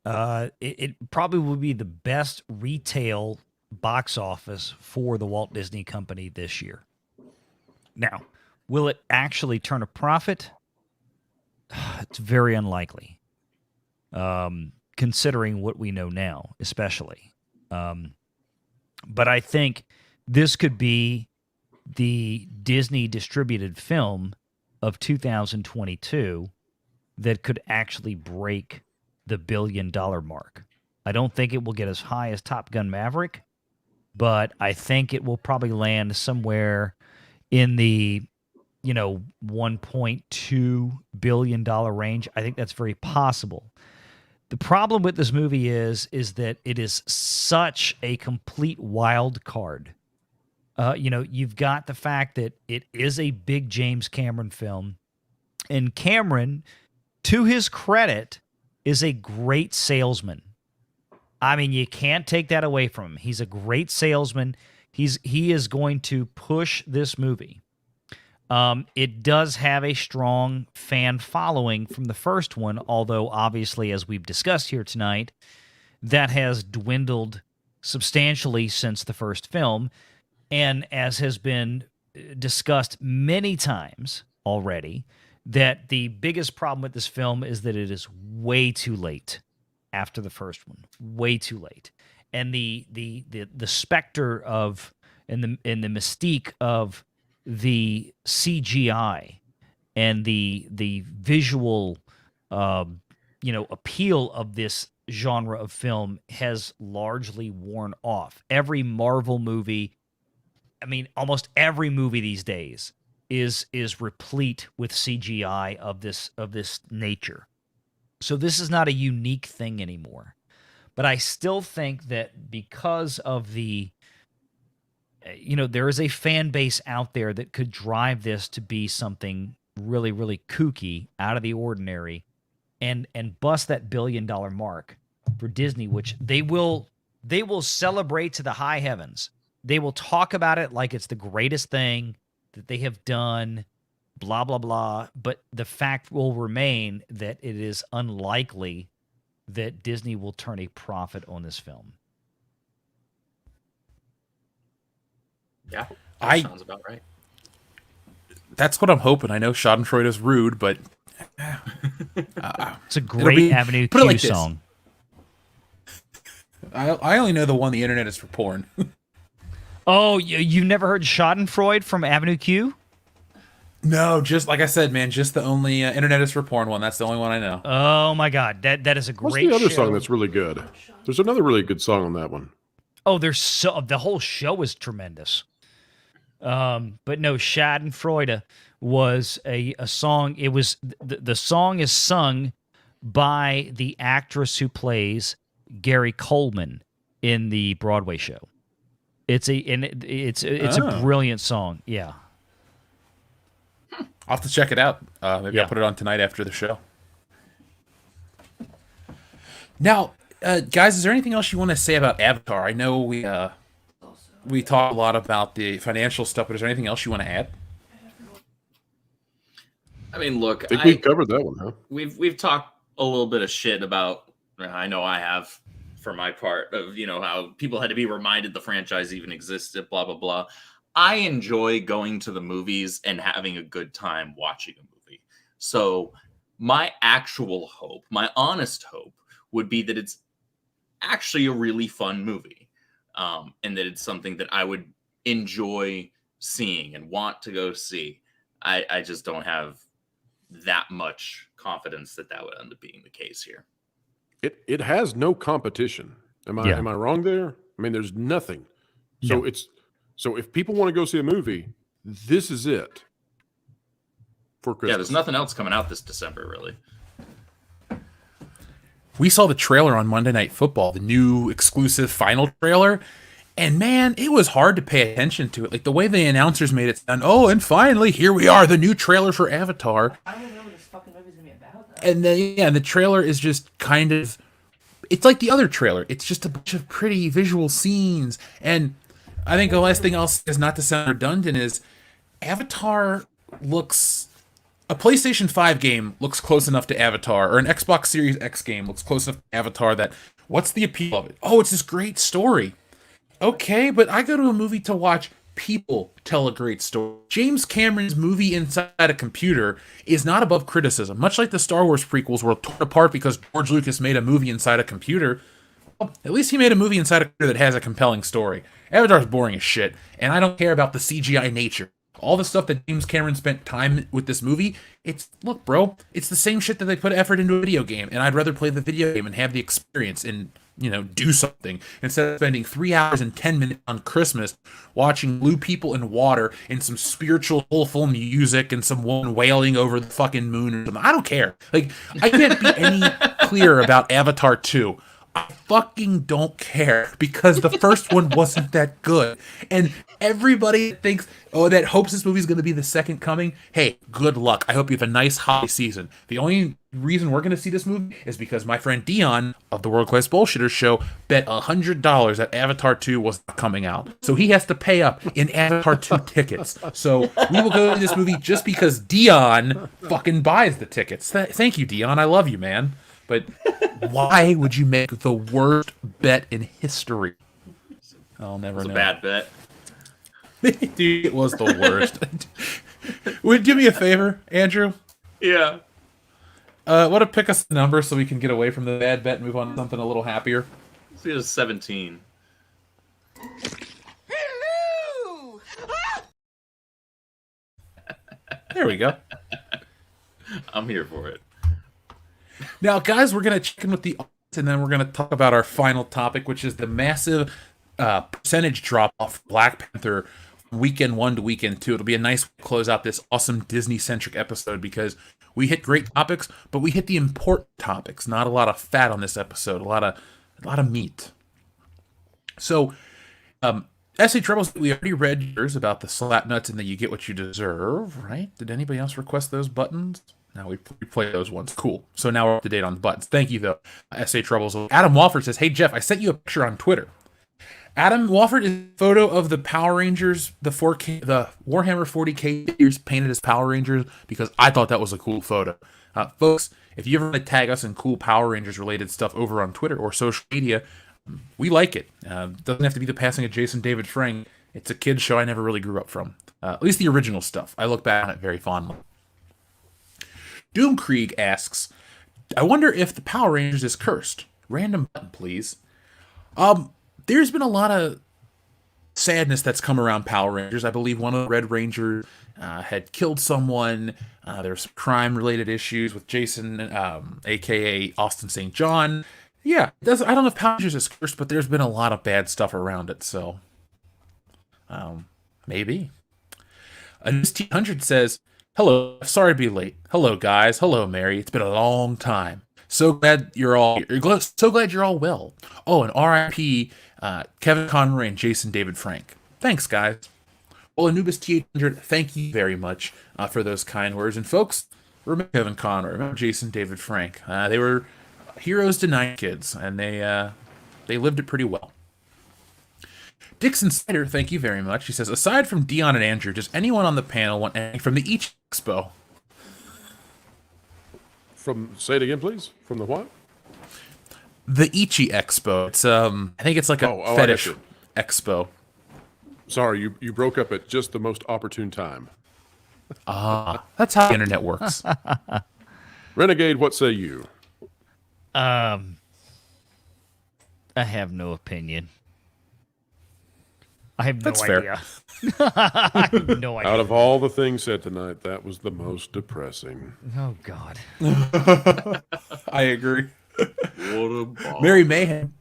it probably would be the best retail box office for the Walt Disney Company this year. Now, will it actually turn a profit? It's very unlikely, considering what we know now, especially. But I think this could be the Disney distributed film of 2022 that could actually break the $1 billion mark. I don't think it will get as high as Top Gun Maverick, but I think it will probably land somewhere in the $1.2 billion range. I think that's very possible. The problem with this movie is that it is such a complete wild card. You've got the fact that it is a big James Cameron film, and Cameron, to his credit, is a great salesman. I mean, you can't take that away from him. He's a great salesman. He is going to push this movie. It does have a strong fan following from the first one, although obviously, as we've discussed here tonight, that has dwindled substantially since the first film. And as has been discussed many times already, that the biggest problem with this film is that it is way too late after the first one, way too late. And the specter of and the mystique of the CGI and the visual appeal of this genre of film has largely worn off. Every Marvel movie, I mean, almost every movie these days is replete with CGI of this nature. So this is not a unique thing anymore. But I still think that because of the there is a fan base out there that could drive this to be something really, really kooky, out of the ordinary, and bust that $1 billion mark. for Disney, which they will celebrate to the high heavens. They will talk about it like it's the greatest thing that they have done, blah, blah, blah. But the fact will remain that it is unlikely that Disney will turn a profit on this film. Yeah, that sounds about right. That's what I'm hoping. I know Schadenfreude is rude, but it's a great Avenue Q like song. I only know the one the internet is for porn. Oh, you've never heard Schadenfreude from Avenue Q? No, just like I said, man, just the only internet is for porn one. That's the only one I know. Oh my God, that is a great. What's the other show. song that's really good? There's another really good song on that one. Oh, the whole show is tremendous. But no, Schadenfreude was a song. It was the song is sung by the actress who plays Gary Coleman in the Broadway show. It's a brilliant song. Yeah. I'll have to check it out. Maybe I'll put it on tonight after the show. Now, guys, is there anything else you want to say about Avatar? I know we talk a lot about the financial stuff, but is there anything else you want to add? I mean, look, I think we covered that one, huh? We've talked a little bit of shit about. I know I have, for my part, of how people had to be reminded the franchise even existed. Blah blah blah. I enjoy going to the movies and having a good time watching a movie. So my actual hope, my honest hope, would be that it's actually a really fun movie, and that it's something that I would enjoy seeing and want to go see. I just don't have that much confidence that would end up being the case here. It has no competition. Am I wrong there? I mean, there's nothing. So So if people want to go see a movie, this is it for Christmas. Yeah, there's nothing else coming out this December, really. We saw the trailer on Monday Night Football, the new exclusive final trailer, and man, it was hard to pay attention to it. Like the way the announcers made it sound, and finally, here we are, the new trailer for Avatar. I don't know what this fucking movie's gonna be about. And then, the trailer is just kind of, it's like the other trailer. It's just a bunch of pretty visual scenes, and I think the last thing I'll say is, not to sound redundant, is Avatar looks... A PlayStation 5 game looks close enough to Avatar, or an Xbox Series X game looks close enough to Avatar that... What's the appeal of it? Oh, it's this great story. Okay, but I go to a movie to watch people tell a great story. James Cameron's movie inside a computer is not above criticism. Much like the Star Wars prequels were torn apart because George Lucas made a movie inside a computer... At least he made a movie inside a computer that has a compelling story. Avatar's boring as shit, and I don't care about the CGI nature. All the stuff that James Cameron spent time with this movie, look, bro, it's the same shit that they put effort into a video game, and I'd rather play the video game and have the experience and, do something, instead of spending 3 hours and 10 minutes on Christmas watching blue people in water and some spiritual, soulful music and some woman wailing over the fucking moon or something. I don't care. Like, I can't be any clearer about Avatar 2. I fucking don't care, because the first one wasn't that good. And everybody thinks, that hopes this movie's going to be the second coming. Hey, good luck. I hope you have a nice holiday season. The only reason we're going to see this movie is because my friend Dion of the World Class Bullshitters show bet $100 that Avatar 2 was not coming out. So he has to pay up in Avatar 2 tickets. So we will go to this movie just because Dion fucking buys the tickets. Thank you, Dion. I love you, man. But why would you make the worst bet in history? I'll never know. It was a bad bet. Dude, it was the worst. Would you do me a favor, Andrew? Yeah. Want to pick us a number so we can get away from the bad bet and move on to something a little happier? Let's see, it was 17. Hello! There we go. I'm here for it. Now, guys, we're going to check in with the audience, and then we're going to talk about our final topic, which is the massive percentage drop-off for Black Panther weekend 1 to weekend 2. It'll be a nice way to close out this awesome Disney-centric episode, because we hit great topics, but we hit the important topics. Not a lot of fat on this episode. A lot of meat. So, S.A. Troubles, we already read yours about the slap nuts and that you get what you deserve, right? Did anybody else request those buttons? Now we play those ones. Cool. So now we're up to date on the buttons. Thank you, though. SA Troubles. Adam Walford says, "Hey, Jeff, I sent you a picture on Twitter." Adam Walford is a photo of the Power Rangers, the Warhammer 40K figures painted as Power Rangers, because I thought that was a cool photo. Folks, if you ever want to tag us in cool Power Rangers related stuff over on Twitter or social media, we like it. Doesn't have to be the passing of Jason David Frank. It's a kid's show I never really grew up from. At least the original stuff. I look back on it very fondly. Doomkrieg asks, "I wonder if the Power Rangers is cursed. Random button, please." There's been a lot of sadness that's come around Power Rangers. I believe one of the Red Rangers had killed someone. There were some crime-related issues with Jason, a.k.a. Austin St. John. Yeah, I don't know if Power Rangers is cursed, but there's been a lot of bad stuff around it, so maybe. Anus T100 says, "Hello, sorry to be late. Hello, guys. Hello, Mary. It's been a long time. So glad you're all well. Oh, and R.I.P. Kevin Conroy and Jason David Frank. Thanks, guys." Well, Anubis T800, thank you very much for those kind words. And folks, remember Kevin Conroy, remember Jason David Frank. They were heroes to 9 kids, and they lived it pretty well. Dixon Snyder, thank you very much. He says, "Aside from Dion and Andrew, does anyone on the panel want anything from the Ichi Expo?" Say it again, please. From the what? The Ichi Expo. It's I think it's like a fetish expo. Sorry, you broke up at just the most opportune time. That's how the internet works. Renegade, what say you? I have no opinion. I have no idea. I have no idea. Out of all the things said tonight, that was the most depressing. Oh, God. I agree. What a ball. Mary Mayhem.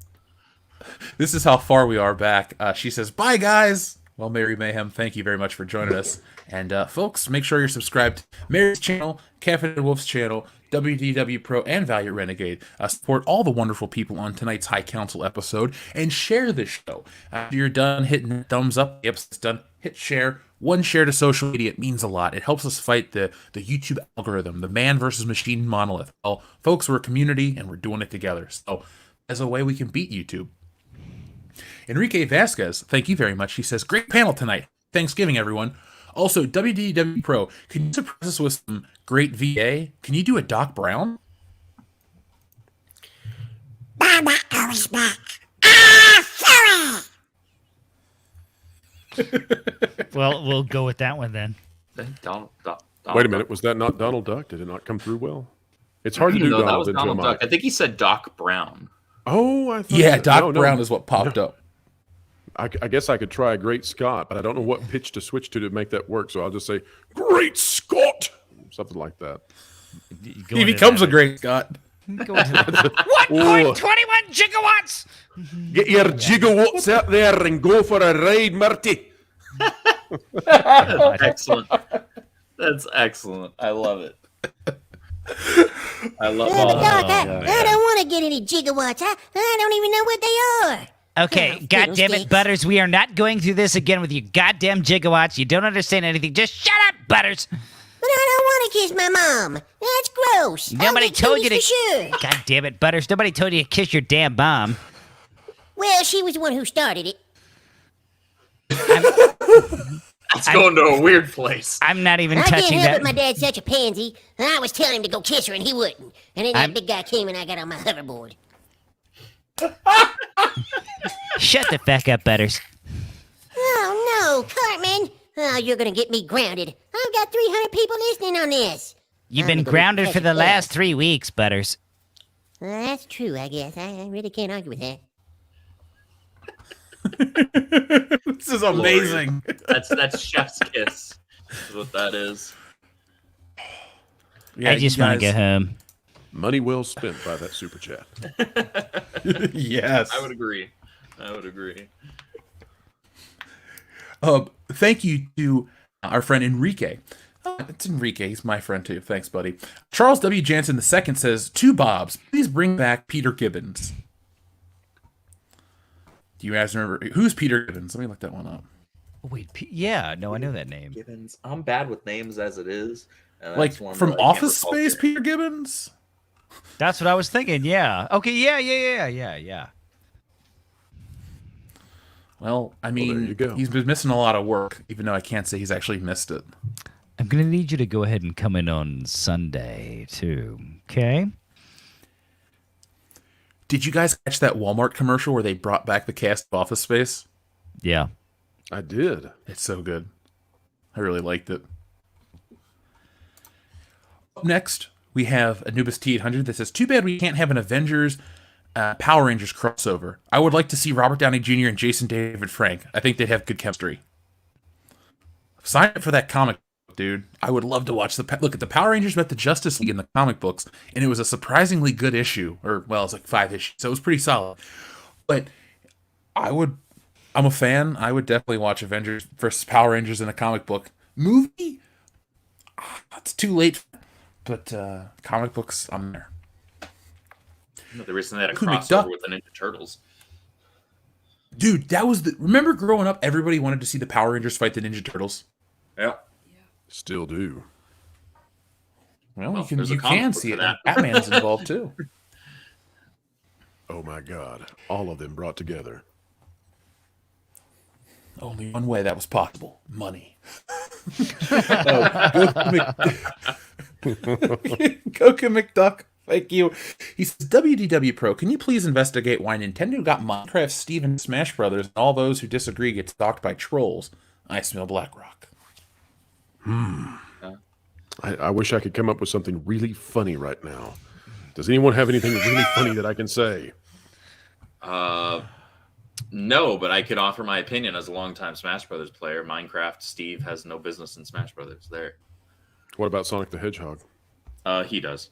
This is how far we are back. She says, "Bye, guys." Well, Mary Mayhem, thank you very much for joining us. And folks, make sure you're subscribed to Mary's channel, Caffeinated Wolf's channel, WDW Pro, and Valliant Renegade. Support all the wonderful people on tonight's High Council episode, and share this show. After you're done hitting the thumbs up, the episode's done, hit share. One share to social media, it means a lot. It helps us fight the YouTube algorithm, the man versus machine monolith. Well, folks, we're a community, and we're doing it together. So, as a way we can beat YouTube. Enrique Vasquez, thank you very much. He says, "Great panel tonight. Thanksgiving, everyone. Also, WDW Pro, can you surprise us with some great VA? Can you do a Doc Brown?" Baba always back. Ah, sorry. Well, we'll go with that one then. Donald Wait a minute, was that not Donald Duck? Did it not come through well? It's hard to do No, that Donald was into Donald a Duck. mic. I think he said Doc Brown. Oh, I thought Yeah, so. Doc No, Brown is what popped up. I guess I could try a Great Scott, but I don't know what pitch to switch to make that work. So I'll just say Great Scott, something like that. He becomes a Great Scott. 1.21 gigawatts! Get your gigawatts out there and go for a ride, Marty. Excellent. That's excellent. I love it. I love Doc, all I don't want to get any gigawatts. I don't even know what they are. Okay, goddammit, Butters, we are not going through this again with you goddamn gigawatts. You don't understand anything. Just shut up, Butters. But I don't want to kiss my mom. That's gross. Nobody told you to. For sure. God damn it, Butters. Nobody told you to kiss your damn mom. Well, she was the one who started it. It's going to a weird place. I'm not even I touching can't help that. it. My dad's such a pansy. I was telling him to go kiss her, and he wouldn't. And then that big guy came, and I got on my hoverboard. Shut the fuck up, Butters. Oh no, Cartman! Oh, you're gonna get me grounded. I've got 300 people listening on this. You've I'm been gonna grounded catch for the a last bus. 3 weeks, Butters. Well, that's true, I guess. I really can't argue with that. This is amazing. That's chef's kiss. Is what that is. Yeah, I just want to go home. Money well spent by that super chat. Yes. I would agree. Thank you to our friend Enrique. It's Enrique. He's my friend too. Thanks, buddy. Charles W. Jansen II says, "To Bobs, please bring back Peter Gibbons." Do you guys remember who's Peter Gibbons? Let me look that one up. Wait, yeah, no, I know that name. Gibbons. I'm bad with names as it is. And Like that's one from that I can't Office recall Space, hearing. Peter Gibbons? That's what I was thinking. Yeah. Okay. Yeah. Well, I there mean, you go. he's been missing a lot of work, even though I can't say he's actually missed it. I'm gonna need you to go ahead and come in on Sunday too. Okay. Did you guys catch that Walmart commercial where they brought back the cast of Office Space? Yeah. I did. It's so good. I really liked it. Up next, we have Anubis T800 that says, too bad we can't have an Avengers Power Rangers crossover. I would like to see Robert Downey Jr. and Jason David Frank. I think they'd have good chemistry. Sign up for that comic book, dude. I would love to watch look at the Power Rangers met the Justice League in the comic books, and it was a surprisingly good issue. Or, well, it's like 5 issues, so it was pretty solid. But I'm a fan. I would definitely watch Avengers versus Power Rangers in a comic book. Movie? It's too late. But comic books, I'm there. They recently had a Who, crossover McDuck? with the Ninja Turtles. Dude, that was remember growing up, everybody wanted to see the Power Rangers fight the Ninja Turtles? Yep. Still do. Well, Well, you there's a can comic book see for it. that. Batman's involved too. Oh my God. All of them brought together. Only one way that was possible: money. Goku McDuck, thank you. He says, WDW Pro, can you please investigate why Nintendo got Minecraft, Steve, and Smash Brothers, and all those who disagree get stalked by trolls? I smell BlackRock. I wish I could come up with something really funny right now. Does anyone have anything really funny that I can say? No, but I could offer my opinion as a longtime Smash Brothers player. Minecraft Steve has no business in Smash Brothers. There, What about Sonic the Hedgehog? he does,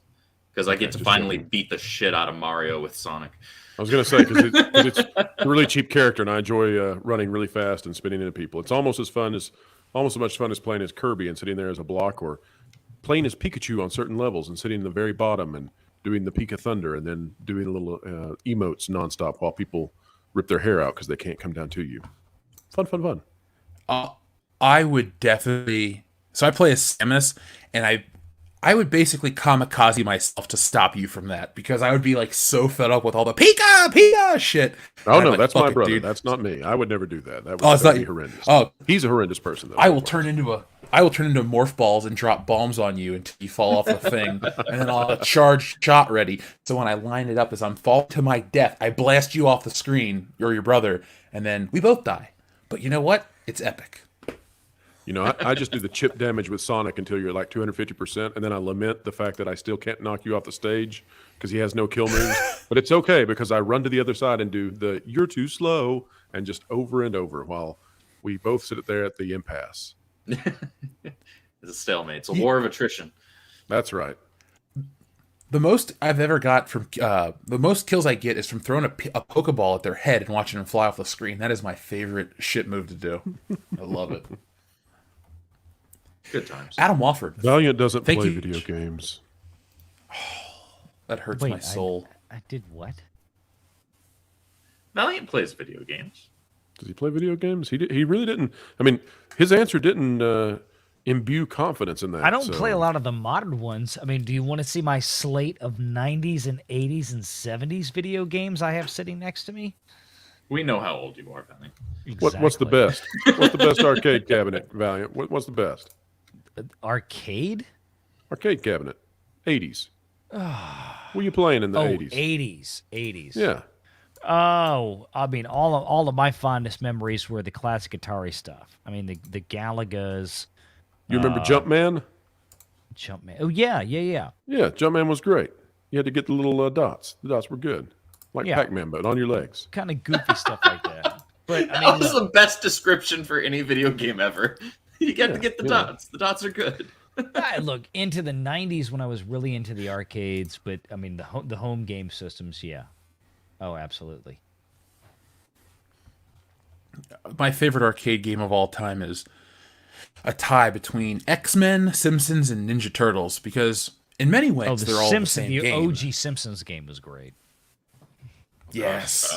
because I get to just finally checking. beat the shit out of Mario with Sonic. I was going to say, because it's a really cheap character, and I enjoy running really fast and spinning into people. It's almost as much fun as playing as Kirby and sitting there as a block, or playing as Pikachu on certain levels and sitting in the very bottom and doing the Pika Thunder and then doing little emotes nonstop while people rip their hair out because they can't come down to you. Fun. I would definitely. So I play as Samus, and I would basically kamikaze myself to stop you from that because I would be like so fed up with all the Pika shit. Oh And no, I'm like, that's "Fuck my it, brother. dude." That's not me. I would never do that. That Oh, it's would not be you. horrendous. Oh, He's a horrendous person though. I will turn into morph balls and drop bombs on you until you fall off the thing, and then I'll have a charged shot ready. So when I line it up as I'm falling to my death, I blast you off the screen, or your brother, and then we both die. But you know what? It's epic. You know, I just do the chip damage with Sonic until you're like 250%, and then I lament the fact that I still can't knock you off the stage because he has no kill moves. But it's okay because I run to the other side and do the "you're too slow" and just over and over while we both sit there at the impasse. It's a stalemate. It's a war of attrition. That's right. The most I've ever got from the most kills I get is from throwing a Pokeball at their head and watching them fly off the screen. That is my favorite shit move to do. I love it. Good times. Adam Wofford. Valiant doesn't Thank play you. video games. That hurts Wait, my soul. I did what? Valiant plays video games. Does he play video games? He really didn't. I mean, his answer didn't imbue confidence in that. I don't so- play a lot of the modern ones. I mean, do you want to see my slate of 90s and 80s and 70s video games I have sitting next to me? We know how old you are, Valiant. What's the best? What's the best arcade cabinet, Valiant? What's the best? Arcade? Arcade cabinet. 80s. What were you playing in the 80s? 80s. Yeah. Oh, I mean, all of my fondest memories were the classic Atari stuff. I mean, the Galagas. You remember Jumpman? Jumpman. Oh, yeah. Yeah, Jumpman was great. You had to get the little dots. The dots were good. Like Yeah. Pac-Man, but on your legs. Kind of goofy stuff like that. But, I That mean, was the best description for any video game ever. You get to get the yeah. dots. The dots are good. look, into the 90s when I was really into the arcades, but, I mean, the home game systems, yeah. Oh, absolutely. My favorite arcade game of all time is a tie between X-Men, Simpsons, and Ninja Turtles because in many ways Oh, the they're all Simpsons, the same game. OG Simpsons game was great. Yes.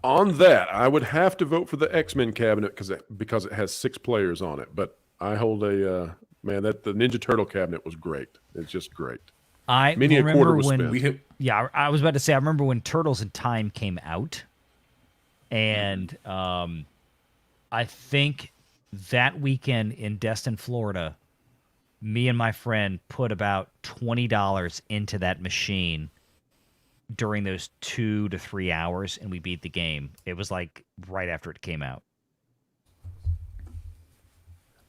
On that, I would have to vote for the X-Men cabinet because it has 6 players on it. But I hold a man, that the Ninja Turtle cabinet was great. It's just great. I Many a remember quarter was when spent. I was about to say I remember when Turtles in Time came out, and I think that weekend in Destin, Florida, me and my friend put about $20 into that machine during those 2 to 3 hours, and we beat the game. It was like right after it came out.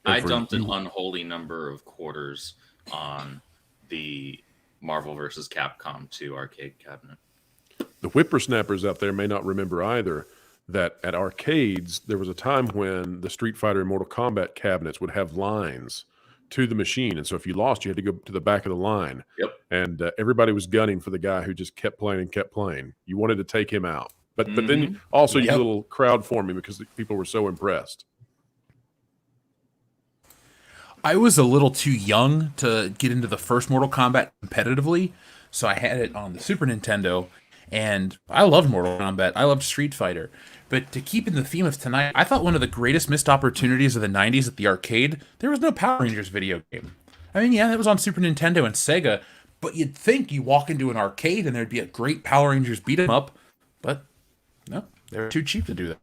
I dumped an unholy number of quarters on the Marvel vs. Capcom 2 arcade cabinet. The whippersnappers out there may not remember either that at arcades, there was a time when the Street Fighter and Mortal Kombat cabinets would have lines to the machine. And so if you lost, you had to go to the back of the line. Yep. And everybody was gunning for the guy who just kept playing and kept playing. You wanted to take him out. But then also you did a little crowd forming because the people were so impressed. I was a little too young to get into the first Mortal Kombat competitively, so I had it on the Super Nintendo, and I loved Mortal Kombat. I loved Street Fighter. But to keep in the theme of tonight, I thought one of the greatest missed opportunities of the 90s at the arcade, there was no Power Rangers video game. I mean, yeah, it was on Super Nintendo and Sega, but you'd think you walk into an arcade and there'd be a great Power Rangers beat 'em up, but no, they were too cheap to do that.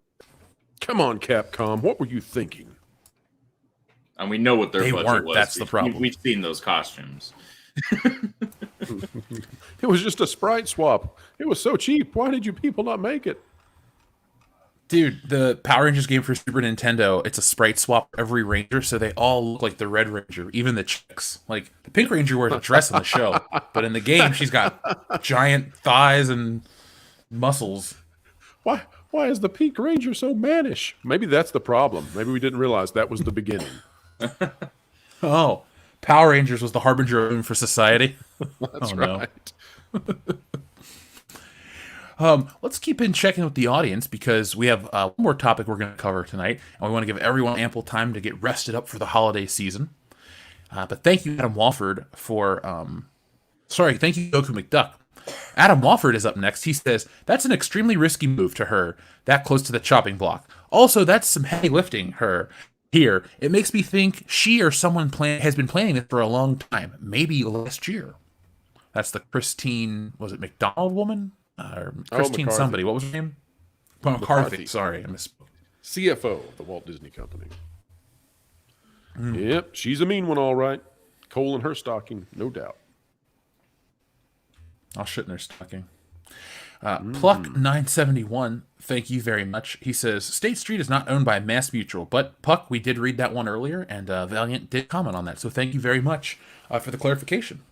Come on, Capcom. What were you thinking? And we know what their budget weren't. was. That's the problem. We've seen those costumes. It was just a sprite swap. It was so cheap. Why did you people not make it? Dude, the Power Rangers game for Super Nintendo, it's a sprite swap for every Ranger, so they all look like the Red Ranger, even the chicks. Like, the Pink Ranger wears a dress in the show, but in the game, she's got giant thighs and muscles. Why is the Pink Ranger so mannish? Maybe that's the problem. Maybe we didn't realize that was the beginning. Oh, Power Rangers was the harbinger of doom for society. That's right. Let's keep in checking with the audience because we have one more topic we're going to cover tonight, and we want to give everyone ample time to get rested up for the holiday season. But thank you, Adam Walford, for... thank you, Goku McDuck. Adam Walford is up next. He says, that's an extremely risky move to her, that close to the chopping block. Also, that's some heavy lifting her. Here, it makes me think she or someone has been planning this for a long time, maybe last year. That's the Christine, was it McDonald woman? Or Christine somebody. What was her name? McCarthy. Sorry, I misspoke. CFO of the Walt Disney Company. Yep, she's a mean one, all right. Coal in her stocking, no doubt. I'll shit in her stocking. Pluck971, thank you very much. He says, State Street is not owned by Mass Mutual, but Puck, we did read that one earlier, and Valiant did comment on that, so thank you very much for the clarification.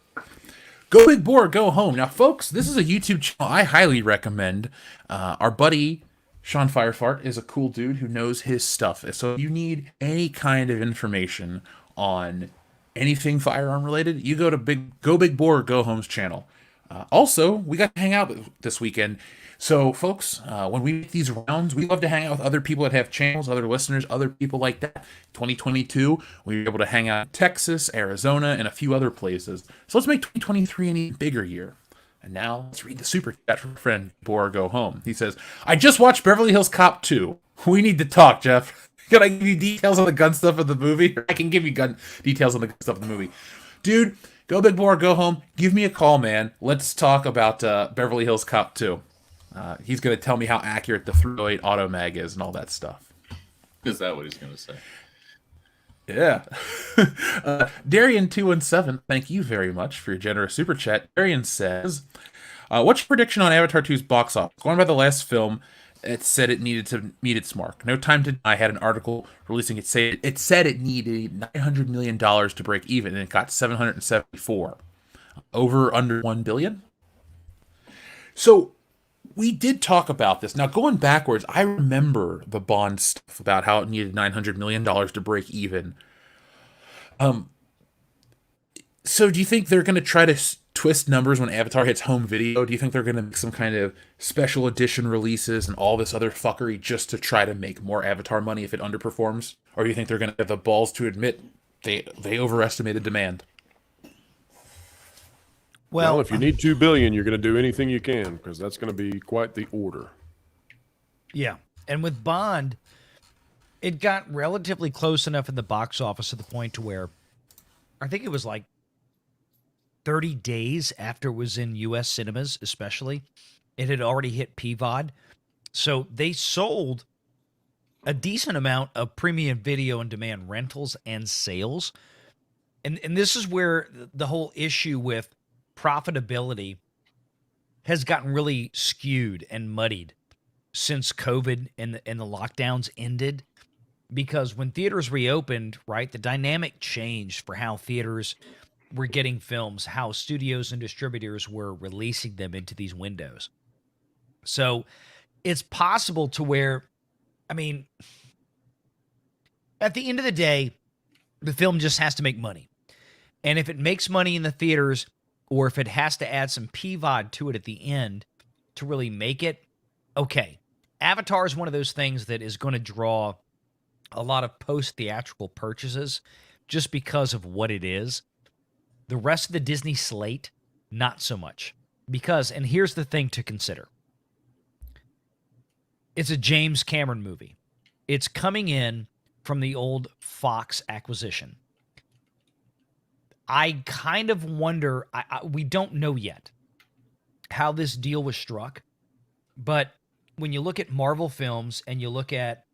Go Big Boar, go home. Now, folks, this is a YouTube channel I highly recommend. Our buddy, Sean Firefart, is a cool dude who knows his stuff. So if you need any kind of information on anything firearm related, you go to Go Big Boar, Go Home's channel. Also, we got to hang out this weekend. So, folks, when we make these rounds, we love to hang out with other people that have channels, other listeners, other people like that. 2022, we were able to hang out in Texas, Arizona, and a few other places. So let's make 2023 an even bigger year. And now, let's read the super chat from friend Before Go Home. He says, I just watched Beverly Hills Cop 2. We need to talk, Jeff. Can I give you details on the gun stuff of the movie? I can give you details on the gun stuff of the movie. Dude, Go Big Boar, go home. Give me a call, man. Let's talk about Beverly Hills Cop 2. He's going to tell me how accurate the 308 auto mag is and all that stuff. Is that what he's going to say? Yeah. Darian217, thank you very much for your generous super chat. Darian says, what's your prediction on Avatar 2's box office? Going by the last film, it said it needed to meet its mark. No Time to Die had an article releasing it said it needed $900 million to break even, and it got 774. Over under 1 billion. So we did talk about this. Now going backwards, I remember the Bond stuff about how it needed $900 million to break even. So do you think they're going to try to twist numbers when Avatar hits home video? Do you think they're going to make some kind of special edition releases and all this other fuckery just to try to make more Avatar money if it underperforms? Or do you think they're going to have the balls to admit they overestimated demand? Well, if you need $2 billion, you're going to do anything you can because that's going to be quite the order. Yeah. And with Bond, it got relatively close enough in the box office to the point to where I think it was like 30 days after it was in U.S. cinemas, especially. It had already hit PVOD. So they sold a decent amount of premium video on demand rentals and sales. And this is where the whole issue with profitability has gotten really skewed and muddied since COVID and the lockdowns ended. Because when theaters reopened, right, the dynamic changed for how theaters were getting films, how studios and distributors were releasing them into these windows. So it's possible to where, I mean, at the end of the day, the film just has to make money. And if it makes money in the theaters, or if it has to add some PVOD to it at the end to really make it, okay. Avatar is one of those things that is going to draw a lot of post-theatrical purchases just because of what it is. The rest of the Disney slate, not so much. Because, and here's the thing to consider. It's a James Cameron movie. It's coming in from the old Fox acquisition. I kind of wonder, we don't know yet how this deal was struck, but when you look at Marvel films and you look at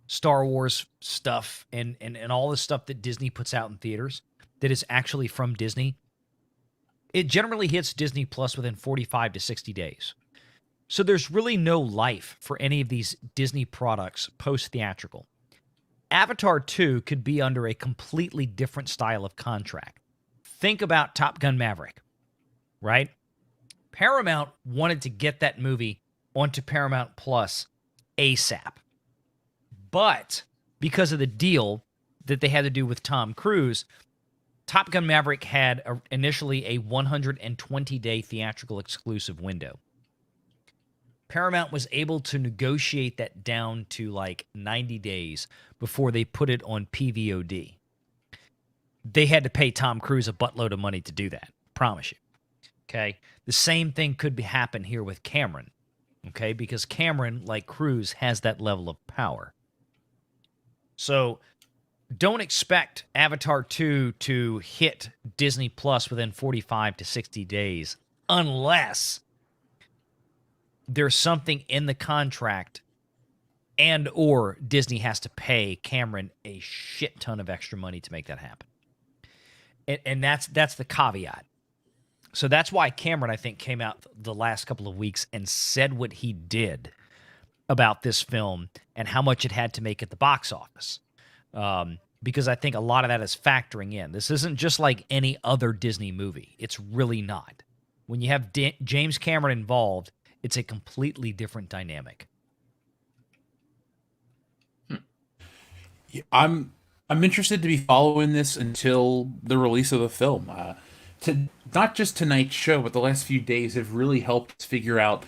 Star Wars stuff and all the stuff that Disney puts out in theaters that is actually from Disney, it generally hits Disney Plus within 45 to 60 days. So there's really no life for any of these Disney products post-theatrical. Avatar 2 could be under a completely different style of contract. Think about Top Gun Maverick, right? Paramount wanted to get that movie onto Paramount Plus ASAP. But because of the deal that they had to do with Tom Cruise, Top Gun Maverick had initially a 120-day theatrical exclusive window. Paramount was able to negotiate that down to like 90 days before they put it on PVOD. They had to pay Tom Cruise a buttload of money to do that. Promise you. Okay? The same thing could happen here with Cameron. Okay? Because Cameron, like Cruise, has that level of power. So don't expect Avatar 2 to hit Disney Plus within 45 to 60 days unless there's something in the contract and or Disney has to pay Cameron a shit ton of extra money to make that happen. And that's the caveat. So that's why Cameron, I think, came out the last couple of weeks and said what he did about this film and how much it had to make at the box office. Because I think a lot of that is factoring in. This isn't just like any other Disney movie. It's really not. When you have James Cameron involved, it's a completely different dynamic. I'm interested to be following this until the release of the film. Not just tonight's show, but the last few days have really helped us figure out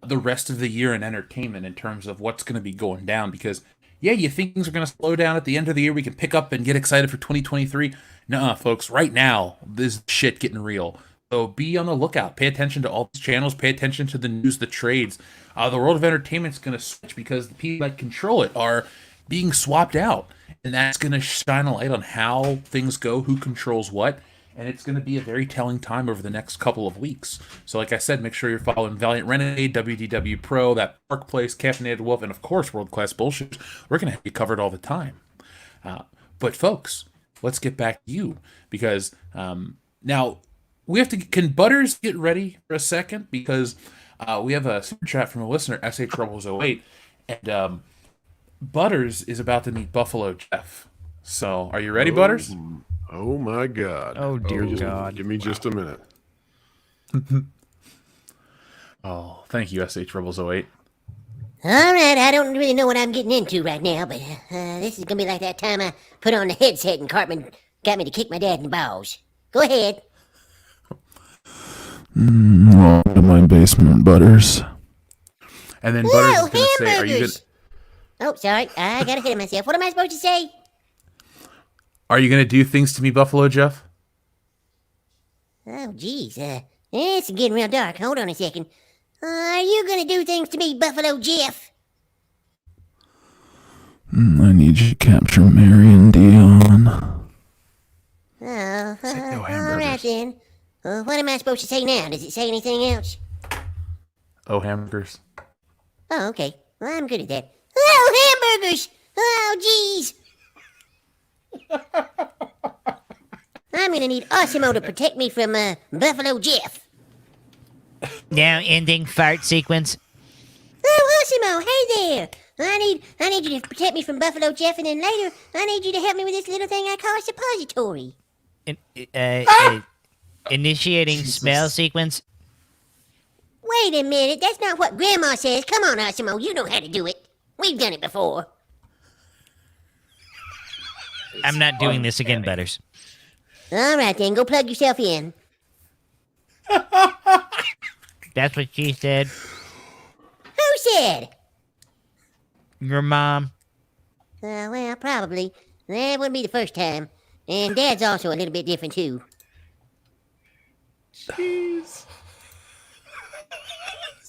the rest of the year in entertainment in terms of what's going to be going down. Because, yeah, you think things are going to slow down at the end of the year. We can pick up and get excited for 2023. Nuh-uh, folks. Right now, this shit getting real. So be on the lookout. Pay attention to all these channels. Pay attention to the news, the trades. The world of entertainment is going to switch because the people that control it are being swapped out. And that's going to shine a light on how things go, who controls what. And it's going to be a very telling time over the next couple of weeks. So like I said, make sure you're following Valliant, Renegade, WDW Pro, That Park Place, Caffeinated Wolf, and of course, World Class Bullshit. We're going to have you covered all the time. But folks, let's get back to you. Because now we have to... Can Butters get ready for a second? Because we have a super chat from a listener, SH Rebels 08. And... Butters is about to meet Buffalo Jeff. So, are you ready, Butters? Oh my God. Oh, dear God. Give me just a minute. Oh, thank you, SH Rebels 08. All right, I don't really know what I'm getting into right now, but this is going to be like that time I put on the headset and Cartman got me to kick my dad in the balls. Go ahead. Welcome to my basement, Butters. And then Butters is going to say, are you good? Oh, sorry. I got ahead of myself. What am I supposed to say? Are you going to do things to me, Buffalo Jeff? Oh, geez. It's getting real dark. Hold on a second. Are you going to do things to me, Buffalo Jeff? I need you to capture Marion Dion. Oh, What am I supposed to say now? Does it say anything else? Oh, hamburgers. Oh, okay. Well, I'm good at that. Oh, hamburgers! Oh, jeez! I'm gonna need Osimo to protect me from Buffalo Jeff. Now ending fart sequence. Oh, Osimo, hey there! I need you to protect me from Buffalo Jeff, and then later, I need you to help me with this little thing I call a suppository. Initiating smell sequence. Wait a minute, that's not what Grandma says. Come on, Osimo, you know how to do it. We've done it before. I'm not doing this again, Butters. All right, then, go plug yourself in. That's what she said. Who said? Your mom. Well, probably. That wouldn't be the first time. And Dad's also a little bit different, too. Jeez.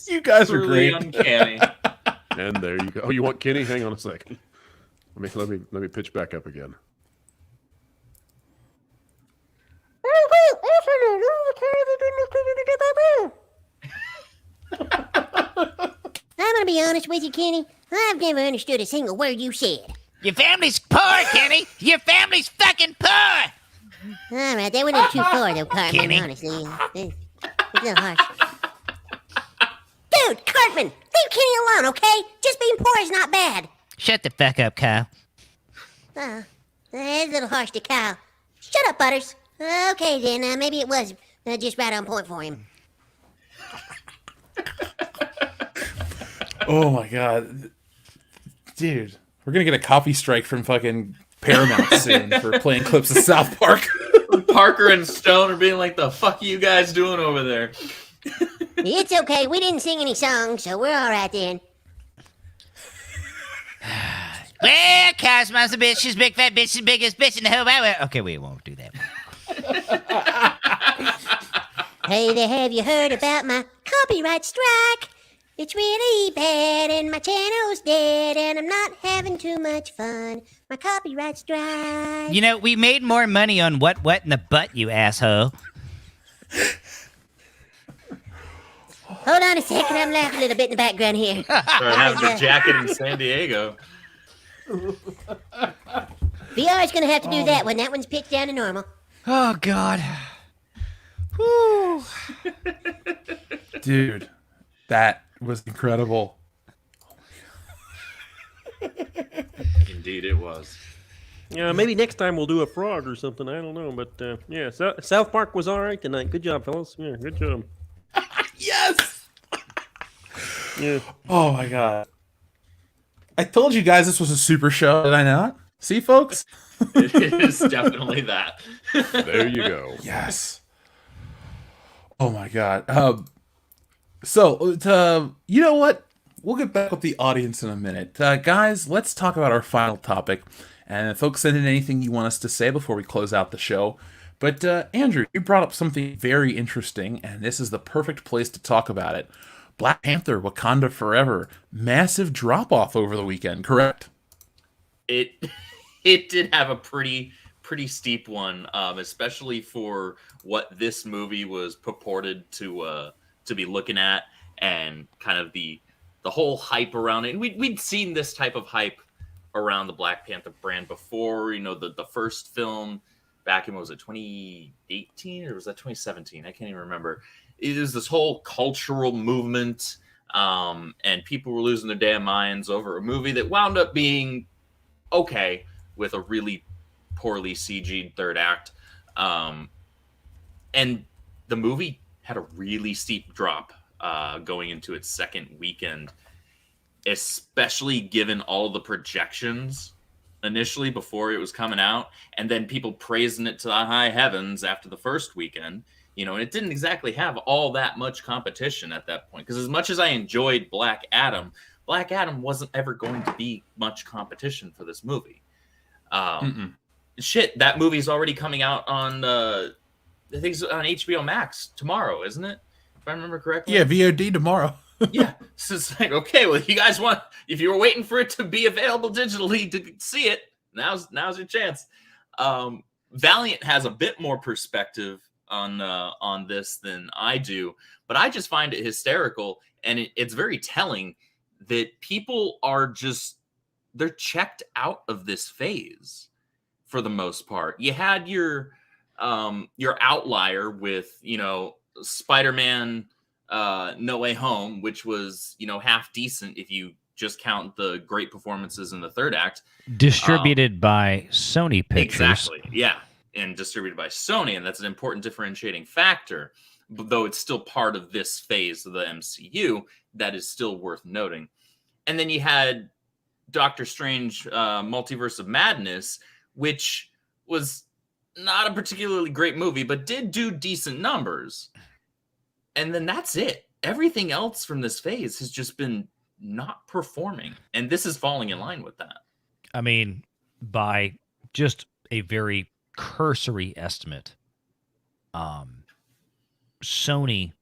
You guys are Truly great. uncanny. And there you go. Oh, you want Kenny? Hang on a second. Let me pitch back up again. I'm gonna be honest with you, Kenny. I've never understood a single word you said. Your family's poor, Kenny. Your family's fucking poor. All right, that went a little too far, though, Cartman, Kenny. honestly. It's a little harsh. Dude, Cartman, leave Kenny alone, okay? Just being poor is not bad. Shut the fuck up, Kyle. That's a little harsh to Kyle. Shut up, Butters. Okay, then, maybe it was just right on point for him. Oh my god, dude, we're gonna get a copy strike from fucking Paramount soon for playing clips of South Park. Parker and Stone are being like, the fuck are you guys doing over there? It's okay, we didn't sing any songs, so we're all right then. Well, Cosmo's a bitch. She's big fat bitch. She's biggest bitch in the whole world. Okay, we won't do that. Hey there, have you heard about my copyright strike? It's really bad and my channel's dead and I'm not having too much fun. My copyright strike. You know, we made more money on what in the butt, you asshole. Hold on a second, I'm laughing a little bit in the background here. Start having the jacket in San Diego. VR's gonna have to do that one. That one's pitched down to normal. Oh, God. Whew. Dude, that was incredible. Indeed, it was. Yeah, maybe next time we'll do a frog or something. I don't know, but yeah, South Park was all right tonight. Good job, fellas. Yeah, good job. Yes. Yeah. Oh my god. I told you guys this was a super show, did I not? See, folks? It is definitely that. There you go. Yes. Oh my god. So, you know what? We'll get back with the audience in a minute. Guys, let's talk about our final topic. And folks, send in anything you want us to say before we close out the show. But Andrew, you brought up something very interesting, and this is the perfect place to talk about it. Black Panther, Wakanda Forever, massive drop-off over the weekend, correct? It did have a pretty steep one, especially for what this movie was purported to be looking at, and kind of the whole hype around it. And we'd seen this type of hype around the Black Panther brand before. You know, the first film back in, what was it, 2018 or was that 2017? I can't even remember. It was this whole cultural movement, and people were losing their damn minds over a movie that wound up being okay with a really poorly CG'd third act. And the movie had a really steep drop going into its second weekend, especially given all the projections initially before it was coming out, and then people praising it to the high heavens after the first weekend. You know, and it didn't exactly have all that much competition at that point. Because as much as I enjoyed Black Adam wasn't ever going to be much competition for this movie. Shit, that movie's already coming out on, I think it's on HBO Max tomorrow, isn't it? If I remember correctly. Yeah, VOD tomorrow. Yeah, so it's like, okay, well, you guys want, if you were waiting for it to be available digitally to see it, now's your chance. Valliant has a bit more perspective on this than I do, but I just find it hysterical, and it's very telling that people are just they're checked out of this phase for the most part. You had your outlier with Spider-Man No Way Home, which was half decent if you just count the great performances in the third act. Distributed by Sony Pictures. Exactly, yeah, and distributed by Sony, and that's an important differentiating factor. But though it's still part of this phase of the MCU, that is still worth noting. And then you had Doctor Strange Multiverse of Madness, which was not a particularly great movie, but did do decent numbers. And then that's it. Everything else from this phase has just been not performing. And this is falling in line with that. I mean, by just a very cursory estimate, Sony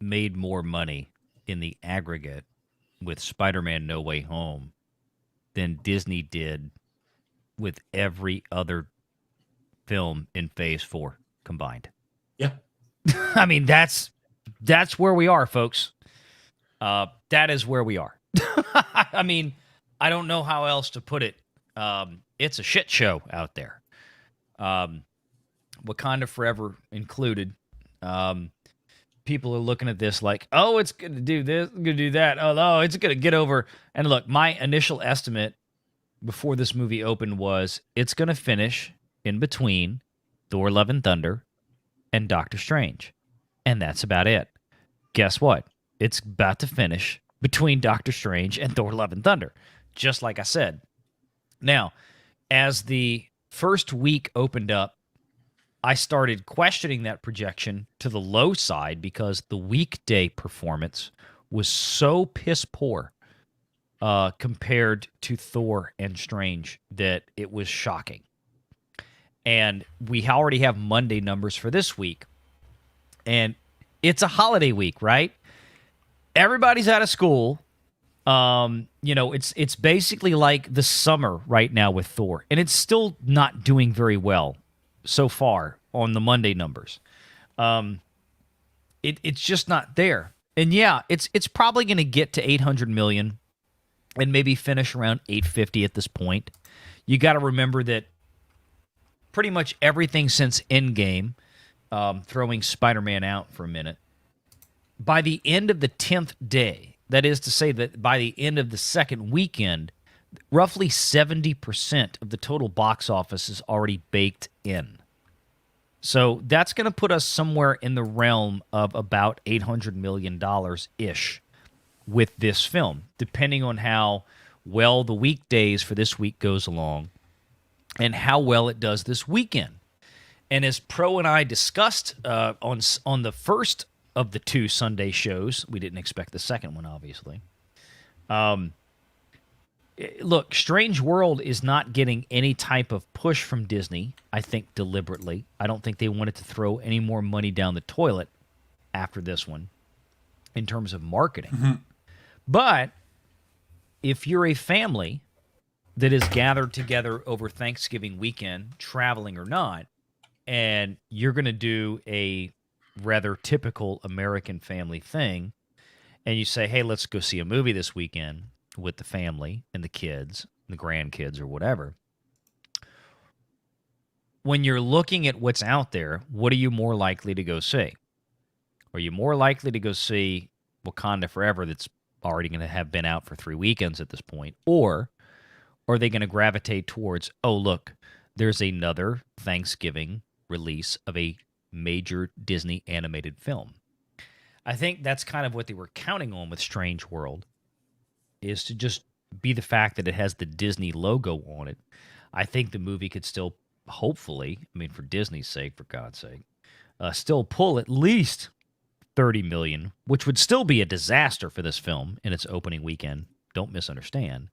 made more money in the aggregate with Spider-Man No Way Home than Disney did with every other film in Phase 4 combined. Yeah. I mean, that's where we are, folks. That is where we are. I mean, I don't know how else to put it. It's a shit show out there. Wakanda Forever included. People are looking at this like, oh, it's going to do this, going to do that. Oh, no, it's going to get over. And look, my initial estimate before this movie opened was it's going to finish in between Thor: Love and Thunder and Doctor Strange. And that's about it. Guess what? It's about to finish between Doctor Strange and Thor: Love and Thunder, just like I said. Now, as the first week opened up, I started questioning that projection to the low side because the weekday performance was so piss poor compared to Thor and Strange that it was shocking. And we already have Monday numbers for this week. And it's a holiday week, right? Everybody's out of school. It's basically like the summer right now with Thor. And it's still not doing very well so far on the Monday numbers. It's just not there. And yeah, it's probably going to get to 800 million and maybe finish around 850 at this point. You got to remember that pretty much everything since Endgame, throwing Spider-Man out for a minute, by the end of the 10th day, that is to say that by the end of the second weekend, roughly 70% of the total box office is already baked in. So that's going to put us somewhere in the realm of about $800 million-ish with this film, depending on how well the weekdays for this week goes along and how well it does this weekend. And as Pro and I discussed on the first of the two Sunday shows, we didn't expect the second one, obviously. Look, Strange World is not getting any type of push from Disney, I think deliberately. I don't think they wanted to throw any more money down the toilet after this one in terms of marketing. Mm-hmm. But if you're a family that is gathered together over Thanksgiving weekend, traveling or not, and you're going to do a rather typical American family thing, and you say, hey, let's go see a movie this weekend with the family and the kids, the grandkids or whatever. When you're looking at what's out there, what are you more likely to go see? Are you more likely to go see Wakanda Forever that's already going to have been out for 3 weekends at this point? Or are they going to gravitate towards, oh, look, there's another Thanksgiving release of a major Disney animated film? I think that's kind of what they were counting on with Strange World, is to just be the fact that it has the Disney logo on it. I think the movie could still, hopefully, I mean, for Disney's sake, for God's sake, still pull at least 30 million, which would still be a disaster for this film in its opening weekend. Don't misunderstand.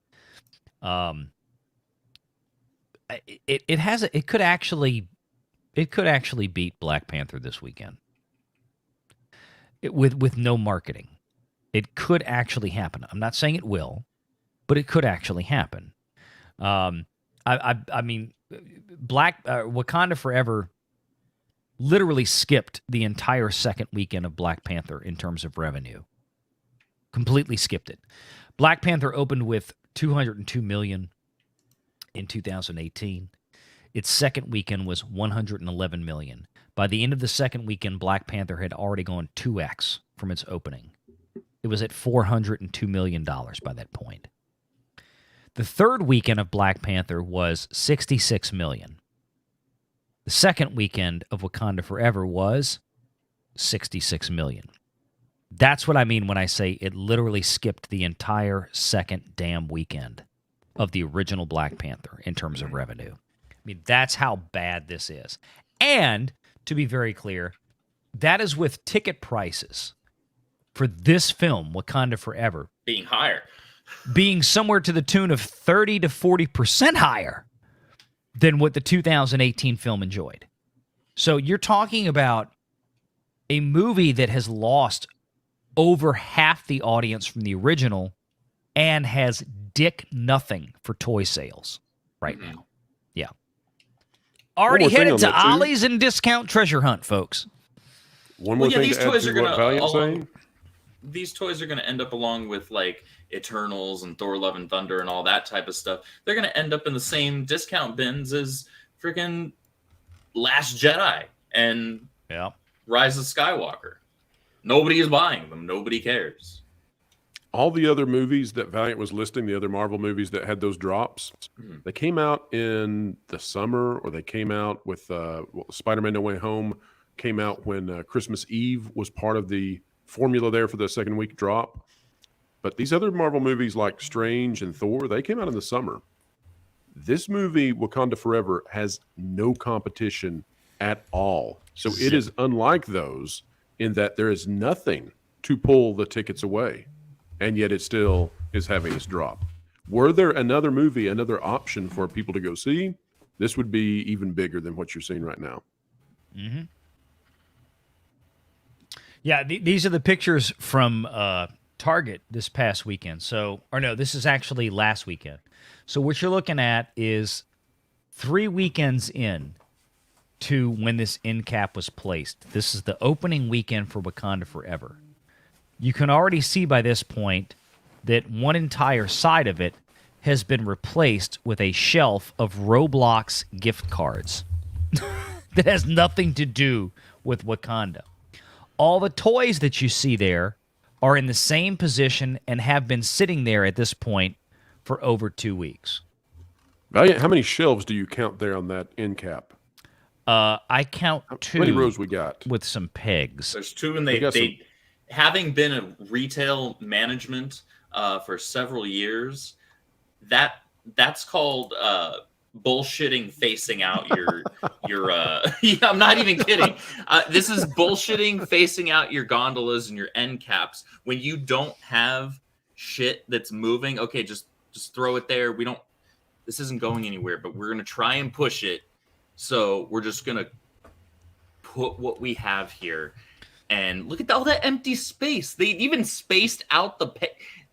It could actually beat Black Panther this weekend. With no marketing. It could actually happen. I'm not saying it will, but it could actually happen. I mean, Wakanda Forever literally skipped the entire second weekend of Black Panther in terms of revenue. Completely skipped it. Black Panther opened with $202 million in 2018. Its second weekend was $111 million. By the end of the second weekend, Black Panther had already gone 2x from its opening. It was at $402 million by that point. The third weekend of Black Panther was $66 million. The second weekend of Wakanda Forever was $66 million. That's what I mean when I say it literally skipped the entire second damn weekend of the original Black Panther in terms of revenue. I mean, that's how bad this is. And, to be very clear, that is with ticket prices for this film, Wakanda Forever, being higher, being somewhere to the tune of 30 to 40% higher than what the 2018 film enjoyed. So you're talking about a movie that has lost over half the audience from the original and has dick nothing for toy sales right now. Yeah. Already headed to Ollie's and Discount Treasure Hunt, folks. One more thing to add to what Valiant's saying. These toys are going to end up along with like Eternals and Thor: Love and Thunder and all that type of stuff. They're going to end up in the same discount bins as freaking Last Jedi and Rise of Skywalker. Nobody is buying them. Nobody cares. All the other movies that Valiant was listing, the other Marvel movies that had those drops, they came out in the summer, or they came out with Spider-Man No Way Home came out when Christmas Eve was part of the formula there for the second week drop. But these other Marvel movies like Strange and Thor, they came out in the summer. This movie, Wakanda Forever, has no competition at all. So it is unlike those in that there is nothing to pull the tickets away, and yet it still is having its drop. Were there another movie, another option for people to go see, this would be even bigger than what you're seeing right now. Mm-hmm. Yeah, these are the pictures from Target this past weekend. So, or no, this is actually last weekend. So what you're looking at is 3 weekends in to when this end cap was placed. This is the opening weekend for Wakanda Forever. You can already see by this point that one entire side of it has been replaced with a shelf of Roblox gift cards that has nothing to do with Wakanda. All the toys that you see there are in the same position and have been sitting there at this point for over 2 weeks. Valiant, how many shelves do you count there on that end cap? I count 2. How many rows we got? With some pegs. There's 2, and they having been in retail management for several years, that's called bullshitting facing out your yeah, I'm not even kidding. This is bullshitting facing out your gondolas and your end caps when you don't have shit that's moving. Okay, just throw it there. This isn't going anywhere, but we're gonna try and push it. So we're just gonna put what we have here, and look at all that empty space. They even spaced out the.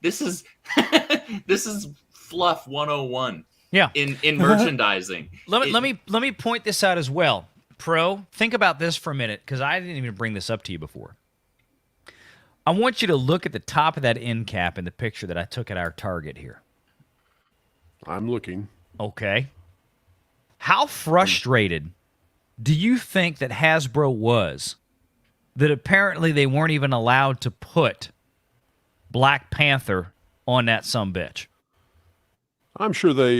This is this is fluff 101. Yeah, in merchandising. Let me point this out as well. Pro, think about this for a minute, because I didn't even bring this up to you before. I want you to look at the top of that end cap in the picture that I took at our Target here. I'm looking. Okay. How frustrated do you think that Hasbro was that apparently they weren't even allowed to put Black Panther on that sumbitch? I'm sure they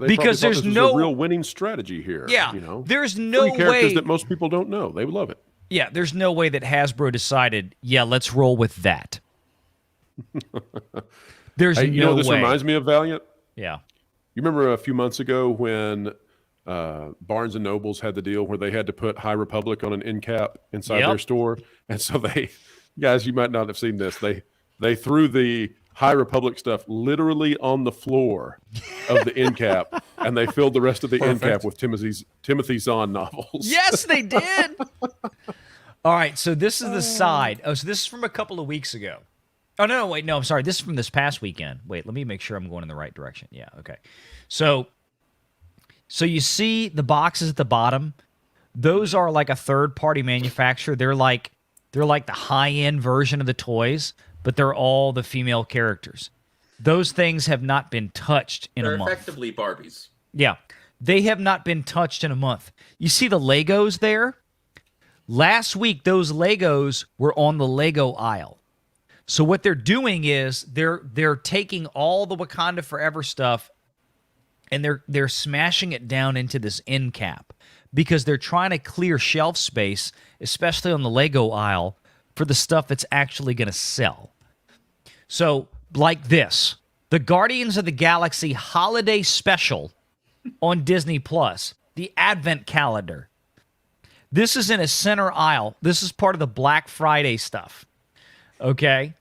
because there's this was no a real winning strategy here. Yeah, you know, there's no 3 characters way that most people don't know. They would love it. Yeah, there's no way that Hasbro decided, yeah, let's roll with that. There's hey, no you know what this way. reminds me of, Valiant? Yeah. You remember a few months ago when Barnes and Nobles had the deal where they had to put High Republic on an end cap inside their store, and so they, guys, you might not have seen this. They threw the High Republic stuff literally on the floor of the end cap, and they filled the rest of the end cap with Timothy Zahn novels. Yes, they did. All right, so this is the side. Oh, so this is from a couple of weeks ago. Oh, no, wait, no, I'm sorry. This is from this past weekend. Wait, let me make sure I'm going in the right direction. Yeah, okay. So you see the boxes at the bottom. Those are like a third-party manufacturer. They're like the high-end version of the toys, but they're all the female characters. Those things have not been touched in They're a month. effectively Barbies. Yeah. They have not been touched in a month. You see the Legos there? Last week, those Legos were on the Lego aisle. So what they're doing is they're taking all the Wakanda Forever stuff and they're smashing it down into this end cap because they're trying to clear shelf space, especially on the Lego aisle, for the stuff that's actually going to sell. So, like this, the Guardians of the Galaxy Holiday Special on Disney Plus, the Advent Calendar. This is in a center aisle. This is part of the Black Friday stuff. Okay?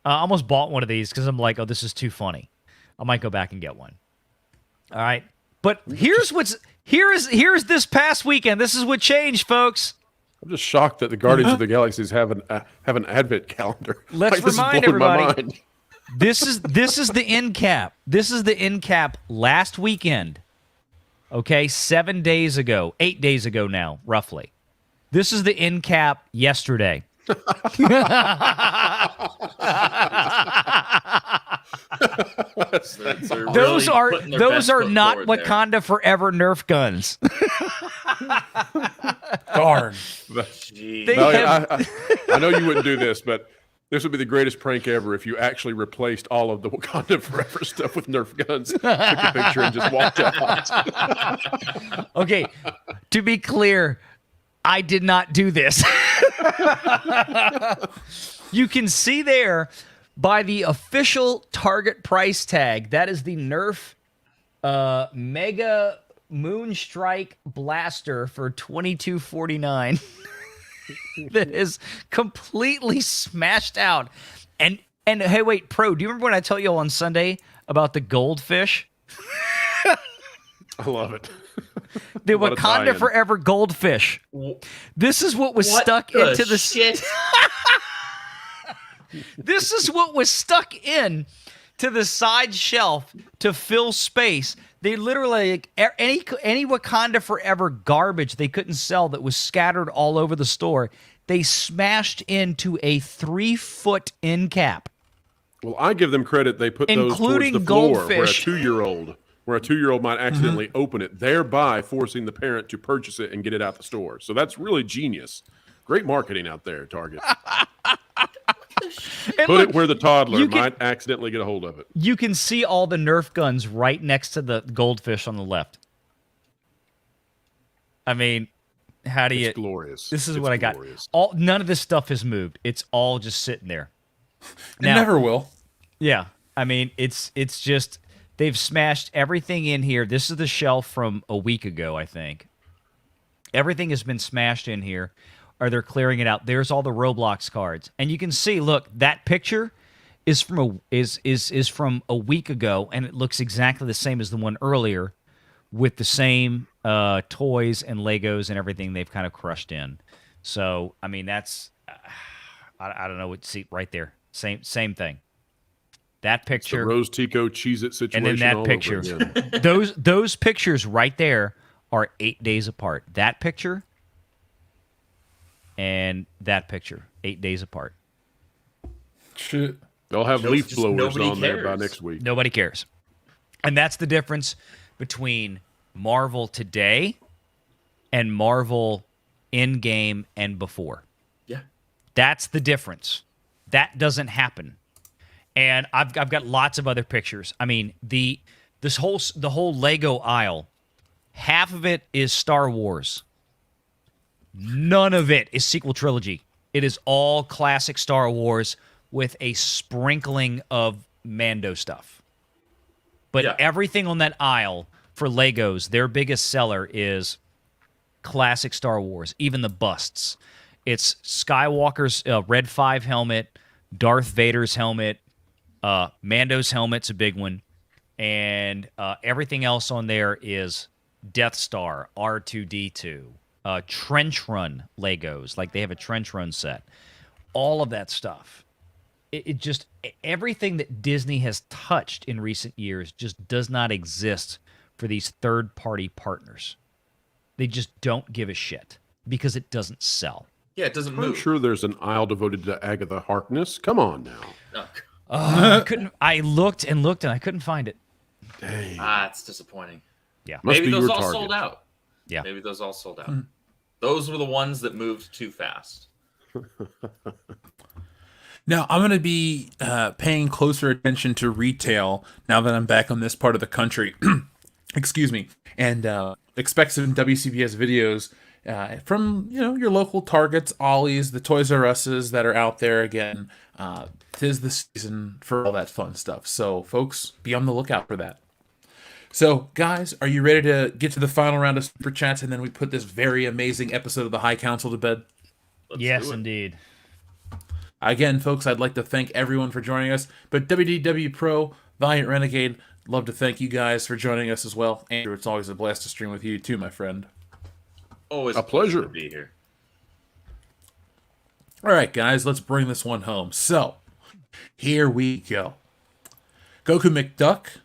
I almost bought one of these because I'm like, oh, this is too funny. I might go back and get one. All right? But here's this past weekend. This is what changed, folks. I'm just shocked that the Guardians of the Galaxies have an advent calendar. Let's this is remind blowing my everybody. mind. This is the end cap. This is the end cap last weekend. Okay, 7 days ago, 8 days ago now, roughly. This is the end cap yesterday. Those are not Wakanda Forever Nerf guns. Darn. I know you wouldn't do this, but this would be the greatest prank ever if you actually replaced all of the Wakanda Forever stuff with Nerf guns, took a picture, and just walked out. Okay, to be clear, I did not do this. You can see there by the official Target price tag, that is the Nerf Mega Moonstrike Blaster for $22.49. That is completely smashed out. And hey, wait, Pro, do you remember when I told you on Sunday about the goldfish? I love it. The Wakanda Forever goldfish. This is what was stuck into the shit. This is what was stuck in to the side shelf to fill space. They literally, like, any Wakanda Forever garbage they couldn't sell that was scattered all over the store, they smashed into a 3-foot end cap. Well, I give them credit. They put those towards the floor where a 2-year-old might accidentally open it, thereby forcing the parent to purchase it and get it out the store. So that's really genius. Great marketing out there, Target. Put it where the toddler might accidentally get a hold of it. You can see all the Nerf guns right next to the goldfish on the left. I mean, how do you? It's glorious. This is what I got. None of this stuff has moved. It's all just sitting there. It never will. Yeah, I mean, it's just they've smashed everything in here. This is the shelf from a week ago, I think. Everything has been smashed in here. Or they're clearing it out. There's all the Roblox cards, and you can see. Look, that picture is from a week ago, and it looks exactly the same as the one earlier, with the same toys and Legos and everything they've kind of crushed in. So, I mean, that's I don't know what. See right there, same thing. That picture, it's the Rose Tico Cheez-It situation, and then that picture. those pictures right there are 8 days apart. That picture. And that picture, 8 days apart. Shit. They'll have leaf blowers on there by next week. Nobody cares. And that's the difference between Marvel today and Marvel in-game and before. Yeah. That's the difference. That doesn't happen. And I've got lots of other pictures. I mean, the whole Lego aisle, half of it is Star Wars. None of it is sequel trilogy. It is all classic Star Wars with a sprinkling of Mando stuff. But everything on that aisle for Legos, their biggest seller is classic Star Wars, even the busts. It's Skywalker's Red 5 helmet, Darth Vader's helmet, Mando's helmet's a big one, and everything else on there is Death Star, R2-D2. Trench Run Legos, like they have a Trench Run set. All of that stuff. It just, everything that Disney has touched in recent years just does not exist for these third-party partners. They just don't give a shit because it doesn't sell. Yeah, it doesn't I'm move. sure there's an aisle devoted to Agatha Harkness. Come on now. Oh. I looked and I couldn't find it. Dang. It's disappointing. Yeah. Must Maybe be those your all target. sold out. Yeah. Maybe those all sold out. Those were the ones that moved too fast. Now, I'm going to be paying closer attention to retail now that I'm back on this part of the country. Excuse me. And expect some WCBS videos from your local Targets, Ollie's, the Toys R Us's that are out there again. 'Tis the season for all that fun stuff. So, folks, be on the lookout for that. So, guys, are you ready to get to the final round of Super Chats and then we put this very amazing episode of the High Council to bed? Yes, indeed. Again, folks, I'd like to thank everyone for joining us. But WDW Pro, Valliant Renegade, love to thank you guys for joining us as well. Andrew, it's always a blast to stream with you too, my friend. Always A pleasure to be here. All right, guys, let's bring this one home. So, here we go. Goku McDuck.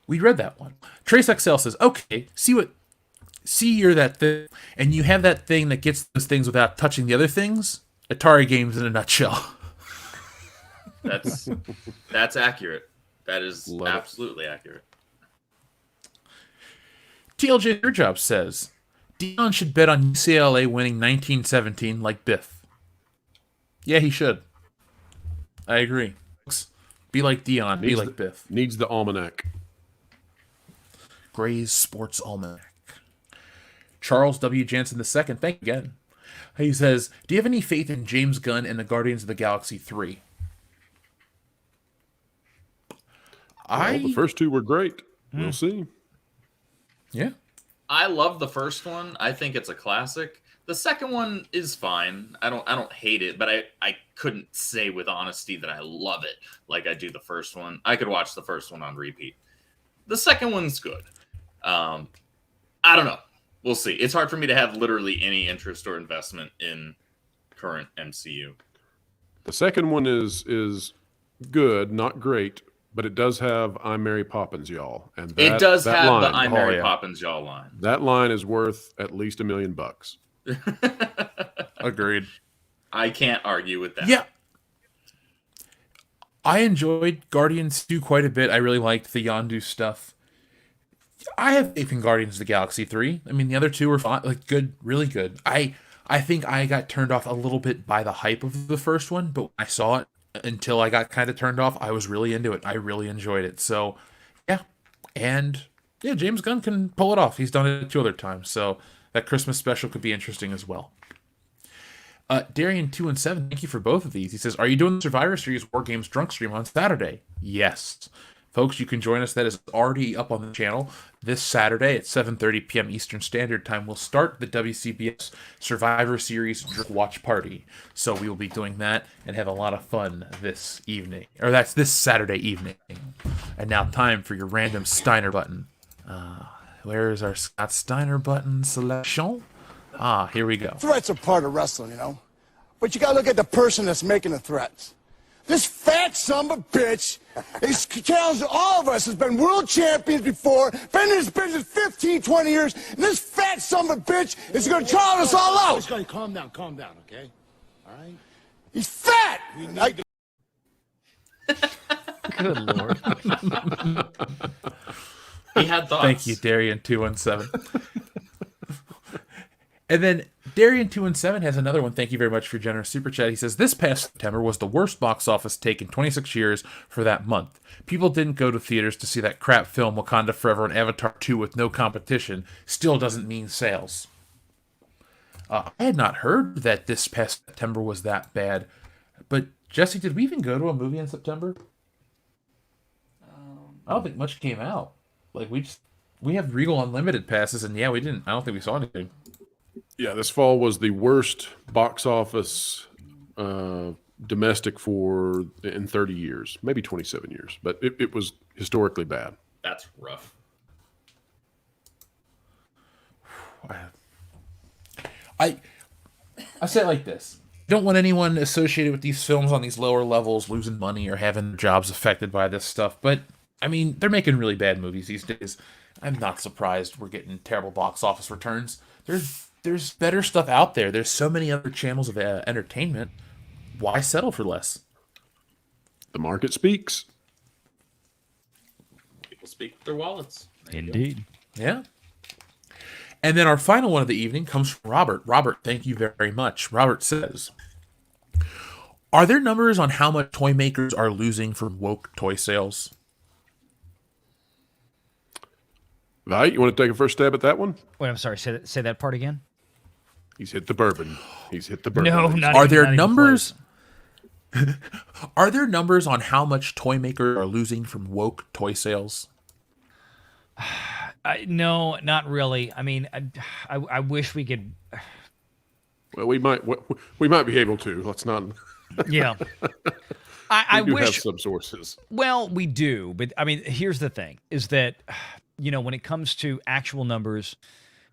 We read that one. Trace XL says, okay, see you're that thing, and you have that thing that gets those things without touching the other things. Atari games in a nutshell. That's accurate. That is absolutely accurate. TLJ Your Job says, Dion should bet on UCLA winning 1917 like Biff. Yeah, he should. I agree. Be like Dion, be like Biff. Needs the almanac. Gray's Sports Almanac. Charles W. Jansen II, thank you again. He says, do you have any faith in James Gunn and the Guardians of the Galaxy 3? Well, the first two were great. We'll see. Yeah. I love the first one. I think it's a classic. The second one is fine. I don't hate it, but I couldn't say with honesty that I love it like I do the first one. I could watch the first one on repeat. The second one's good. I don't know. We'll see. It's hard for me to have literally any interest or investment in current MCU. The second one is good, not great, but it does have "I'm Mary Poppins, y'all," and that, it does that have line, the "I'm Mary Poppins, y'all" line. That line is worth at least $1 million. Agreed. I can't argue with that. Yeah. I enjoyed Guardians 2 quite a bit. I really liked the Yondu stuff. I have faith in Guardians of the Galaxy 3. I mean, the other two were fine, like good, really good. I think I got turned off a little bit by the hype of the first one, but when I saw it, until I got kind of turned off, I was really into it. I really enjoyed it. So, yeah. And, yeah, James Gunn can pull it off. He's done it 2 other times. So, that Christmas special could be interesting as well. Darian217, thank you for both of these. He says, are you doing the Survivor Series War Games Drunk stream on Saturday? Yes. Folks, you can join us. That is already up on the channel. This Saturday at 7:30 p.m. Eastern Standard Time, we'll start the WCBS Survivor Series Drunk Watch Party. So we will be doing that and have a lot of fun this evening. Or that's this Saturday evening. And now time for your random Steiner button. Where is our Scott Steiner button selection? Here we go. Threats are part of wrestling, you know? But you gotta look at the person that's making the threats. This fat son of a bitch is challenging all of us, has been world champions before, been in this business 15, 20 years, and this fat son of a bitch is gonna challenge us all out. Calm down, okay? All right? He's fat! Good Lord. He had thoughts. Thank you, Darian217. And then Darian217 has another one. Thank you very much for your generous super chat. He says, this past September was the worst box office take in 26 years for that month. People didn't go to theaters to see that crap film Wakanda Forever and Avatar 2 with no competition. Still doesn't mean sales. I had not heard that this past September was that bad. But, Jesse, did we even go to a movie in September? I don't think much came out. Like, we have Regal Unlimited passes, and yeah, we didn't. I don't think we saw anything. Yeah, this fall was the worst box office domestic in 30 years, maybe 27 years, but it was historically bad. That's rough. I say it like this. I don't want anyone associated with these films on these lower levels losing money or having their jobs affected by this stuff, but I mean, they're making really bad movies these days. I'm not surprised we're getting terrible box office returns. There's better stuff out there. There's so many other channels of entertainment. Why settle for less? The market speaks. People speak with their wallets. Indeed. Yeah. And then our final one of the evening comes from Robert. Robert, thank you very much. Robert says, are there numbers on how much toy makers are losing from woke toy sales? Right, you want to take a first stab at that one? Wait, I'm sorry. Say that part again. He's hit the bourbon. He's hit the bourbon. No, not Are even, there not even numbers? Are there numbers on how much toy makers are losing from woke toy sales? No, not really. I mean, I wish we could. Well, we might be able to. Let's not. Yeah. I we do wish have some sources. Well, we do, but I mean, here's the thing: is that when it comes to actual numbers,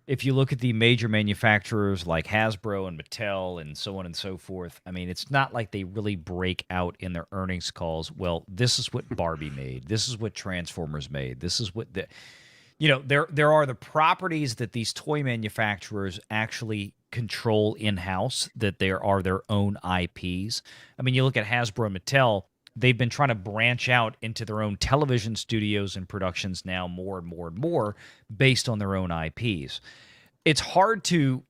if you look at the major manufacturers like Hasbro and Mattel and so on and so forth, I mean, it's not like they really break out in their earnings calls. Well, this is what Barbie made. This is what Transformers made. This is what there are the properties that these toy manufacturers actually control in-house, that there are their own IPs. I mean, you look at Hasbro and Mattel, they've been trying to branch out into their own television studios and productions now more and more and more based on their own IPs. It's hard to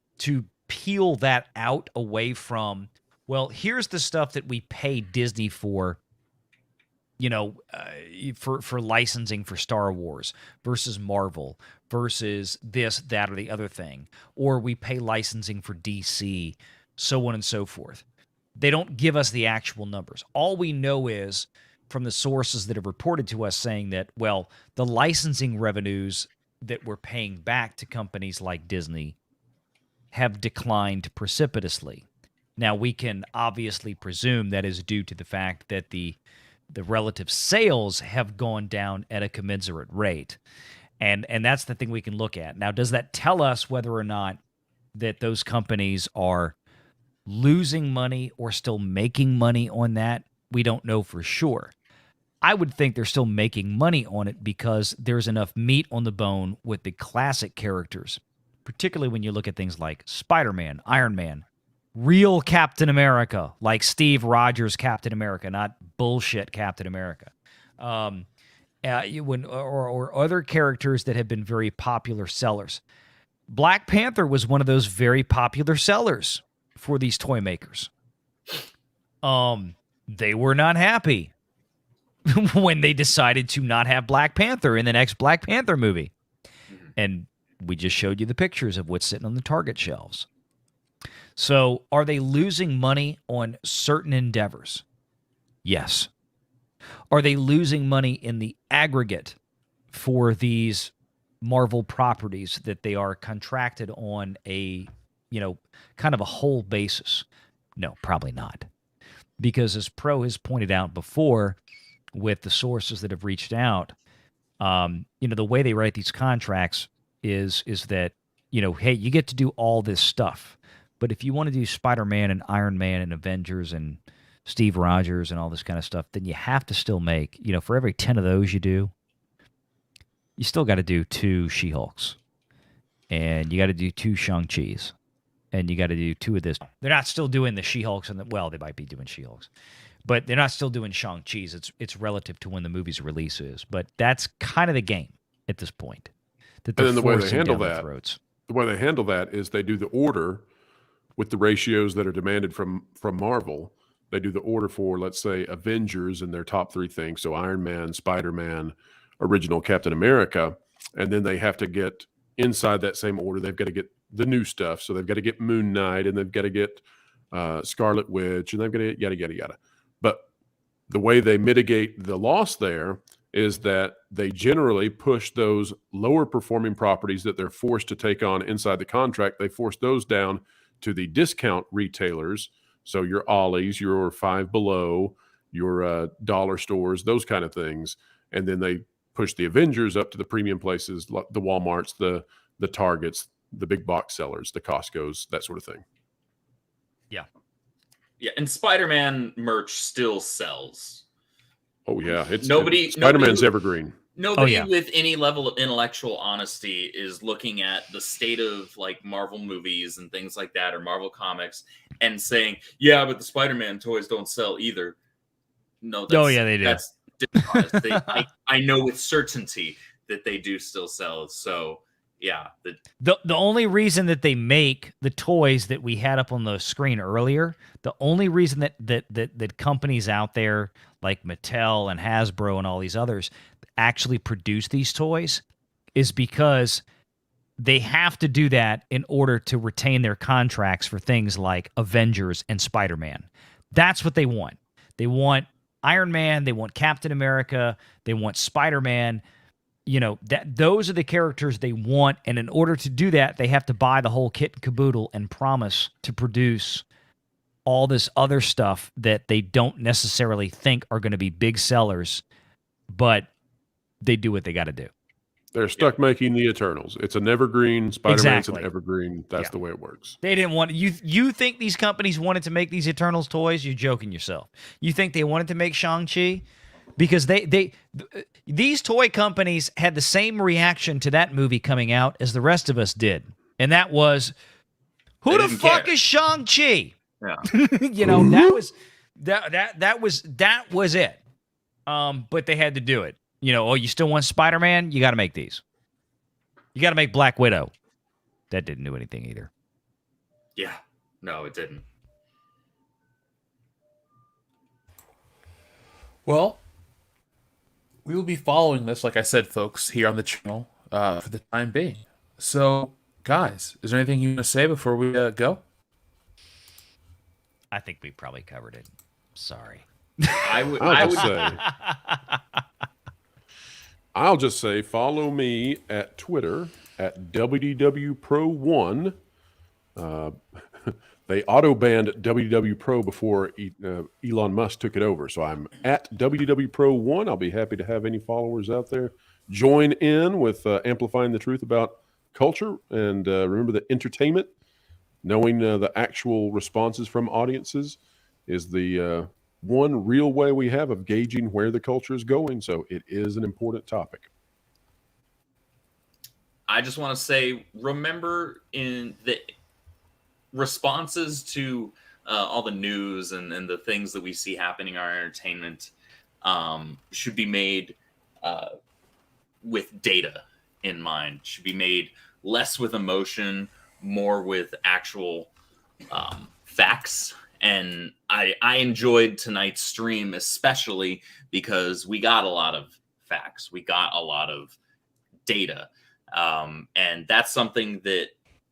peel that out away from, well, here's the stuff that we pay Disney for, for licensing for Star Wars versus Marvel versus this, that, or the other thing. Or we pay licensing for DC, so on and so forth. They don't give us the actual numbers. All we know is from the sources that have reported to us saying that, well, the licensing revenues that we're paying back to companies like Disney have declined precipitously. Now, we can obviously presume that is due to the fact that the relative sales have gone down at a commensurate rate. And that's the thing we can look at. Now, does that tell us whether or not that those companies are losing money or still making money on that? We don't know for sure. I would think they're still making money on it because there's enough meat on the bone with the classic characters, particularly when you look at things like Spider-Man, Iron Man, real Captain America, like Steve Rogers Captain America, not bullshit Captain America. Or other characters that have been very popular sellers. Black Panther was one of those very popular sellers for these toy makers. They were not happy when they decided to not have Black Panther in the next Black Panther movie. And we just showed you the pictures of what's sitting on the Target shelves. So are they losing money on certain endeavors? Yes. Are they losing money in the aggregate for these Marvel properties that they are contracted on a, kind of a whole basis? No, probably not. Because as Pro has pointed out before with the sources that have reached out, the way they write these contracts is that, hey, you get to do all this stuff. But if you want to do Spider-Man and Iron Man and Avengers and Steve Rogers and all this kind of stuff, then you have to still make, for every 10 of those you do, you still got to do 2 She-Hulks. And you got to do 2 Shang-Chis. And you got to do 2 of this. They're not still doing the She-Hulks. Well, they might be doing She-Hulks. But they're not still doing Shang-Chi's. It's relative to when the movie's release is. But that's kind of the game at this point. That And then the way they handle that is they do the order with the ratios that are demanded from Marvel. They do the order for, let's say, Avengers and their top 3 things. So Iron Man, Spider-Man, original Captain America. And then they have to get inside that same order. They've got to get the new stuff. So they've got to get Moon Knight and they've got to get Scarlet Witch and they've got to yada, yada, yada. But the way they mitigate the loss there is that they generally push those lower performing properties that they're forced to take on inside the contract. They force those down to the discount retailers. So your Ollie's, your Five Below, your dollar stores, those kind of things. And then they push the Avengers up to the premium places, the Walmarts, the Targets, the big box sellers, the Costco's, that sort of thing. Yeah, and Spider-Man merch still sells. Oh yeah, Nobody- Spider-Man's nobody- evergreen. Nobody with any level of intellectual honesty is looking at the state of like Marvel movies and things like that, or Marvel comics, and saying, "Yeah, but the Spider-Man toys don't sell either." No, that's, they do. That's dishonest. I know with certainty that they do still sell. So yeah, The only reason that they make the toys that we had up on the screen earlier, the only reason that companies out there like Mattel and Hasbro and all these others actually produce these toys is because they have to do that in order to retain their contracts for things like Avengers and Spider-Man. That's what they want. They want Iron Man, they want Captain America, they want Spider-Man. You know, those are the characters they want, and in order to do that, they have to buy the whole kit and caboodle and promise to produce all this other stuff that they don't necessarily think are going to be big sellers, but they do what they got to do. They're stuck making the Eternals. It's an evergreen. Spider-Man's an Exactly. evergreen. That's the way it works. They didn't want you think these companies wanted to make these Eternals toys? You're joking yourself. You think they wanted to make Shang-Chi? Because these toy companies had the same reaction to that movie coming out as the rest of us did. And that was, who the fuck is Shang-Chi? Yeah. You know, that was it. But they had to do it. You know, oh, you still want Spider-Man? You got to make these. You got to make Black Widow. That didn't do anything either. Yeah. No, it didn't. Well, we will be following this, like I said, folks, here on the channel for the time being. So, guys, is there anything you want to say before we go? I think we probably covered it. Sorry. I'll just say follow me at Twitter at WDW Pro 1. They auto-banned WDW Pro before Elon Musk took it over. So I'm at WDW Pro 1. I'll be happy to have any followers out there join in with amplifying the truth about culture. And remember that entertainment, knowing the actual responses from audiences, is the one real way we have of gauging where the culture is going. So it is an important topic. I just want to say, remember in the responses to all the news and the things that we see happening in our entertainment should be made with data in mind, should be made less with emotion, more with actual facts. And I enjoyed tonight's stream, especially because we got a lot of facts. We got a lot of data. And that's something that,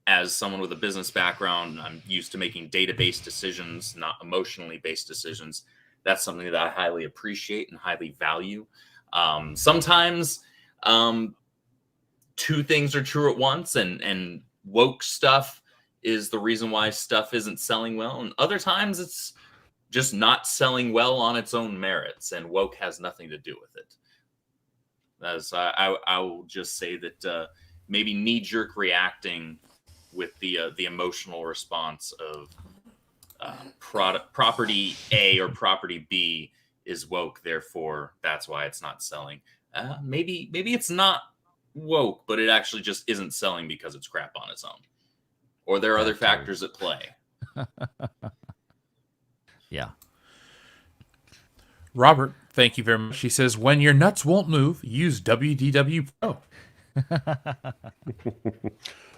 as someone with a business background, I'm used to making data-based decisions, not emotionally based decisions. That's something that I highly appreciate and highly value. Sometimes two things are true at once, and woke stuff is the reason why stuff isn't selling well. And other times it's just not selling well on its own merits, and woke has nothing to do with it. As I will just say that maybe knee-jerk reacting with the emotional response of property A or property B is woke, therefore that's why it's not selling. Maybe it's not woke, but it actually just isn't selling because it's crap on its own, or there are other factors at play. Yeah. Robert, thank you very much. He says, when your nuts won't move, use WDW Pro.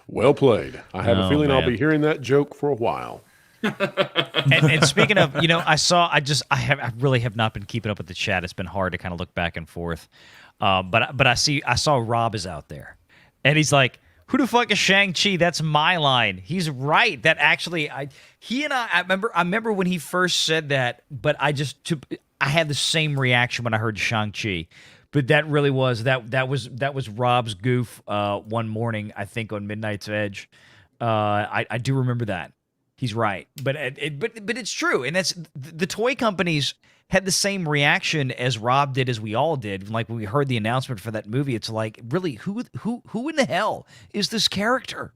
Well played. I have a feeling man. I'll be hearing that joke for a while. and speaking of, you know, I really have not been keeping up with the chat. It's been hard to kind of look back and forth. But I saw Rob is out there, and he's like, who the fuck is Shang-Chi? That's my line. He's right. That actually, I remember when he first said that, but I had the same reaction when I heard Shang-Chi. But that really was that was Rob's goof one morning, I think, on Midnight's Edge. I do remember that. He's right, but it's true, and that's the toy companies had the same reaction as Rob did, as we all did. Like when we heard the announcement for that movie, it's like, really, who in the hell is this character?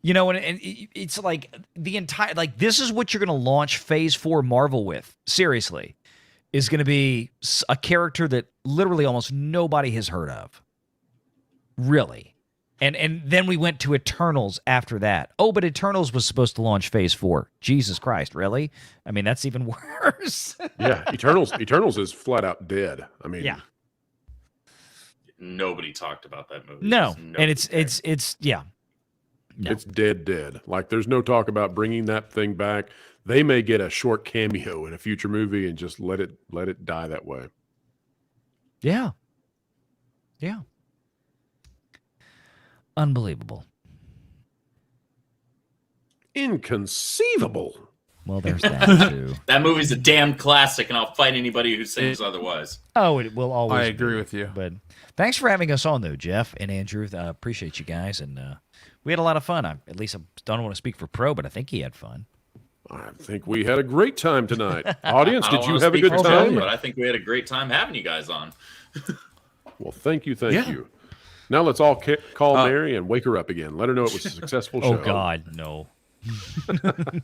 You know, and it's like the entire, like, this is what you're going to launch Phase 4 Marvel with. Seriously. is going to be a character that literally almost nobody has heard of. Really. And then we went to Eternals after that. Oh, but Eternals was supposed to launch Phase 4. Jesus Christ, really? I mean, that's even worse. Yeah, Eternals is flat out dead. I mean, yeah. Nobody talked about that movie. No, and it's yeah. No. It's dead. Like, there's no talk about bringing that thing back. They may get a short cameo in a future movie and just let it die that way. Yeah. Yeah. Unbelievable. Inconceivable. Well, there's that too. That movie's a damn classic, and I'll fight anybody who says otherwise. Oh, it will always. I agree with you. But thanks for having us on, though, Jeff and Andrew. Appreciate you guys, and we had a lot of fun. At least I don't want to speak for Pro, but I think he had fun. I think we had a great time tonight. Audience, did you have a speak good for time? Joe, but I think we had a great time having you guys on. Well, thank you. Now let's all call Mary and wake her up again. Let her know it was a successful show. Oh, God, no.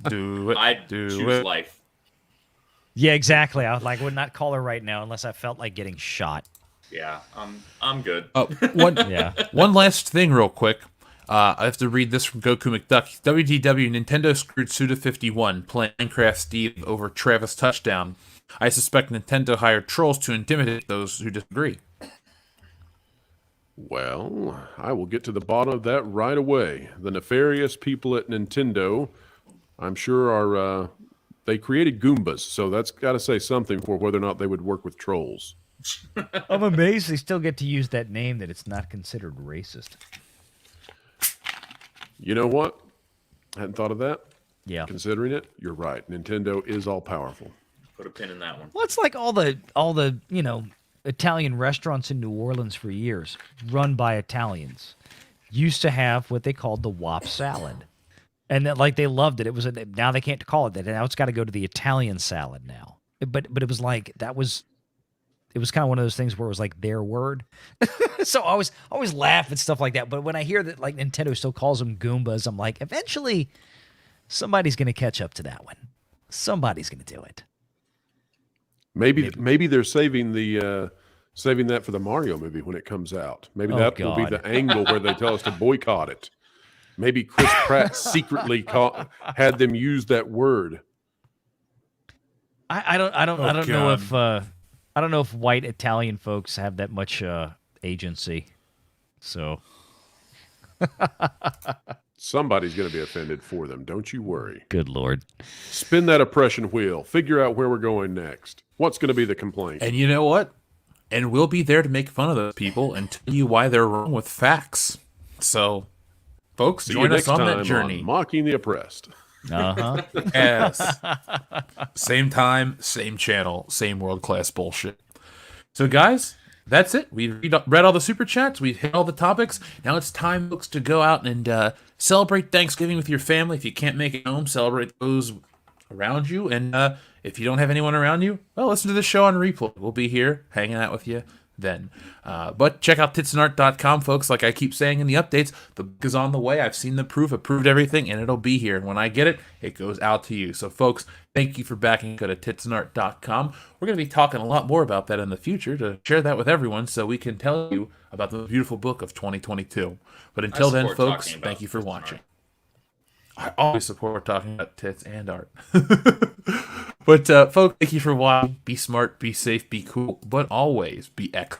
Do it. I'd choose life. Yeah, exactly. I would not call her right now unless I felt like getting shot. Yeah, I'm good. One last thing real quick. I have to read this from Goku McDuck. WDW Nintendo screwed Suda51 playing Minecraft Steve over Travis Touchdown. I suspect Nintendo hired trolls to intimidate those who disagree. Well, I will get to the bottom of that right away. The nefarious people at Nintendo, I'm sure, are they created Goombas, so that's got to say something for whether or not they would work with trolls. I'm amazed they still get to use that name, that it's not considered racist. You know what? I hadn't thought of that. Yeah. Considering it, you're right. Nintendo is all powerful. Put a pin in that one. Well, it's like all the Italian restaurants in New Orleans for years, run by Italians, used to have what they called the Wop salad, and that they loved it. It was now they can't call it that. Now it's got to go to the Italian salad now. But it was like that was. It was kind of one of those things where it was like their word. So I always laugh at stuff like that. But when I hear that Nintendo still calls them Goombas, I'm like, eventually somebody's going to catch up to that one. Somebody's going to do it. Maybe they're saving that for the Mario movie when it comes out. Maybe that will be the angle where they tell us to boycott it. Maybe Chris Pratt secretly had them use that word. I don't know if white Italian folks have that much agency. So somebody's going to be offended for them. Don't you worry. Good Lord. Spin that oppression wheel. Figure out where we're going next. What's going to be the complaint? And you know what? And we'll be there to make fun of those people and tell you why they're wrong with facts. So, folks, join us on that journey. On Mocking the Oppressed. Uh-huh. Yes. Same time, same channel, same world-class bullshit. So, guys, that's it. We read all the super chats. We've hit all the topics. Now it's time, folks, to go out and celebrate Thanksgiving with your family. If you can't make it home, celebrate those around you. And if you don't have anyone around you, well, listen to the show on replay. We'll be here hanging out with you then. But check out titsandart.com, folks. Like I keep saying in the updates, the book is on the way. I've seen the proof, approved everything, and it'll be here. And when I get it, it goes out to you. So, folks, thank you for backing. Go to titsandart.com. We're going to be talking a lot more about that in the future to share that with everyone so we can tell you about the beautiful book of 2022. But until then, folks, thank you for watching. I always support talking about tits and art. But, folks, thank you for watching. Be smart, be safe, be cool, but always be excellent.